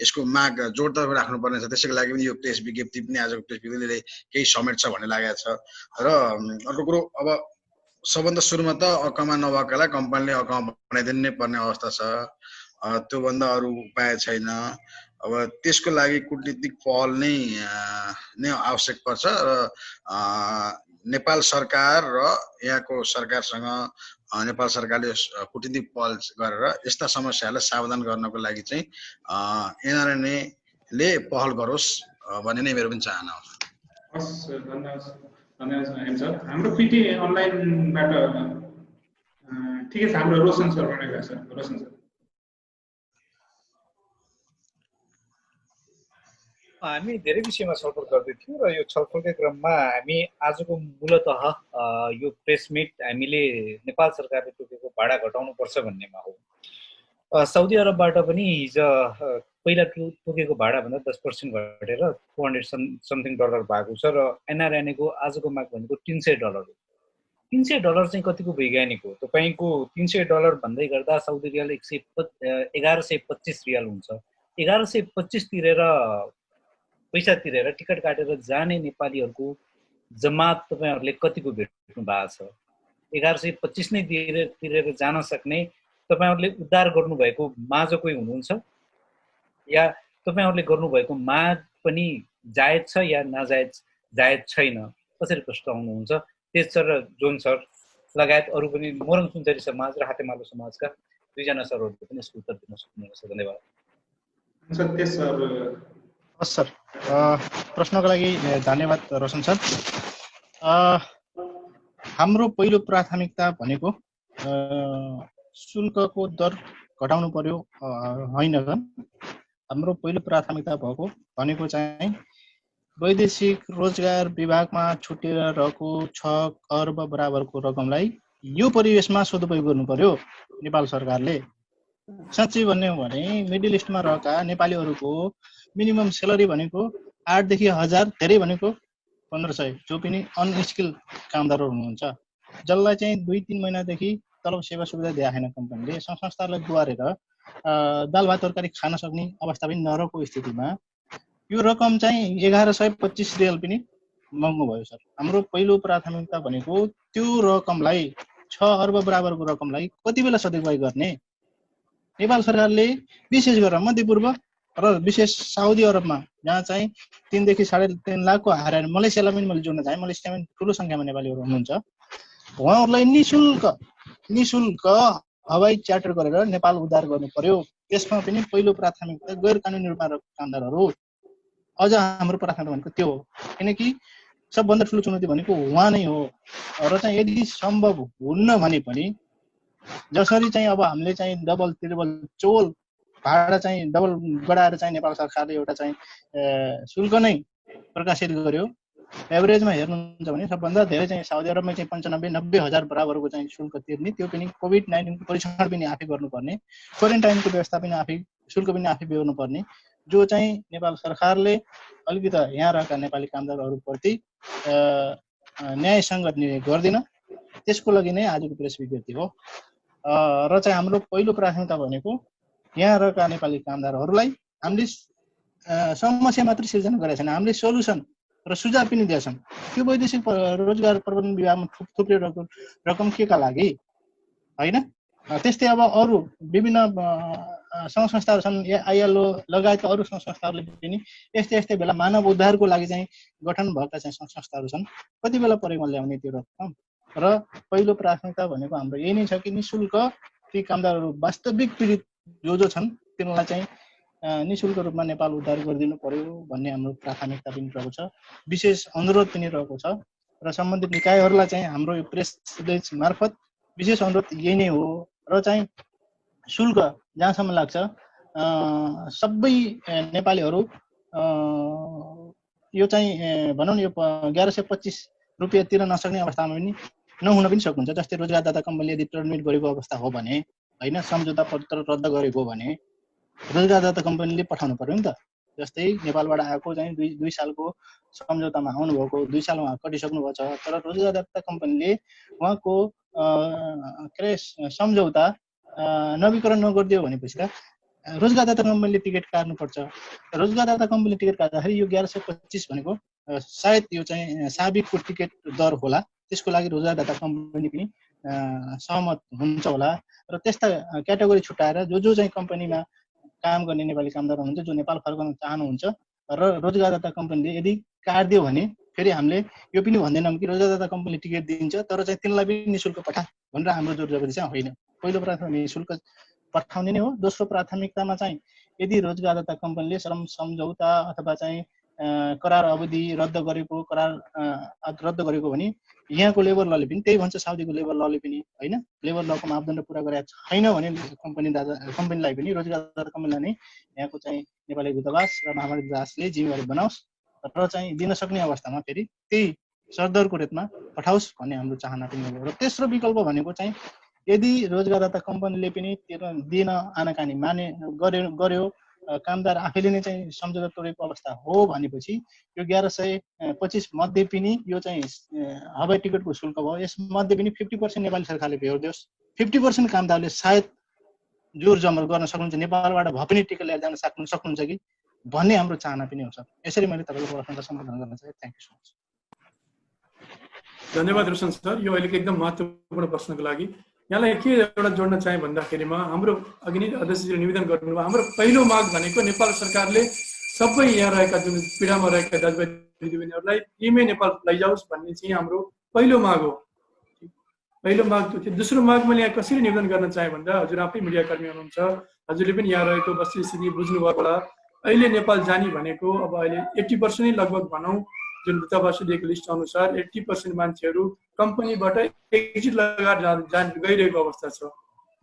यसको माग जोडतर्फ राख्नुपर्ने छ। त्यसैको लागि पनि यो प्रेस विज्ञप्ति पनि आजको प्रेस विज्ञप्तिले केही समेट्छ भन्ने लागेको छ। र अर्को कुरो, अब सबभन्दा सुरुमा त अकामा नभएकालाई कम्पनीले अकामा बनाइदिनै पर्ने अवस्था छ, त्योभन्दा अरू उपाय छैन। अब त्यसको लागि कूटनीतिक पहल नै आवश्यक पर्छ र नेपाल सरकार र यहाँको सरकारसँग नेपाल सरकारले कूटनीतिक पहल गरेर यस्ता समस्याहरूलाई सावधान गर्नको लागि चाहिँ एनआरएनए ले पहल गरोस् भन्ने नै मेरो पनि चाहना हो। हस्, धन्यवाद सर। हाम्रो पिटी अनलाइनबाट ठिकै छ, हाम्रो रोशन सर भनेको छ। रोशन सर, हामी धेरै विषयमा छलफल गर्दै थियौँ र यो छलफलकै क्रममा हामी आजको मूलतः यो प्रेस मिट हामीले नेपाल सरकारले तोकेको भाडा घटाउनुपर्छ भन्नेमा हो। साउदी अरबबाट पनि हिजो पहिला तोकेको भाडाभन्दा 10% घटेर $200 समथिङ भएको छ र एनआरएनए को आजको माग भनेको $300 हो। $300 चाहिँ कतिको वैज्ञानिक हो? तपाईँको $300 भन्दै गर्दा साउदी रियाल 1125 रियाल हुन्छ। 1125 तिरेर पैसा तिरेर टिकट काटेर जाने नेपालीहरूको जमात तपाईँहरूले कतिको भेट्नु भएको छ? 1125 नै तिरेर जान सक्ने तपाईहरूले उद्धार गर्नुभएको माझ कोही हुनुहुन्छ, या तपाईहरूले गर्नुभएको माग पनि जायज छ या जायज छैन? कसरी प्रस्ताउनुहुन्छ? तेज सर र जोन सर लगायत अरू पनि मोरङ सुनसरी समाज र हातेमालो समाजका दुईजना सरहरूले पनि यसको उत्तर दिन सक्नुहुन्छ। धन्यवाद सर। प्रश्नको लागि धन्यवाद रोशन सर। हाम्रो पहिलो प्राथमिकता भनेको शुल्कको दर घटाउनु पर्यो होइन। हाम्रो पहिलो प्राथमिकता भएको भनेको चाहिँ वैदेशिक रोजगार विभागमा छुटेर रहेको 6 अर्ब बराबरको रकमलाई यो परिवेशमा सदुपयोग गर्नु पर्यो नेपाल सरकारले। साँच्चै भन्ने हो भने मिडल इस्टमा रहेका नेपालीहरूको मिनिमम स्यालेरी भनेको 8 देखि 1000, धेरै भनेको 1500, जो पनि अनस्किल कामदारहरू हुनुहुन्छ, जसलाई चाहिँ 2-3 महिनादेखि तलब सेवा सुविधा दिए छैन कम्पनीले। संस्थाहरूलाई गुहारेर दाल भात तरकारी खान सक्ने अवस्था पनि नरहेको स्थितिमा यो रकम चाहिँ 1125 रियाल पनि महँगो भयो सर। हाम्रो पहिलो प्राथमिकता भनेको त्यो रकमलाई 6 अर्ब बराबरको रकमलाई कति बेला सदुपयोग गर्ने? नेपाल सरकारले विशेष गरेर मध्यपूर्व र विशेष साउदी अरबमा, जहाँ चाहिँ 3 देखि 3.5 लाखको हारेर मलेसियालाई पनि मैले जोड्न चाहेँ, मलेसियामा ठुलो सङ्ख्यामा नेपालीहरू हुनुहुन्छ, उहाँहरूलाई निशुल्क हवाई च्यार्टर गरेर नेपाल उद्धार गर्नु पर्यो। त्यसमा पनि पहिलो प्राथमिकता गैर कानुनी रूपमा रहेका कामदारहरू, अझ हाम्रो प्राथमिकता भनेको त्यो हो। किनकि सबभन्दा ठुलो चुनौती भनेको उहाँ नै हो। र चाहिँ यदि सम्भव हुन्न भने पनि जसरी चाहिँ अब हामीले चाहिँ डबल त्रिबल चौल भाडा चाहिँ डबल बढाएर चाहिँ नेपाल सरकारले एउटा चाहिँ शुल्क नै प्रकाशित गर्यो। एभरेजमा हेर्नुहुन्छ भने सबभन्दा धेरै चाहिँ साउदी अरबमा चाहिँ 95-90 हजार बराबरको चाहिँ शुल्क तिर्ने, त्यो पनि कोभिड-19 परीक्षण पनि आफै गर्नुपर्ने, क्वारेन्टाइनको व्यवस्था पनि आफै, शुल्क पनि आफै बेहोर्नुपर्ने, जो चाहिँ नेपाल सरकारले अलिकति यहाँ रहेका नेपाली कामदारहरूप्रति न्याय सङ्गत गर्दैन। त्यसको लागि नै आजको प्रेस विज्ञप्ति हो। र चाहिँ हाम्रो पहिलो प्राथमिकता भनेको यहाँ रहेका नेपाली कामदारहरूलाई हामीले समस्या मात्र सिर्जना गरेका छैन, हामीले सोलुसन र सुझाव पनि दिएछौँ। त्यो वैदेशिक रोजगार प्रबन्धन विभागमा थुप्रिरहेको रकम के का लागि होइन? त्यस्तै अब अरू विभिन्न सङ्घ संस्थाहरू छन्, आइएलओ लगायत अरू सङ्घ संस्थाहरूले पनि यस्तै बेला मानव उद्धारको लागि चाहिँ गठन भएका चाहिँ सङ्घ संस्थाहरू छन्, कति बेला प्रयोगमा ल्याउने त्यो रकम? र पहिलो प्राथमिकता भनेको हाम्रो यही नै छ कि निशुल्क ती कामदारहरू वास्तविक पीडित जो छन् तिनीहरूलाई चाहिँ निशुल्क रूपमा नेपाल उद्धार गरिदिनु पर्यो भन्ने हाम्रो प्राथमिकता पनि रहेको छ, विशेष अनुरोध पनि रहेको छ। र सम्बन्धित निकायहरूलाई चाहिँ हाम्रो यो प्रेस रिलिज मार्फत विशेष अनुरोध यही नै हो र चाहिँ शुल्क जहाँसम्म लाग्छ सबै नेपालीहरू यो चाहिँ भनौँ न यो 1125 रुपियाँ तिर्न नसक्ने अवस्थामा पनि नहुन पनि सक्नुहुन्छ। जस्तै रोजगारदाता कम्पनीले यदि टर्मिनेट गरेको अवस्था हो भने होइन, सम्झौता पत्र रद्द गरेको हो भने रोजगारदाता कम्पनीले पठाउनु पर्यो नि त। जस्तै नेपालबाट आएको चाहिँ दुई सालको सम्झौतामा आउनुभएको 2 साल उहाँ कटिसक्नुभएको छ, तर रोजगारदाता कम्पनीले उहाँको के अरे सम्झौता नवीकरण नगरिदियो भनेपछि त रोजगारदाता कम्पनीले टिकट काट्नुपर्छ। रोजगारदाता कम्पनीले टिकट काट्दाखेरि यो 1125 भनेको सायद यो चाहिँ साबिकको टिकट दर होला, त्यसको लागि रोजगारदाता कम्पनी पनि सहमत हुन्छ होला। र त्यस्ता क्याटेगोरी छुट्याएर जो चाहिँ कम्पनीमा काम गर्ने नेपाली कामदार हुनुहुन्छ, जो नेपाल फर्कन चाहनुहुन्छ र रोजगारदाता कम्पनीले यदि काट्दियो भने फेरि हामीले यो पनि भन्दैनौँ कि रोजगारदाता कम्पनीले टिकट दिन्छ तर चाहिँ तिनलाई पनि निःशुल्क पठा भनेर हाम्रो जोर जबरजस्ती चाहिँ होइन। पहिलो प्राथमिकता निःशुल्क पठाउने नै हो। दोस्रो प्राथमिकतामा चाहिँ यदि रोजगारदाता कम्पनीले श्रम सम्झौता अथवा चाहिँ करार अवधि रद्द गरेको भने यहाँको लेबर लले पनि त्यही भन्छ, साउदीको लेबर लले पनि होइन, लेबर लको मापदण्ड पुरा गरेको छैन भने कम्पनीलाई पनि रोजगारदाता कम्पनीलाई नै यहाँको चाहिँ नेपाली दूतावास र महामारी दूतावासले जिम्मेवारी बनाओस् र चाहिँ दिन सक्ने अवस्थामा फेरि त्यही सरदरको रेटमा पठाओस् भन्ने हाम्रो चाहना पनि हो। र तेस्रो विकल्प भनेको चाहिँ यदि रोजगारदाता कम्पनीले पनि दिन आनाकानी गर्यो कामदार आफैले नै चाहिँ सम्झौता तोडेको अवस्था हो भनेपछि यो 1125 मध्ये पनि यो चाहिँ हवाई टिकटको शुल्क भयो, यसमध्ये पनि 50% नेपाली सरकारले बेहोर्दियोस्। 50% कामदारले सायद जोर जमर गर्न सक्नुहुन्छ, नेपालबाट भए पनि टिकट लिएर जान सक्नुहुन्छ कि भन्ने हाम्रो चाहना पनि हो सर। यसरी मैले तपाईँको प्रश्नलाई सम्बोधन गर्न चाहे। Thank you so much. धन्यवाद रोशन सर, यो अहिलेको एकदम महत्त्वपूर्ण प्रश्नको लागि। यहाँलाई के एउटा जोड्न चाहे भन्दाखेरिमा हाम्रो अघि नै अध्यक्षजीले निवेदन गर्नुभयो, हाम्रो पहिलो माग भनेको नेपाल सरकारले सबै यहाँ रहेका जुन पीडामा रहेका दाजुभाइ दिदीबहिनीहरूलाई फ्रीमै नेपाल लैजाओस् भन्ने चाहिँ हाम्रो पहिलो माग हो। पहिलो माग त्यो थियो। दोस्रो माग मैले यहाँ कसरी निवेदन गर्न चाहेँ भन्दा हजुर आफै मिडियाकर्मी हुनुहुन्छ, हजुरले पनि यहाँ रहेको वस्तुस्थिति बुझ्नुभएको होला। अहिले नेपाल जाने भनेको अब अहिले 80% नै लगभग भनौँ जुन दूतावासले दिएको लिस्ट अनुसार 80% मान्छेहरू कम्पनीबाट एक्जिट लगाएर गइरहेको अवस्था छ।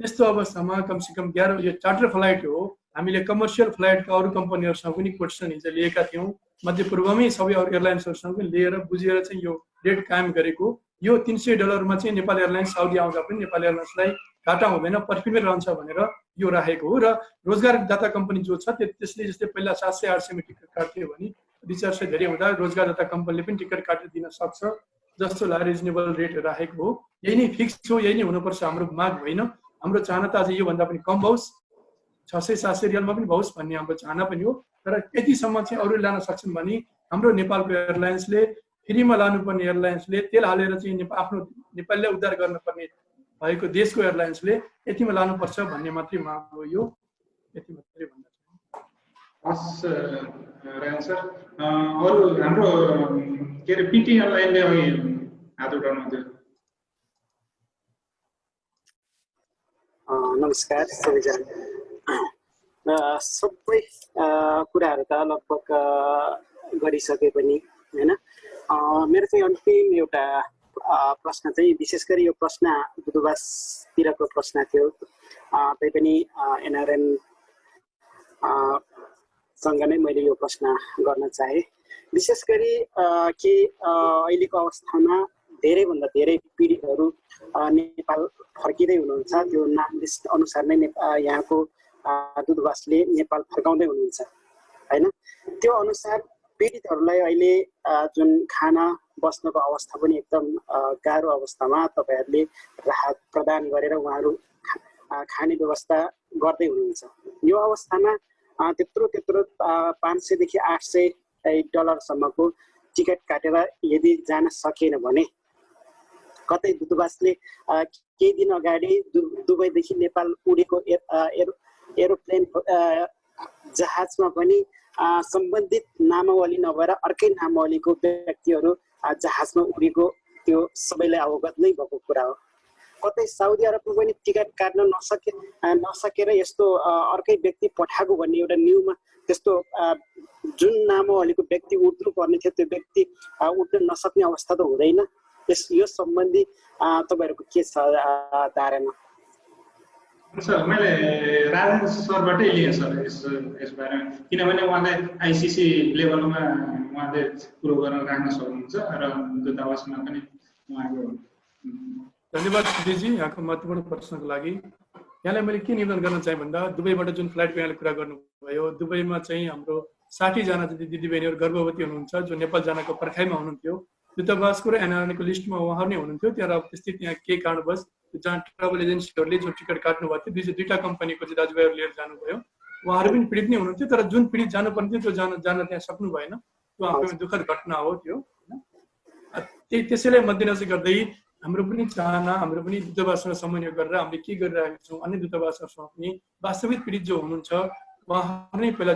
त्यस्तो अवस्थामा कमसेकम 11 यो चार्टर फ्लाइट हो, हामीले कमर्सियल फ्लाइटका अरू कम्पनीहरूसँग पनि कोटेसन हिजो लिएका थियौँ, मध्यपूर्वमै सबै अरू एयरलाइन्सहरूसँग पनि लिएर बुझेर चाहिँ यो रेट कायम गरेको। यो $300 चाहिँ नेपाल एयरलाइन्स साउदी आउँदा पनि नेपाल एयरलाइन्सलाई घाटा हुँदैन, प्रफिटमै रहन्छ भनेर यो राखेको हो। र रोजगारदाता कम्पनी जो छ त्यसले जस्तै पहिला 700-800 टिकट काट्थ्यो भने 2-400 धेरै हुँदा रोजगारदाता कम्पनीले पनि टिकट काटेर दिन सक्छ जस्तो रिजनेबल रेट राखेको हो। यही नै फिक्स हो, यही नै हुनुपर्छ हाम्रो माग होइन। हाम्रो चाहना त अझै योभन्दा पनि कम होस्, 600-700 रियालमा पनि होस् भन्ने हाम्रो चाहना पनि हो। तर यतिसम्म चाहिँ अरूले लान सक्छन् भने हाम्रो नेपालको एयरलाइन्सले फ्रीमा लानुपर्ने एयरलाइन्सले तेल हालेर चाहिँ आफ्नो नेपाललाई उद्धार गर्नुपर्ने भएको देशको एयरलाइन्सले यतिमा लानुपर्छ भन्ने मात्रै माग हो। यो यति मात्रै भन्न चाहन्छु। हस् रायन सर, अरू हाम्रो के अरे पिटी एयरलाइनले अघि हात उठाउनुहुन्थ्यो। नमस्कार सबैजना। सबै कुराहरू त लगभग गरिसके पनि होइन, मेरो चाहिँ अन्तिम एउटा प्रश्न चाहिँ विशेष गरी यो प्रश्न दूतावासतिरको प्रश्न थियो, तैपनि एनआरएन सँग नै मैले यो प्रश्न गर्न चाहे। विशेष गरी कि अहिलेको अवस्थामा धेरैभन्दा धेरै पीडितहरू नेपाल फर्किँदै हुनुहुन्छ, त्यो नाम लिस्ट अनुसार नै यहाँको दूतावासले नेपाल फर्काउँदै हुनुहुन्छ होइन। त्यो अनुसार पीडितहरूलाई अहिले जुन खाना बस्नको अवस्था पनि एकदम गाह्रो अवस्थामा तपाईँहरूले राहत प्रदान गरेर उहाँहरू खाने व्यवस्था गर्दै हुनुहुन्छ। यो अवस्थामा त्यत्रो 500 देखि $800 टिकट काटेर यदि जान सकेन भने कतै दूतावासले केही दिन अगाडि दुबईदेखि नेपाल उडेको एरोप्लेन जहाजमा पनि सम्बन्धित नामावली नभएर अर्कै नामावलीको व्यक्तिहरू जहाजमा उडेको त्यो सबैलाई अवगत नै भएको कुरा हो। कतै साउदी अरबमा पनि टिकट काट्न नसकेर यस्तो अर्कै व्यक्ति पठाएको भन्ने एउटा न्युमा त्यस्तो जुन नामावलीको व्यक्ति उठ्नु पर्ने थियो त्यो व्यक्ति उठ्न नसक्ने अवस्था त हुँदैन। यो सम्बन्धी तपाईँहरूको के छ धारणा? सर मैले राजेन्द्र सरबाटै लिएँ सर यस बारेमा, किनभने उहाँले आइसिसी लेभलमा उहाँले कुरो गर्न राख्न सक्नुहुन्छ र दूतावासमा पनि उहाँको। धन्यवाद दिदी यहाँको महत्त्वपूर्ण प्रश्नको लागि। यहाँलाई मैले के निवेदन गर्न चाहे भन्दा दुबईबाट जुन फ्लाइटको यहाँले कुरा गर्नुभयो, दुबईमा चाहिँ हाम्रो 60 जना जति दिदीबहिनीहरू गर्भवती हुनुहुन्छ जो नेपाल जानको पर्खाइमा हुनुहुन्थ्यो। दूतावासको र एनआरएनको लिस्टमा उहाँहरू नै हुनुहुन्थ्यो। त्यहाँ अब त्यस्तै त्यहाँ के कारणवश जहाँ ट्राभल एजेन्सीहरूले जो टिकट काट्नु भएको थियो दुईटा कम्पनीको चाहिँ दाजुभाइहरू लिएर जानुभयो, उहाँहरू पनि पीडित नै हुनुहुन्थ्यो। तर जुन पीडित जानुपर्ने थियो त्यो जान त्यहाँ सक्नु भएन। त्यो आफैमा दुःखद घटना हो त्यो। त्यसैलाई मध्यनजर गर्दै हाम्रो पनि चाहना, हाम्रो पनि दूतावाससँग समन्वय गरेर हामीले के गरिरहेका छौँ, अन्य दूतावासहरूसँग पनि वास्तविक पीडित जो हुनुहुन्छ उहाँहरू नै पहिला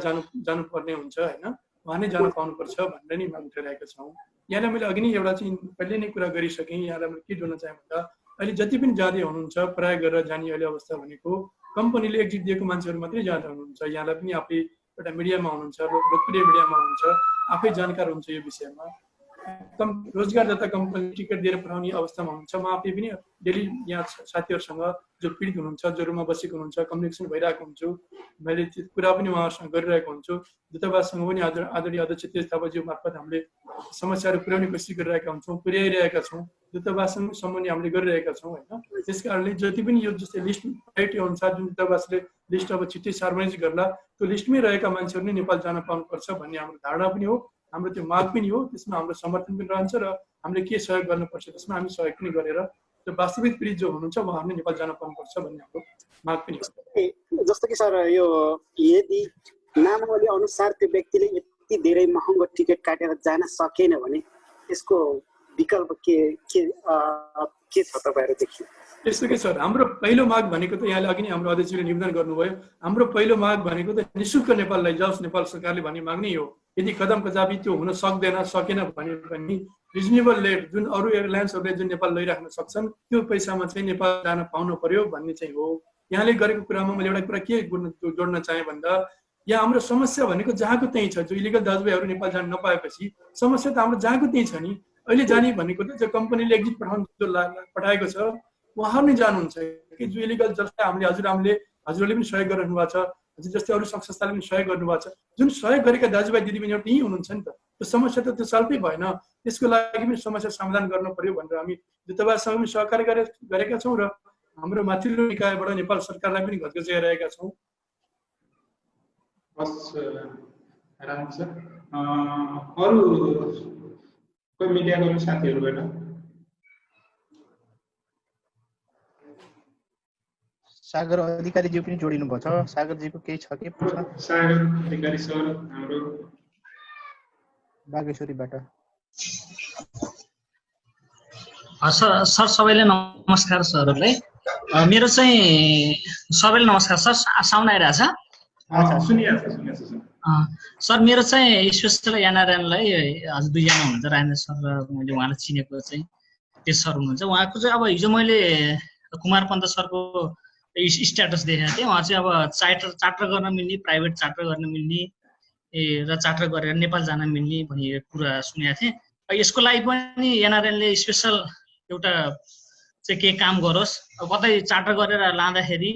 जानुपर्ने हुन्छ होइन, उहाँ नै जान पाउनुपर्छ भनेर नै माग उठाइरहेका छौँ। यहाँलाई मैले अघि नै एउटा चाहिँ पहिले नै कुरा गरिसकेँ। यहाँलाई मैले के जोड्न चाहेँ भन्दा अहिले जति पनि जाँदै हुनुहुन्छ प्राय गरेर जाने अहिले अवस्था भनेको कम्पनीले एक्जिट दिएको मान्छेहरू मात्रै जाँदै हुनुहुन्छ। यहाँलाई पनि आफै एउटा मिडियामा हुनुहुन्छ, लोकप्रिय मिडियामा हुनुहुन्छ, आफै जानकार हुन्छ यो विषयमा। रोजगारदाता कम्पनी टिकट दिएर पठाउने अवस्थामा हुन्छ। म आफै पनि डेली यहाँ साथीहरूसँग जो पीडित हुनुहुन्छ, जो रुममा बसेको हुनुहुन्छ, कम्युनिकेसन भइरहेको हुन्छु, मैले कुरा पनि उहाँहरूसँग गरिरहेको हुन्छु। दूतावाससँग पनि आदरणीय अध्यक्ष तेज थापाज्यू मार्फत हामीले समस्याहरू पुर्याउने कोसिस गरिरहेका हुन्छौँ, पुर्याइरहेका छौँ। दूतावाससँग समन्वय हामीले गरिरहेका छौँ होइन। त्यस कारणले जति पनि यो जस्तै लिस्ट प्रायोरिटी अनुसार जुन दूतावासले लिस्ट अब छिट्टै सार्वजनिक गर्ला त्यो लिस्टमै रहेका मान्छेहरू नै नेपाल जान पाउनुपर्छ भन्ने हाम्रो धारणा पनि हो, हाम्रो त्यो माग पनि हो। त्यसमा हाम्रो समर्थन पनि रहन्छ र हामीले के सहयोग गर्नुपर्छ त्यसमा हामी सहयोग पनि गरेर त्यो वास्तविक पीडित जो हुनुहुन्छ उहाँहरू नै नेपाल जान पाउनुपर्छ भन्ने हाम्रो माग पनि हो। जस्तो कि सर यो यदि नामावली अनुसार त्यो व्यक्तिले यति धेरै महँगो टिकट काटेर जान सकेन भने त्यसको विकल्प के छ तपाईँहरूदेखि? त्यस्तो के सर, हाम्रो पहिलो माग भनेको त यहाँले अघि नै हाम्रो अध्यक्षले निवेदन गर्नुभयो, हाम्रो पहिलो माग भनेको त निःशुल्क नेपाल लैजाओस् नेपाल सरकारले भन्ने माग नै हो। यदि कदम कदापि त्यो हुन सकेन भने पनि रिजनेबल रेट जुन अरू एयरलाइन्सहरूले जुन नेपाल लैराख्न सक्छन् त्यो पैसामा चाहिँ नेपाल जान पाउनु पर्यो भन्ने चाहिँ हो। यहाँले गरेको कुरामा मैले एउटा कुरा के जोड्न चाहेँ भन्दा यहाँ हाम्रो समस्या भनेको जहाँको त्यहीँ छ। जो इलिगल दाजुभाइहरू नेपाल जान नपाएपछि समस्या त हाम्रो जहाँको त्यहीँ छ नि। अहिले जाने भनेको त जो कम्पनीले एक्जिट पठाएको छ उहाँहरू नै जानुहुन्छ कि जो इलिगल जसलाई हजुरहरूले पनि सहयोग गरिरहनु भएको छ, जस्तै अरू सङ्घ संस्थाले पनि सहयोग गर्नुभएको छ। जुन सहयोग गरेका दाजुभाइ दिदीबहिनीहरू त्यहीँ हुनुहुन्छ नि त। त्यो समस्या त त्यो साल्टै भएन। त्यसको लागि पनि समस्या समाधान गर्नु पर्यो भनेर हामी दूतावाससँग पनि सहकार्य गरेका छौँ र हाम्रो माथिल्लो निकायबाट नेपाल सरकारलाई पनि घचघच्याइरहेका छौँ। हस् राम सर, अरू कोही मिडियाको साथीहरूबाट सागर अधिकारीज्यू पनि जोडिनु भएको छ। सागरजीको केही छ के पूछ्न? सागर अधिकारी सर हाम्रो बागेश्वरीबाट। सर सबैले नमस्कार सरहरूलाई। मेरो चाहिँ सबैले नमस्कार सर, साउन्ड आइरहेछ? सर मेरो चाहिँ स्पेसल एनआरएनलाई हजुर दुईजना हुनुहुन्छ, राजेन्द्र सर र मैले उहाँलाई चिनेको चाहिँ तेज सर हुनुहुन्छ। उहाँको चाहिँ अब हिजो मैले कुमार पन्त सरको स्ट्याटस देखेको थिएँ। उहाँ चाहिँ अब चार्टर गर्न मिल्ने, प्राइभेट चार्टर गर्न मिल्ने र चार्टर गरेर नेपाल जान मिल्ने भन्ने कुरा सुनेको थिएँ। यसको लागि पनि एनआरएनले स्पेसल एउटा चाहिँ के काम गरोस्, कतै चार्टर गरेर लाँदाखेरि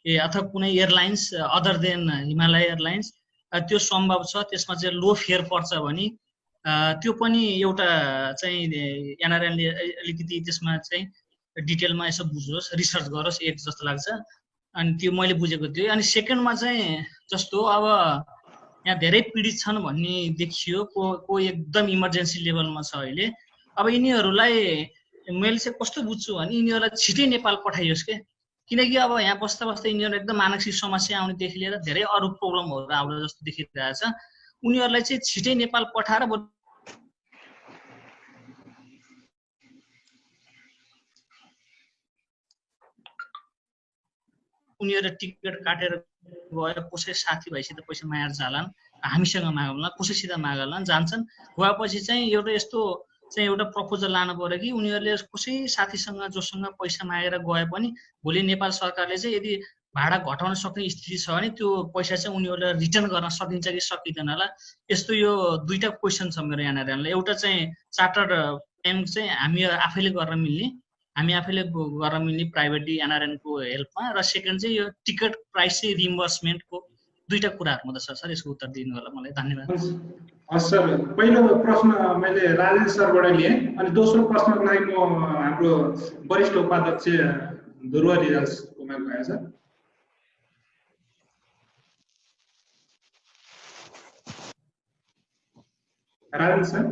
अथवा कुनै airlines other than Himalaya airlines त्यो सम्भव छ, त्यसमा चाहिँ लो फेयर पर्छ भने त्यो पनि एउटा चाहिँ एनआरएनले अलिकति त्यसमा चाहिँ डिटेलमा यसो बुझोस्, रिसर्च गरोस् एक जस्तो लाग्छ। अनि त्यो मैले बुझेको थिएँ। अनि सेकेन्डमा चाहिँ जस्तो अब यहाँ धेरै पीडित छन् भन्ने देखियो, को एकदम इमर्जेन्सी लेभलमा छ अहिले। अब यिनीहरूलाई मैले चाहिँ कस्तो बुझ्छु भने यिनीहरूलाई छिटै नेपाल पठाइयोस् के, किनकि अब यहाँ बस्दा बस्दा यिनीहरू एकदम मानसिक समस्या आउनेदेखि लिएर धेरै अरू प्रब्लमहरू आउला जस्तो देखिरहेछ। उनीहरूलाई चाहिँ छिटै नेपाल पठाएर उनीहरू टिकट काटेर गएर कसै साथीभाइसित पैसा मागेर जालान्, हामीसँग मागौँला, कसैसित मागलान्, जान्छन्। गएपछि चाहिँ एउटा यस्तो चाहिँ एउटा प्रपोजल लानु पर्यो कि उनीहरूले कसै साथीसँग जोसँग पैसा मागेर गए पनि भोलि नेपाल सरकारले चाहिँ यदि भाडा घटाउन सक्ने स्थिति छ भने त्यो पैसा चाहिँ उनीहरूले रिटर्न गर्न सकिन्छ कि सकिँदैन होला। यस्तो यो दुईटा क्वेसन छ मेरो एनआरएनलाई। एउटा चाहिँ चार्टर्ड पेमेन्ट चाहिँ हामी आफैले गर्न मिल्ने प्राइभेट एनआरएनको हेल्पमा, र सेकेन्ड चाहिँ यो टिकट प्राइस चाहिँ रिइम्बर्समेन्टको दुईटा कुराहरू मात्रै छ सर। यसको उत्तर दिनु होला मलाई। धन्यवाद। हस् सर, पहिलो प्रश्न मैले राजेश सरबाट लिएँ अनि दोस्रो प्रश्नको लागि म हाम्रो वरिष्ठ उपाध्यक्ष ध्रुव रिजालको माग भयो सर। राजेश सर।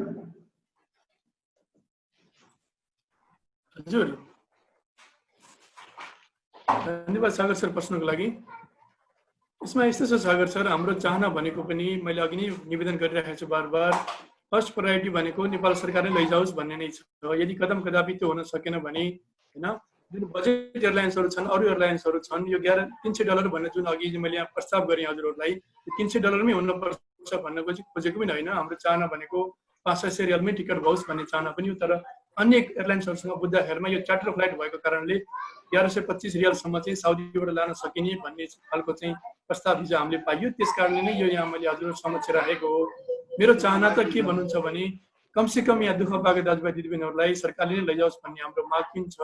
हजुर, धन्यवाद सागर सर प्रश्नको लागि। यसमा यस्तो छ सागर सर, हाम्रो चाहना भनेको पनि मैले अघि नै निवेदन गरिरहेको छु बार बार, फर्स्ट प्रायोरिटी भनेको नेपाल सरकारले लैजाओस् भन्ने नै छ। यदि कदम कदापि त्यो हुन सकेन भने होइन, जुन बजेट एयरलाइन्सहरू छन्, अरू एयरलाइन्सहरू छन्, यो $300 भन्ने जुन अघि मैले यहाँ प्रस्ताव गरेँ हजुरहरूलाई, $300 हुनुपर्छ भन्न खोजेको पनि होइन। हाम्रो चाहना भनेको 500 रियालमै टिकट होस् भन्ने चाहना पनि हो। तर अन्य एयरलाइन्सहरूसँग बुझ्दाखेरिमा यो चार्टर फ्लाइट भएको कारणले 1125 रियालसम्म चाहिँ साउदीबाट लान सकिने भन्ने खालको चाहिँ प्रस्ताव हिजो हामीले पाइयो। त्यस कारणले नै यो यहाँ मैले हजुरहरू समक्ष राखेको हो। मेरो चाहना त के भन्नुहुन्छ भने कमसेकम यहाँ दुःख पाएको दाजुभाइ दिदीबहिनीहरूलाई सरकारले नै लैजाओस् भन्ने हाम्रो माग पनि छ।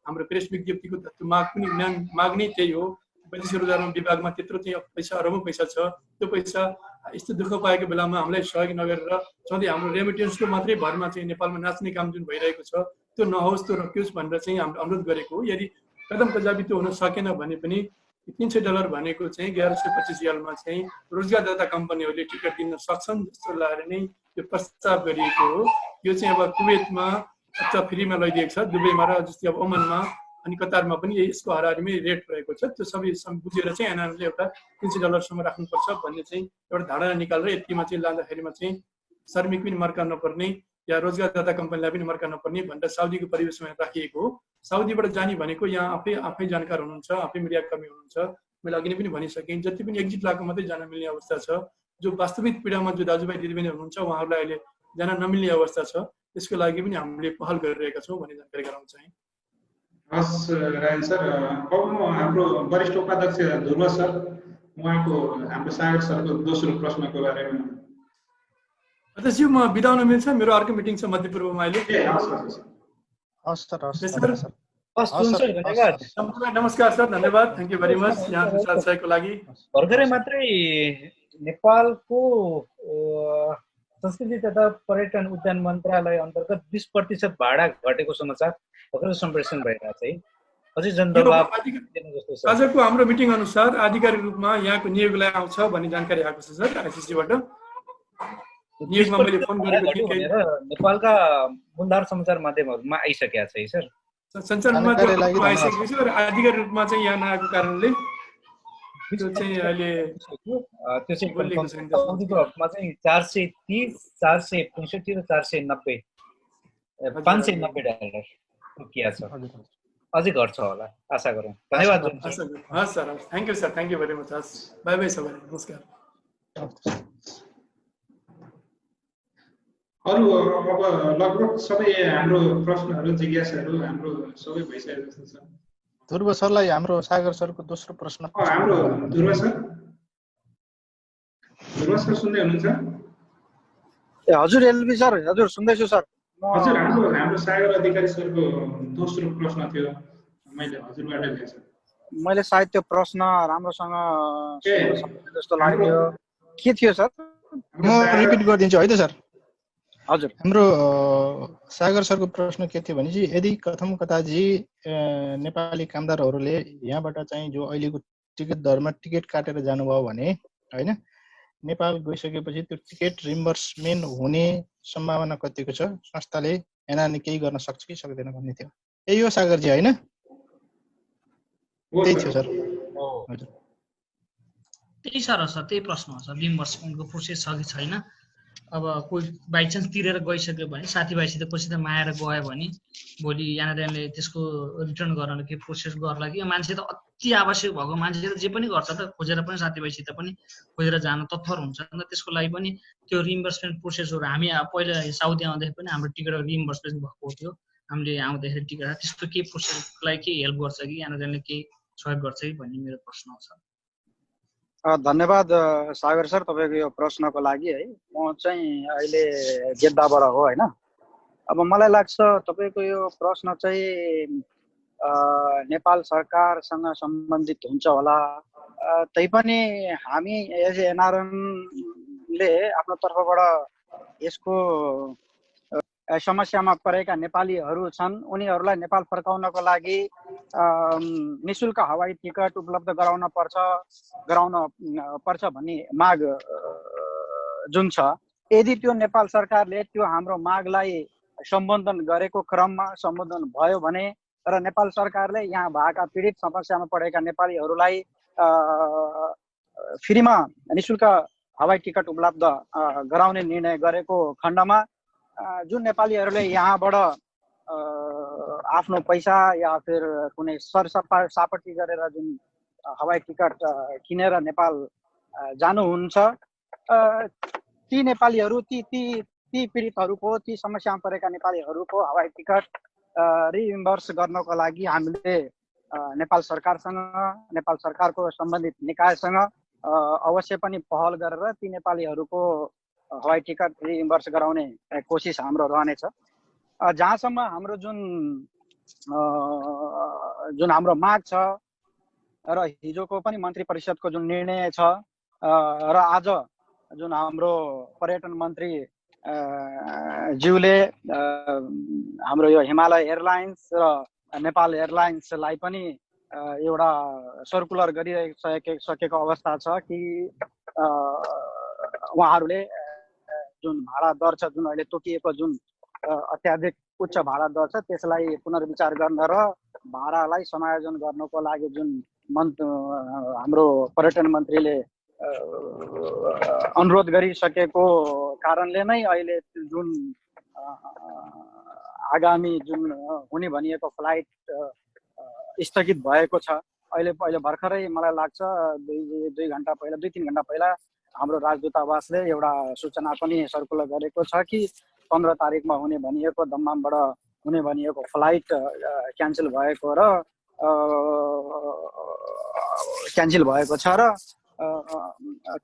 हाम्रो प्रेस विज्ञप्तिको माग पनि माग नै त्यही हो। वैदेशिक रोजगार विभागमा त्यत्रो चाहिँ पैसा, अरबौँ पैसा छ। त्यो पैसा यस्तो दुःख पाएको बेलामा हामीलाई सहयोग नगरेर सधैँ हाम्रो रेमिटेन्सको मात्रै भरमा चाहिँ नेपालमा नाच्ने काम जुन भइरहेको छ त्यो नहोस्, त्यो रोकियोस् भनेर चाहिँ हामीले अनुरोध गरेको हो। यदि कदम कदापि त्यो हुन सकेन भने पनि $300 भनेको चाहिँ 1125 रियालमा चाहिँ रोजगारदाता कम्पनीहरूले टिकट दिन सक्छन् जस्तो लागेर नै यो प्रस्ताव गरिएको हो। यो चाहिँ अब कुवेतमा अथवा फ्रीमा लैदिएको छ, दुबईमा र जस्तै अब ओमनमा अनि कतारमा पनि यसको हाराहारीमै रेट रहेको छ। त्यो सबै बुझेर चाहिँ एनआरएनले एउटा $300 राख्नुपर्छ भन्ने चाहिँ एउटा धारणा निकालेर यतिमा चाहिँ लाँदाखेरिमा चाहिँ श्रमिक पनि मर्का नपर्ने या रोजगारदाता कम्पनीलाई पनि मर्का नपर्ने भनेर साउदीको परिवेशमा राखिएको हो। साउदीबाट जाने भनेको यहाँ आफै जानकार हुनुहुन्छ, आफै मिडियाकर्मी हुनुहुन्छ। मैले अघि नै पनि भनिसकेँ, जति पनि एक्जिट लाएको मात्रै जान मिल्ने अवस्था छ। जो वास्तविक पीडामा जो दाजुभाइ दिदीबहिनी हुनुहुन्छ उहाँहरूलाई अहिले जान नमिल्ने अवस्था छ। त्यसको लागि पनि हामीले पहल गरिरहेका छौँ भन्ने जानकारी गराउन चाहेँ। हस् राजेश सर, अब म हाम्रो वरिष्ठ उपाध्यक्ष ध्रुव सर, उहाँको हाम्रो सागर सरको दोस्रो प्रश्नको बारेमा। अध्यक्षज्यू, म बिदा हुन मिल्छ? मेरो अर्को मिटिङ छ मध्यपूर्वमा अहिले। नमस्कार सर, धन्यवाद, थ्याङ्क यू भेरी मच यहाँको साथसाथको लागि। भर्खरै मात्रै नेपालको संस्कृति तथा पर्यटन उद्यान मन्त्रालय अन्तर्गत 20% भाडा घटेको समाचार भर्खरै सम्प्रेषण भइरहेको छ है। अझै जनदबाब जस्तो छ। आजको हाम्रो मिटिङ अनुसार आधिकारिक रूपमा यहाँको नियोगलाई आउँछ भन्ने जानकारी आएको छ सर आइसिसीबाट। नियोगमा मैले फोन गरेको थिएँ। नेपालका मूलधार सञ्चार माध्यमहरूमा आइसकेको छ है सर। सञ्चार माध्यममा आइसकेको छ र आधिकारिक रूपमा चाहिँ यहाँ नआएको कारणले त्यो चाहिँ अहिले त्यो चाहिँ साउदीको हकमा चाहिँ 430, 465 र 490 $590 तोकिया छ। अझै घट्छ होला आशा गरौँ। धन्यवाद। हस् sir, thank you sir, thank you very much. हस्, बाई बाई सबैलाई, नमस्कार। अरू अब लगभग सबै हाम्रो प्रश्नहरू जिज्ञासाहरू हाम्रो सबै भइसकेको जस्तो छ। ध्रुव सरलाई हाम्रो सागर सरको दोस्रो प्रश्न। हाम्रो ध्रुव सर सुन्दै हुनुहुन्छ? ए हजुर एलबी सर, हजुर सुन्दैछु सर। हजुर, हाम्रो सागर अधिकारी सरको दोस्रो प्रश्न थियो, मैले हजुरबाट लिएछु। मैले सायद त्यो प्रश्न राम्रोसँग जस्तो लाग्यो। के थियो सर? म रिपिट गरिदिन्छु है त सर। हजुर, हाम्रो सागर सरको प्रश्न के थियो भने चाहिँ यदि कथम कताजी नेपाली कामदारहरूले यहाँबाट चाहिँ जो अहिलेको टिकट दरमा टिकट काटेर जानुभयो भने होइन, नेपाल गइसकेपछि त्यो टिकट रिम्बर्समेन्ट हुने सम्भावना कतिको छ? संस्थाले एनआरएनले केही गर्न सक्छ कि सक्दैन भन्ने थियो। यही हो सागरजी होइन? त्यही थियो सर। हजुर, त्यही सर त्यही प्रश्न हो सर। रिम्बर्समेन्टको प्रोसेस छ कि छैन अब कोही बाइचान्स तिरेर गइसक्यो भने साथीभाइसित कोसित माएर गयो भने भोलि एनआरएनले त्यसको रिटर्न गर्न के प्रोसेस गर्ला कि मान्छे त अति आवश्यक भएको मान्छे त जे पनि गर्छ त खोजेर पनि साथीभाइसित पनि खोजेर जान तत्पर हुन्छ अन्त त्यसको लागि पनि त्यो रिइम्बर्समेन्ट प्रोसेसहरू हामी पहिला साउदी आउँदाखेरि पनि हाम्रो टिकट रिइम्बर्समेन्ट भएको थियो हामीले आउँदाखेरि टिकट त्यस्तो केही प्रोसेसलाई केही हेल्प गर्छ कि एनआरएनले केही सहयोग गर्छ कि भन्ने मेरो प्रश्न छ। धन्यवाद सागर सर तपाईँको यो प्रश्नको लागि है। म चाहिँ अहिले जेद्दाबाट हो होइन। अब मलाई लाग्छ तपाईँको यो प्रश्न चाहिँ नेपाल सरकारसँग सम्बन्धित हुन्छ होला। तैपनि हामी एज एनआरएनले आफ्नो तर्फबाट यसको समस्यामा परेका नेपालीहरू छन् उनीहरूलाई नेपाल फर्काउनको लागि निशुल्क हवाई टिकट उपलब्ध गराउन पर्छ भन्ने माग जुन छ, यदि त्यो नेपाल सरकारले त्यो हाम्रो मागलाई सम्बोधन गरेको क्रममा सम्बोधन भयो भने र नेपाल सरकारले यहाँ भएका पीडित समस्यामा परेका नेपालीहरूलाई फ्रीमा निशुल्क हवाई टिकट उपलब्ध गराउने निर्णय गरेको खण्डमा जुन नेपालीहरूले यहाँबाट आफ्नो पैसा या फिर कुनै सरसापट्टि गरेर जुन हवाई टिकट किनेर नेपाल जानुहुन्छ, ती नेपालीहरू ती पीडितहरूको ती समस्यामा परेका नेपालीहरूको हवाई टिकट रिइम्बर्स गर्नको लागि हामीले नेपाल सरकारको सम्बन्धित निकायसँग अवश्य पनि पहल गरेर ती नेपालीहरूको हवाई टिकट रिइम्बर्स गराउने कोसिस हाम्रो रहनेछ। जहाँसम्म हाम्रो जुन हाम्रो माग छ र हिजोको पनि मन्त्री परिषदको जुन निर्णय छ र आज जुन हाम्रो पर्यटन मन्त्री ज्यूले हाम्रो यो हिमालय एयरलाइन्स र नेपाल एयरलाइन्सलाई पनि एउटा सर्कुलर गरिसकेको अवस्था छ कि उहाँहरूले जुन भाडा दर छ, जुन अहिले तोकिएको जुन अत्याधिक उच्च भाडा दर छ त्यसलाई पुनर्विचार गर्न र भाडालाई समायोजन गर्नको लागि जुन हाम्रो पर्यटन मन्त्रीले अनुरोध गरिसकेको कारणले नै अहिले जुन आगामी जुन हुने भनिएको फ्लाइट स्थगित भएको छ। अहिले भर्खरै मलाई लाग्छ 2-3 घण्टा पहिला हाम्रो राजदूतावासले एउटा सूचना पनि सर्कुलर गरेको छ कि 15 तारिकमा हुने भनिएको दम्मामबाट हुने भनिएको फ्लाइट क्यान्सल भएको छ र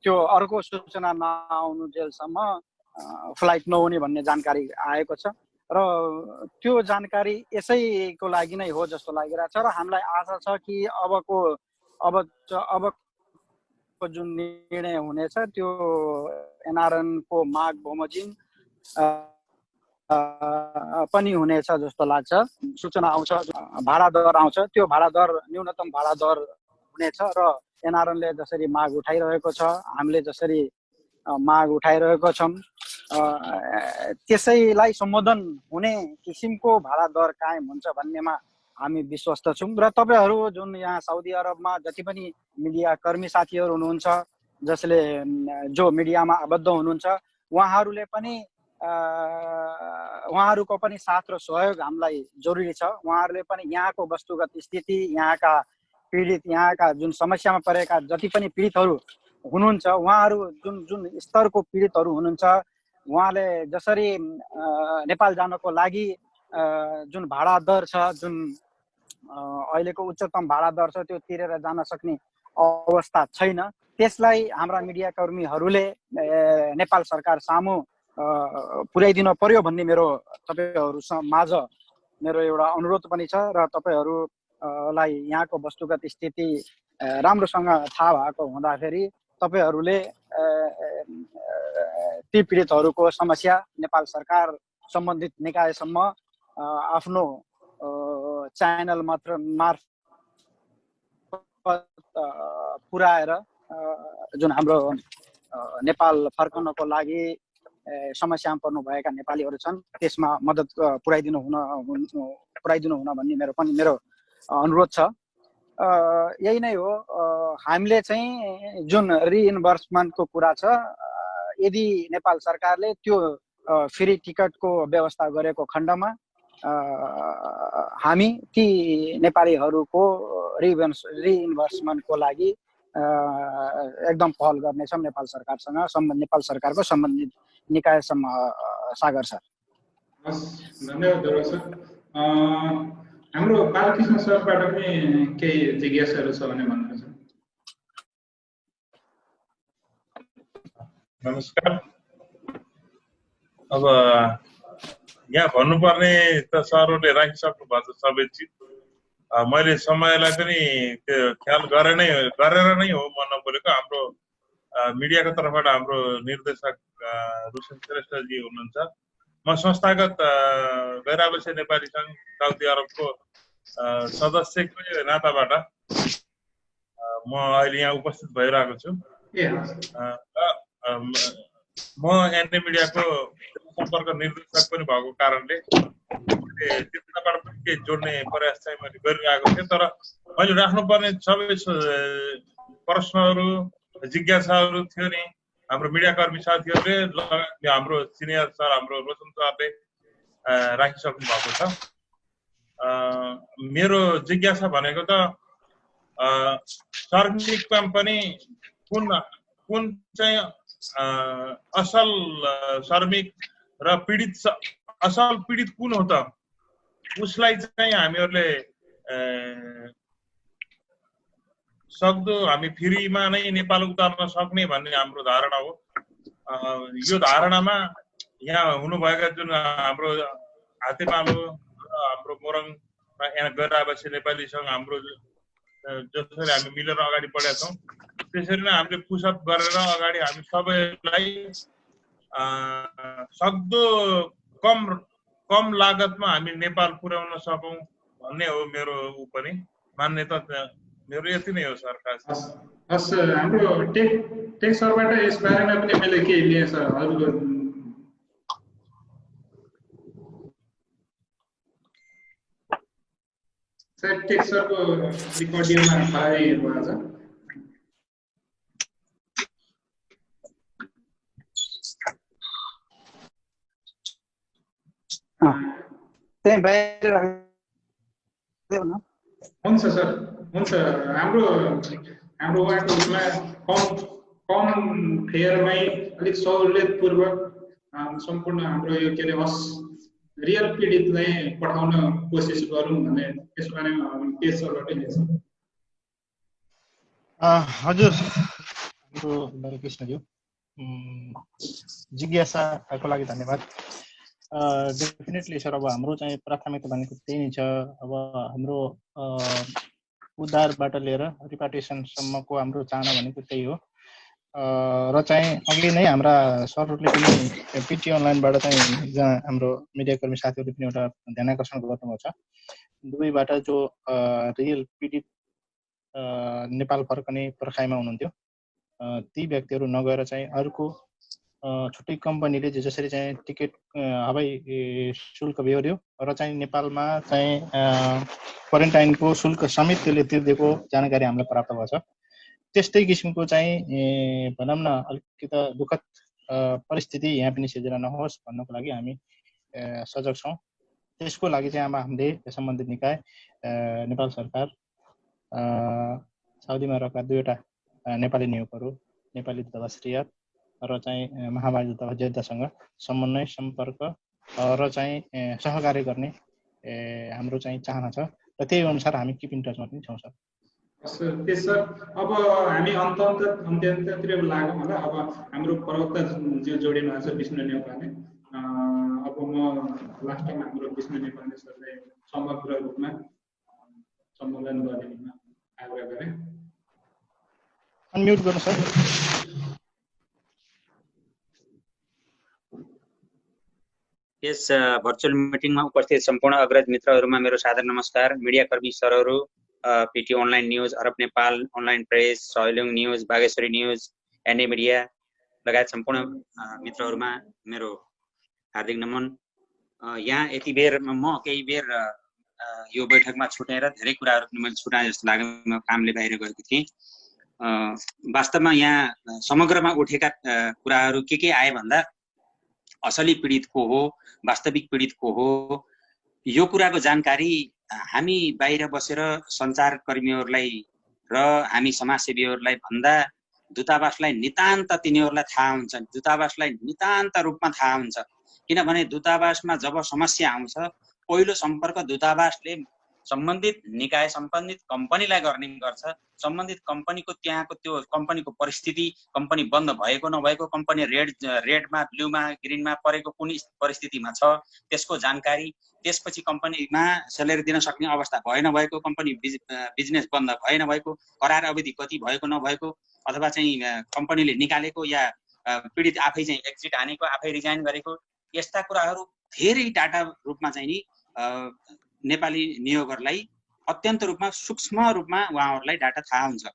त्यो अर्को सूचना नआउनुजेलसम्म फ्लाइट नहुने भन्ने जानकारी आएको छ र त्यो जानकारी यसैको लागि नै हो जस्तो लागिरहेछ र हामीलाई आशा छ कि अब जुन निर्णय हुनेछ त्यो एनआरएनको माग बमोजिम पनि हुनेछ जस्तो लाग्छ। सूचना आउँछ, भाडा दर आउँछ, त्यो भाडा दर न्यूनतम भाडा दर हुनेछ र एनआरएनले जसरी माग उठाइरहेको छ, हामीले जसरी माग उठाइरहेको छौँ, त्यसैलाई सम्बोधन हुने किसिमको भाडा दर कायम हुन्छ भन्नेमा हामी विश्वस्त छौँ। र तपाईँहरू जुन यहाँ साउदी अरबमा जति पनि मिडिया कर्मी साथीहरू हुनुहुन्छ, जो मिडियामा आबद्ध हुनुहुन्छ, उहाँहरूको पनि साथ र सहयोग हामीलाई जरुरी छ। उहाँहरूले पनि यहाँको वस्तुगत स्थिति, यहाँका पीडित, यहाँका जुन समस्यामा परेका जति पनि पीडितहरू हुनुहुन्छ, उहाँहरू जुन स्तरको पीडितहरू हुनुहुन्छ, उहाँले जसरी नेपाल जानको लागि जुन भाडा दर छ, जुन अहिलेको उच्चतम भाडा दर छ, त्यो तिरेर जान सक्ने अवस्था छैन। त्यसलाई हाम्रा मिडिया कर्मीहरूले नेपाल सरकार सामु पुर्याइदिनु पर्यो भन्ने मेरो तपाईँहरू माझ मेरो एउटा अनुरोध पनि छ र तपाईँहरूलाई यहाँको वस्तुगत स्थिति राम्रोसँग थाहा भएको हुँदाखेरि तपाईँहरूले ती पीडितहरूको समस्या नेपाल सरकार सम्बन्धित निकायसम्म आफ्नो च्यानल मार्फत पुर्याएर जुन हाम्रो नेपाल फर्कनको लागि समस्यामा पर्नुभएका नेपालीहरू छन् त्यसमा मद्दत पुर्याइदिनु हुन भन्ने मेरो अनुरोध छ। यही नै हो। हामीले चाहिँ जुन रिइन्बर्समेन्टको कुरा छ, यदि नेपाल सरकारले त्यो फ्री टिकटको व्यवस्था गरेको खण्डमा हामी ती नेपालीहरूको रिइन्भर्समेन्टको लागि एकदम पहल गर्नेछौँ नेपाल सरकारसँग, नेपाल सरकारको सम्बन्धित निकायसम्म। सागर सर। धन्यवाद ध्रुव सर। हाम्रो बालकृष्ण सरबाट पनि केही जिज्ञासाहरू छ भने भन्नुहुन्छ। नमस्कार। अब यहाँ भन्नुपर्ने त सरहरूले राखिसक्नु भएको छ सबै चिज। मैले समयलाई पनि त्यो ख्याल गरेर नै हो म नबोलेको। हाम्रो मिडियाको तर्फबाट हाम्रो निर्देशक रोशन श्रेष्ठजी हुनुहुन्छ। म संस्थागत गैर आवासीय नेपाली सङ्घ साउदी अरबको सदस्यको नाताबाट म अहिले यहाँ उपस्थित भइरहेको छु। म एनए मिडियाको सम्पर्क निर्देशक पनि भएको कारणले त्यताबाट पनि केही जोड्ने प्रयास चाहिँ मैले गरिरहेको थिएँ। तर मैले राख्नुपर्ने सबै प्रश्नहरू जिज्ञासाहरू थियो नि हाम्रो मिडियाकर्मी साथीहरूले, हाम्रो सिनियर सर हाम्रो रोशन सरले राखिसक्नु भएको छ। मेरो जिज्ञासा भनेको त श्रमिकमा पनि कुन चाहिँ असल श्रमिक र पीडित असल पीडित कुन हो त, उसलाई चाहिँ हामीहरूले सक्दो हामी फ्रीमा नै नेपाल उतार्न सक्ने भन्ने हाम्रो धारणा हो। यो धारणामा यहाँ हुनुभएका जुन हाम्रो हातेमालो र हाम्रो मोरङमा यहाँ गैर आवासीय नेपाली सङ्घ हाम्रो जसरी हामी मिलेर अगाडि बढेका छौँ, त्यसरी नै हामीले पुसअप गरेर अगाडि हामी सबैलाई सक्दो कम लागतमा हामी नेपाल पुर्याउन सकौँ भन्ने हो मेरो पनि मान्यता। मेरो यति नै हो सर। हस्, हाम्रो टेक सरबाट यस बारेमा पनि मैले केही लिएँ सर। हजुर सर, टेक सरको रिकर्डिङमा खराबी भयो आज। त्यही बाहिर हुन्छ सर, हुन्छ। हाम्रो उहाँको उसमा कम फेयरमै अलिक सहुलियतपूर्वक सम्पूर्ण हाम्रो यो के अरे रियल पीडितलाई पठाउन कोसिस गरौँ भन्ने यस बारेमा के सरबाटै लिन्छ। हजुर, हाम्रो बालकृष्णज्यू जिज्ञासाको लागि धन्यवाद। डेफिनेटली सर, अब हाम्रो चाहिँ प्राथमिकता भनेको त्यही नै छ। अब हाम्रो उद्धारबाट लिएर रिपार्टेसनसम्मको हाम्रो चाहना भनेको त्यही हो। र चाहिँ अघि नै हाम्रा सरहरूले पनि पिटी अनलाइनबाट चाहिँ जहाँ हाम्रो मिडियाकर्मी साथीहरूले पनि एउटा ध्यान आकर्षण गर्नुभएको छ, दुवैबाट जो रियल पीडित नेपाल फर्कने पर्खाइमा हुनुहुन्थ्यो ती व्यक्तिहरू नगएर चाहिँ अर्को छुट्टै कम्पनीले जसरी चाहिँ टिकट हवाई शुल्क बेहोर्यो र चाहिँ नेपालमा चाहिँ क्वारेन्टाइनको शुल्क समेत त्यसले तिर्दिएको जानकारी हामीलाई प्राप्त भएको छ। त्यस्तै किसिमको चाहिँ भनौँ न अलिकति दुःखद परिस्थिति यहाँ पनि सिर्जना नहोस् भन्नको लागि हामी सजग छौँ। त्यसको लागि चाहिँ अब हामीले सम्बन्धित निकाय, नेपाल सरकार, साउदीमा रहेका दुईवटा नेपाली नियोगहरू, नेपाली दूतावास रियाद र चाहिँ महामारी दूतावास जेद्दासँग समन्वय, सम्पर्क र चाहिँ सहकार्य गर्ने हाम्रो चाहिँ चाहना छ र त्यही अनुसार हामी किप इन टचमा पनि छौँ सर। त्यस सर, अब हामी अन्त्यतिर लागौँ होला। अब हाम्रो प्रवक्ता जो जोडिनु भएको छ विष्णु नेपालले, अब म लास्ट टाइम हाम्रो विष्णु नेपालले सरले समग्र रूपमा सम्बोधन गर्ने आग्रह गरेँ। अनम्युट गर्नु सर। यस भर्चुअल मिटिङमा उपस्थित सम्पूर्ण अग्रज मित्रहरूमा मेरो सादर नमस्कार। मिडियाकर्मी सरहरू, PT online news, Arab Nepal online press, Sahelung news, Bageshwari news, NA media लगायत सम्पूर्ण मित्रहरूमा मेरो हार्दिक नमन। यहाँ यति बेर म केही बेर यो बैठकमा छुटेर धेरै कुराहरू पनि मैले छुटाएँ जस्तो लाग्यो। म कामले बाहिर गएको थिएँ। वास्तवमा यहाँ समग्रमा उठेका कुराहरू के आए भन्दा असली पीडित को हो, वास्तविक पीडित को हो, यो कुराको जानकारी हामी बाहिर बसेर सञ्चारकर्मीहरूलाई र हामी समाजसेवीहरूलाई भन्दा दूतावासलाई नितान्त तिनीहरूलाई थाहा हुन्छ, दूतावासलाई नितान्त रूपमा थाहा हुन्छ। किनभने दूतावासमा जब समस्या आउँछ पहिलो सम्पर्क दूतावासले सम्बन्धित निकाय सम्बन्धित कम्पनीलाई गर्ने गर्छ। सम्बन्धित कम्पनीको त्यहाँको त्यो कम्पनीको परिस्थिति, कम्पनी बन्द भएको नभएको, कम्पनी रेडमा ब्लूमा ग्रिनमा परेको कुन परिस्थितिमा छ त्यसको जानकारी, त्यसपछि कम्पनीमा स्यालेरी दिन सक्ने अवस्था भए नभएको, कम्पनी बिजनेस बन्द भए नभएको, करार अवधि कति भएको नभएको, अथवा चाहिँ कम्पनीले निकालेको या पीडित आफै चाहिँ एक्जिट हानेको, आफै रिजाइन गरेको, यस्ता कुराहरू धेरै डाटा रूपमा चाहिँ नि नेपाली नियोगहरूलाई अत्यन्त रूपमा सूक्ष्म रूपमा उहाँहरूलाई डाटा थाहा हुन्छ।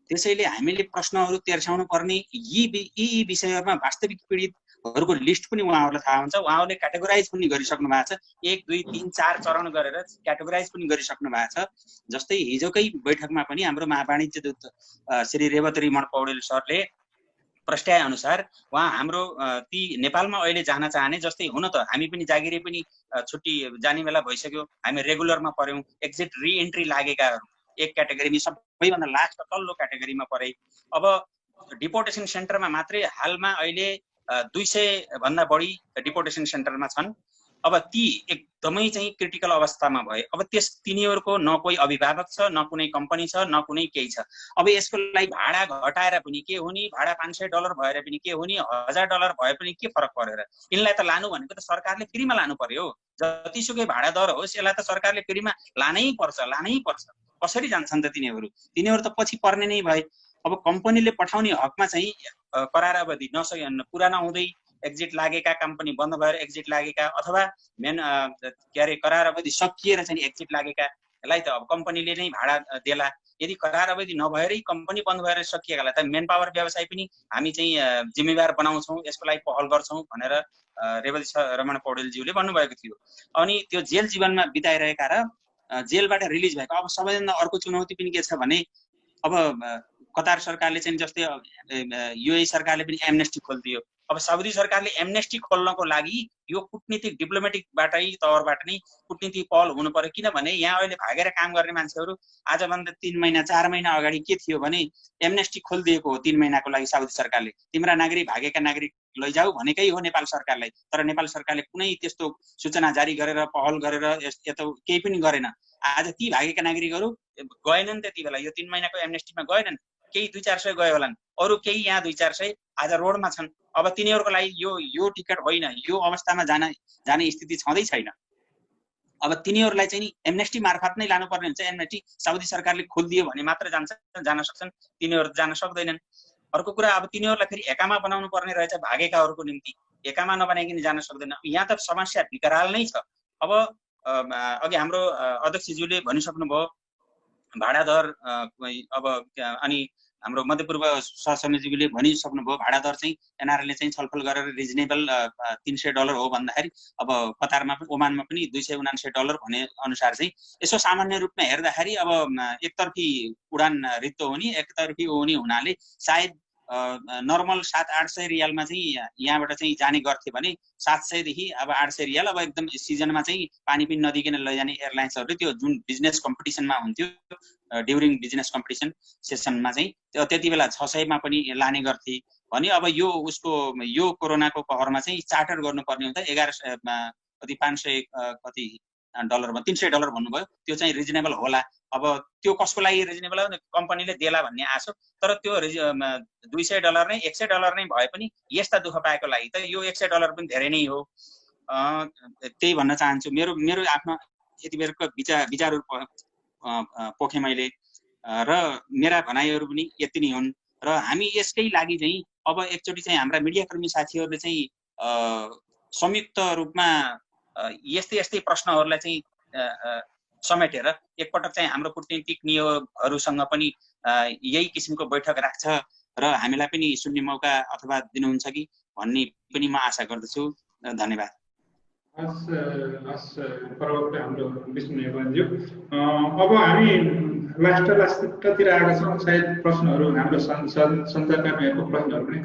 त्यसैले हामीले प्रश्नहरू तेर्स्याउनु पर्ने यी विषयहरूमा वास्तविक पीडितहरूको लिस्ट पनि उहाँहरूलाई थाहा हुन्छ। उहाँहरूले क्याटेगोराइज पनि गरिसक्नु भएको छ, 1, 2, 3, 4 चरण गरेर क्याटेगोराइज पनि गरिसक्नु भएको छ। जस्तै हिजोकै बैठकमा पनि हाम्रो महावाणिज्य दूत श्री रेवतरीमण पौडेल सरले प्रस्ट्याए अनुसार उहाँ हाम्रो ती नेपालमा अहिले जान चाहने, जस्तै हुन त हामी पनि जागिरे पनि छुट्टी जाने बेला भइसक्यो, हामी रेगुलरमा पर्यौँ, एक्जिट रिएन्ट्री लागेकाहरू एक क्याटेगोरीमा सबैभन्दा लास्ट तल्लो क्याटेगोरीमा परे। अब डिपोर्टेसन सेन्टरमा मात्रै हालमा अहिले 200 भन्दा बढी डिपोर्टेसन सेन्टरमा छन्। अब ती एकदमै चाहिँ क्रिटिकल अवस्थामा भए। अब तिनीहरूको न कोही अभिभावक छ, न कुनै कम्पनी छ, न कुनै केही छ। अब यसको लागि भाडा घटाएर पनि के हुने, भाडा $500 भएर पनि के हुने, $1000 भए पनि के फरक परेर, यिनलाई त लानु भनेको त सरकारले फ्रीमा लानु पर्यो। जतिसुकै भाडा दर होस् यसलाई त सरकारले फ्रीमा लानै पर्छ। कसरी जान्छन् त तिनीहरू त पछि पर्ने नै भए। अब कम्पनीले पठाउने हकमा चाहिँ करार अवधि पुरा नहुँदै एक्जिट लागेका, कम्पनी बन्द भएर एक्जिट लागेका, अथवा करार अवधि सकिएर चाहिँ एक्जिट लागेकालाई त अब कम्पनीले नै भाडा देला। यदि करार अवधि नभएरै कम्पनी बन्द भएर सकिएकालाई त मेन पावर व्यवसाय पनि हामी चाहिँ जिम्मेवार बनाउँछौँ, यसको लागि पहल गर्छौँ भनेर रेवती रमण पौडेलज्यूले भन्नुभएको थियो। अनि त्यो जेल जीवनमा बिताइरहेका र जेलबाट रिलिज भएको, अब सबैभन्दा अर्को चुनौती पनि के छ भने अब कतार सरकारले चाहिँ जस्तै युएई सरकारले पनि एमनेस्टी खोलिदियो। अब साउदी सरकारले एमनेस्टी खोल्नको लागि यो कुटनीतिक डिप्लोमेटिकबाटै तौरबाट नै कुटनीतिक पहल हुनु पर्यो। किनभने यहाँ अहिले भागेर काम गर्ने मान्छेहरू आजभन्दा 3 महिना 4 महिना अगाडि के थियो भने एमनेस्टी खोलिदिएको हो 3 महिनाको लागि साउदी सरकारले, तिम्रा नागरिक भागेका नागरिक लैजाऊ भनेकै हो नेपाल सरकारलाई। तर नेपाल सरकारले कुनै त्यस्तो सूचना जारी गरेर पहल गरेर यता केही पनि गरेन। आज ती भागेका नागरिकहरू गएनन्, त्यति बेला यो 3 महिनाको एमनेस्टीमा गएनन्, केही 200-400 गए होलान्, अरू केही यहाँ 200-400 आज रोडमा छन्। अब तिनीहरूको लागि यो टिकट होइन, यो अवस्थामा जाने स्थिति छँदै छैन। अब तिनीहरूलाई चाहिँ एमनेस्टी मार्फत नै लानुपर्ने हुन्छ। एमनेस्टी साउदी सरकारले खोलिदियो भने मात्र जान सक्छन्, तिनीहरू जान सक्दैनन्। अर्को कुरा, अब तिनीहरूलाई फेरि एकामा बनाउनु पर्ने रहेछ भागेकाहरूको निम्ति, एकामा नबनाइकन जान सक्दैन। यहाँ त समस्या विकराल नै छ। अब अघि हाम्रो अध्यक्षज्यूले भनिसक्नुभयो भाडा दर, अब अनि हाम्रो मध्यपूर्व सहसमितिज्यूले भनिसक्नुभयो भाडा दर चाहिँ एनआरएलले चाहिँ छलफल गरेर रिजनेबल $300 हो भन्दाखेरि अब कतारमा पनि ओमानमा पनि $279 भने अनुसार चाहिँ यसो सामान्य रूपमा हेर्दाखेरि अब एकतर्फी उडान रित्तो हुने, एकतर्फी हुने हुनाले सायद नर्मल 700-800 रियालमा चाहिँ यहाँबाट चाहिँ जाने गर्थे भने 700 देखि अब 800 रियाल, अब एकदम सिजनमा चाहिँ पानी पनि नदिकन लैजाने एयरलाइन्सहरूले त्यो जुन बिजनेस कम्पिटिसनमा हुन्थ्यो ड्युरिङ बिजनेस कम्पिटिसन सेसनमा चाहिँ त्यति बेला 600 मा पनि लाने गर्थे भने अब यो कोरोनाको कहरमा चाहिँ चार्टर गर्नुपर्ने हुन्छ। 500 डलरमा $300 भन्नुभयो, त्यो चाहिँ रिजनेबल होला। अब त्यो कसको लागि रिजनेबल हो, कम्पनीले देला भन्ने आशा। तर त्यो $200 नै $100 नै भए पनि यस्ता दुःख पाएको लागि त यो $100 पनि धेरै नै हो। त्यही भन्न चाहन्छु। मेरो आफ्नो यति बेरको विचारहरू पोखेँ मैले र मेरा भनाइहरू पनि यति नै हुन्। र हामी यसकै लागि चाहिँ अब एकचोटि चाहिँ हाम्रा मिडियाकर्मी साथीहरूले चाहिँ संयुक्त रूपमा यस्तै प्रश्नहरूलाई चाहिँ समेटेर एकपटक चाहिँ हाम्रो कूटनीतिक नियोगहरूसँग पनि यही किसिमको बैठक राख्छ र हामीलाई पनि सुन्ने मौका अथवा दिनुहुन्छ कि भन्ने पनि म आशा गर्दछु। धन्यवाद। प्रवक्ता हाम्रो विष्णु नेपालज्यू, अब हामी लास्टतिर आएका छौँ। सायद प्रश्नहरू हाम्रो सञ्चारकर्मीहरूको प्रश्नहरू पनि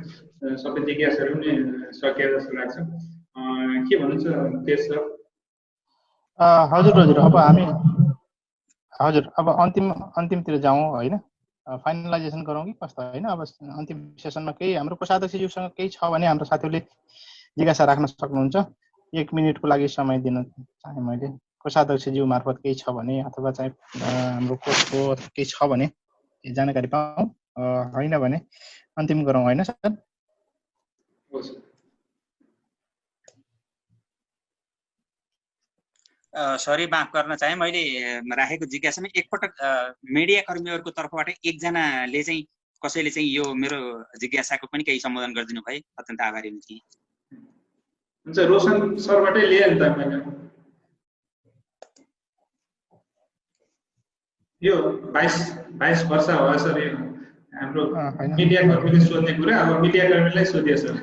सबै जिज्ञासाहरू पनि सकिए जस्तो लाग्छ। के भन्नुहुन्छ तेज सर? हजुर अब अन्तिमतिर जाउँ होइन, फाइनलाइजेसन गरौँ कि कस्तो होइन। अब अन्तिम सेसनमा केही हाम्रो कोषाध्यक्षज्यूसँग केही छ भने हाम्रो साथीहरूले जिज्ञासा राख्न सक्नुहुन्छ। 1 मिनेटको लागि समय दिन चाहे मैले। कोषाध्यक्षज्यू मार्फत केही छ भने अथवा चाहिँ हाम्रो कोषको केही छ भने जानकारी पाऊँ, होइन भने अन्तिम गरौँ होइन सर? सरी, माफ गर्न चाहे, मैले राखेको जिज्ञासामा एकपटक मिडिया कर्मीहरूको तर्फबाट एकजनाले चाहिँ कसैले चाहिँ यो मेरो जिज्ञासाको पनि केही सम्बोधन गरिदिनु भए अत्यन्त आभारी हुन्थे। हुन्छ, रोशन सरबाटै लिएँ नि त मैले। यो 22 वर्ष भयो सर, यो हाम्रो मिडिया कर्मीले सोध्ने कुरा अब मिडिया कर्मीलाई सोधियो सर।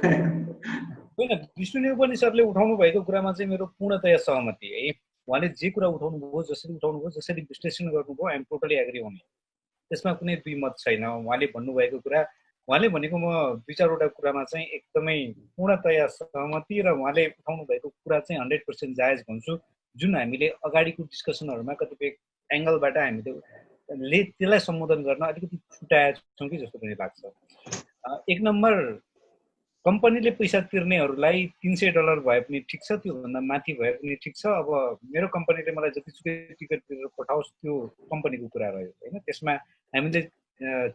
होइन, विष्णु नेपाली सरले उठाउनु भएको कुरामा चाहिँ मेरो पूर्णतया सहमति है। उहाँले जे कुरा उठाउनु भयो, जसरी उठाउनु भयो, जसरी विश्लेषण गर्नुभयो, आइ एम टोटली एग्री हुने, त्यसमा कुनै दुई मत छैन। उहाँले भन्नुभएको कुरा, उहाँले भनेको म 2-4वटा कुरामा चाहिँ एकदमै पूर्णतया सहमति, र उहाँले उठाउनु भएको कुरा चाहिँ 100% जायज भन्छु। जुन हामीले अगाडिको डिस्कसनहरूमा कतिपय एङ्गलबाट हामीले त्यसलाई सम्बोधन गर्न अलिकति छुट्याएका छौँ कि जस्तो पनि लाग्छ। 1 नम्बर, कम्पनीले पैसा तिर्नेहरूलाई $300 भए पनि ठिक छ, त्योभन्दा माथि भए पनि ठिक छ। अब मेरो कम्पनीले मलाई जतिसुकै टिकट तिरेर पठाओस् त्यो कम्पनीको कुरा रह्यो होइन। त्यसमा हामीले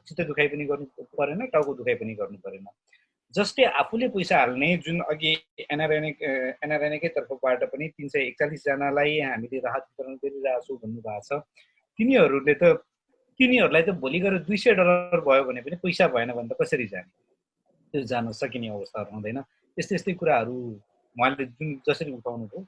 चित्त दुखाइ पनि गर्नु परेन, टाउको दुखाइ पनि गर्नु परेन। जसले आफूले पैसा हाल्ने, जुन अघि एनआरएनएकै तर्फबाट पनि 341 जनालाई हामीले राहत वितरण गरिरहेको छौँ भन्नुभएको छ। तिनीहरूलाई त भोलि गएर $200 भयो भने पनि पैसा भएन भने त कसरी जाने? त्यो जान सकिने अवस्थाहरू हुँदैन। यस्तै कुराहरू उहाँले जुन जसरी उठाउनु भयो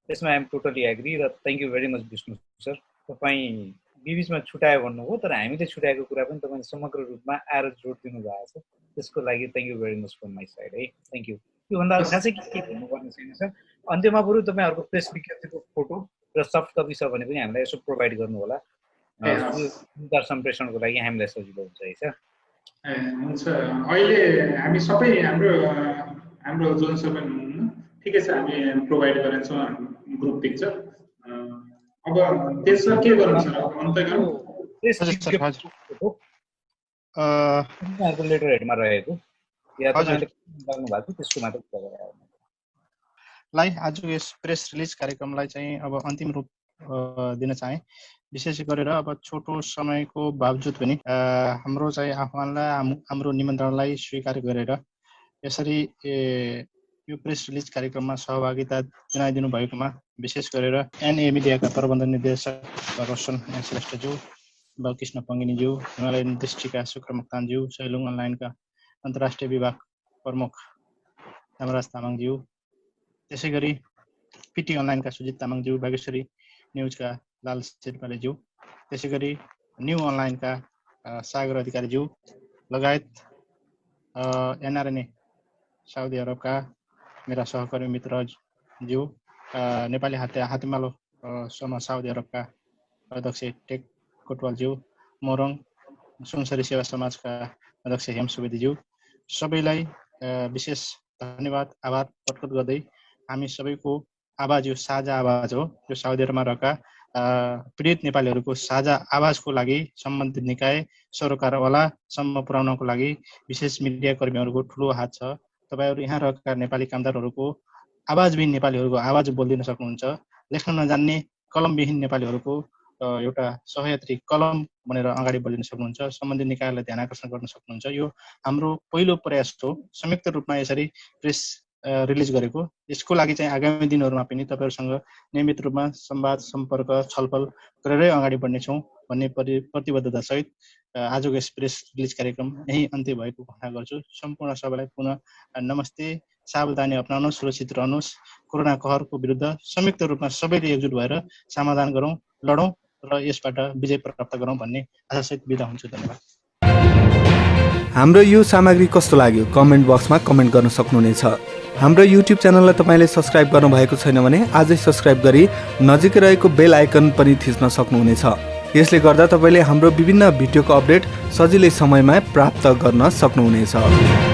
त्यसमा आइएम टोटली एग्री। र thank you very much Vishnu sir, तपाईँ बिचमा छुट्यायो भन्नुभयो, तर हामीले छुट्याएको कुरा पनि तपाईँले समग्र रूपमा आएर जोड दिनु भएको छ, त्यसको लागि thank you very much from my side है। Thank you. त्योभन्दा खासै के भन्नुपर्ने छैन सर। अन्त्यमा बरु तपाईँहरूको प्रेस विज्ञप्तिको फोटो र सफ्ट कपी छ भने पनि हामीलाई यसो प्रोभाइड गर्नु होला, सम्प्रेषणको लागि हामीलाई सजिलो हुन्छ है सर। हुन्छ, अहिले हामी सबै हाम्रो जोन सबै ठिकै छ, हामी प्रोभाइड गरेछौँ ग्रुप पिक्चर। अब त्यसमा के गर्नु सर? अन्त गरौँ लेटर हेडमा रहेको या लाग्नु भएको त्यसको मात्र आजको यस प्रेस रिलिज कार्यक्रमलाई चाहिँ अब अन्तिम रूप दिन चाहे। विशेष गरेर अब छोटो समयको बावजुद पनि हाम्रो चाहिँ आह्वानलाई, हाम्रो निमन्त्रणलाई स्वीकार गरेर यसरी यो प्रेस रिलिज कार्यक्रममा सहभागिता जनाइदिनु भएकोमा विशेष गरेर एनए मिडियाका प्रबन्ध निर्देशक रोशन श्रेष्ठज्यू, बालकृष्ण पङ्गिनीज्यू, हिमालय दृष्टिका शुक्र मोक्तानज्यू, सैलुङ अनलाइनका अन्तर्राष्ट्रिय विभाग प्रमुख हेमराज तामाङज्यू, त्यसै गरी पिटी अनलाइनका सुजित तामाङज्यू, बागेश्वरी न्युजका लाल शेर्पालेज्यू, त्यसै गरी न्यू अनलाइनका सागर अधिकारीज्यू लगायत एनआरएनए साउदी अरबका मेरा सहकर्मी मित्रज्यू, नेपाली हातेमालो समाज साउदी अरबका अध्यक्ष टेक कोटवालज्यू, मोरङ सुनसरी सेवा समाजका अध्यक्ष हेम सुवेदीज्यू, सबैलाई विशेष धन्यवाद, आभार प्रकट गर्दै हामी सबैको आवाज यो साझा आवाज हो। यो साउदी अरबमा रहेका पीडित नेपालीहरूको साझा आवाजको लागि सम्बन्धित निकाय सरोकारवालासम्म पुर्याउनको लागि विशेष मिडिया कर्मीहरूको ठुलो हात छ। तपाईँहरू यहाँ रहेका नेपाली कामदारहरूको आवाजविहीन नेपालीहरूको आवाज बोलिदिन सक्नुहुन्छ। लेख्न नजान्ने कलमविहीन नेपालीहरूको एउटा सहयात्री कलम भनेर अगाडि बढिदिन सक्नुहुन्छ। सम्बन्धित निकायलाई ध्यान आकर्षण गर्न सक्नुहुन्छ। यो हाम्रो पहिलो प्रयास हो संयुक्त रूपमा यसरी प्रेस रिलिज गरेको। यसको लागि चाहिँ आगामी दिनहरूमा पनि तपाईँहरूसँग नियमित रूपमा संवाद, सम्पर्क, छलफल गरेरै अगाडि बढ्नेछौँ भन्ने प्रतिबद्धता सहित आजको यस प्रेस रिलिज कार्यक्रम यही अन्त्य भएको घोषणा गर्छु। सम्पूर्ण सबैलाई पुनः नमस्ते। सावधानी अपनाउनुहोस्, सुरक्षित रहनुहोस्। कोरोना कहरको विरुद्ध संयुक्त रूपमा सबैले एकजुट भएर समाधान गरौँ, लडौँ र यसबाट विजय प्राप्त गरौँ भन्ने आशासहित बिदा हुन्छु। धन्यवाद। हाम्रो यो सामग्री कस्तो लाग्यो कमेन्ट बक्समा कमेन्ट गर्न सक्नुहुनेछ। हाम्रो युट्युब च्यानललाई तपाईँले सब्स्क्राइब गर्नुभएको छैन भने आजै सब्स्क्राइब गरी नजिकै रहेको बेल आइकन पनि थिच्न सक्नुहुनेछ। यसले गर्दा तपाईँले हाम्रो विभिन्न भिडियोको अपडेट सजिलै समयमा प्राप्त गर्न सक्नुहुनेछ।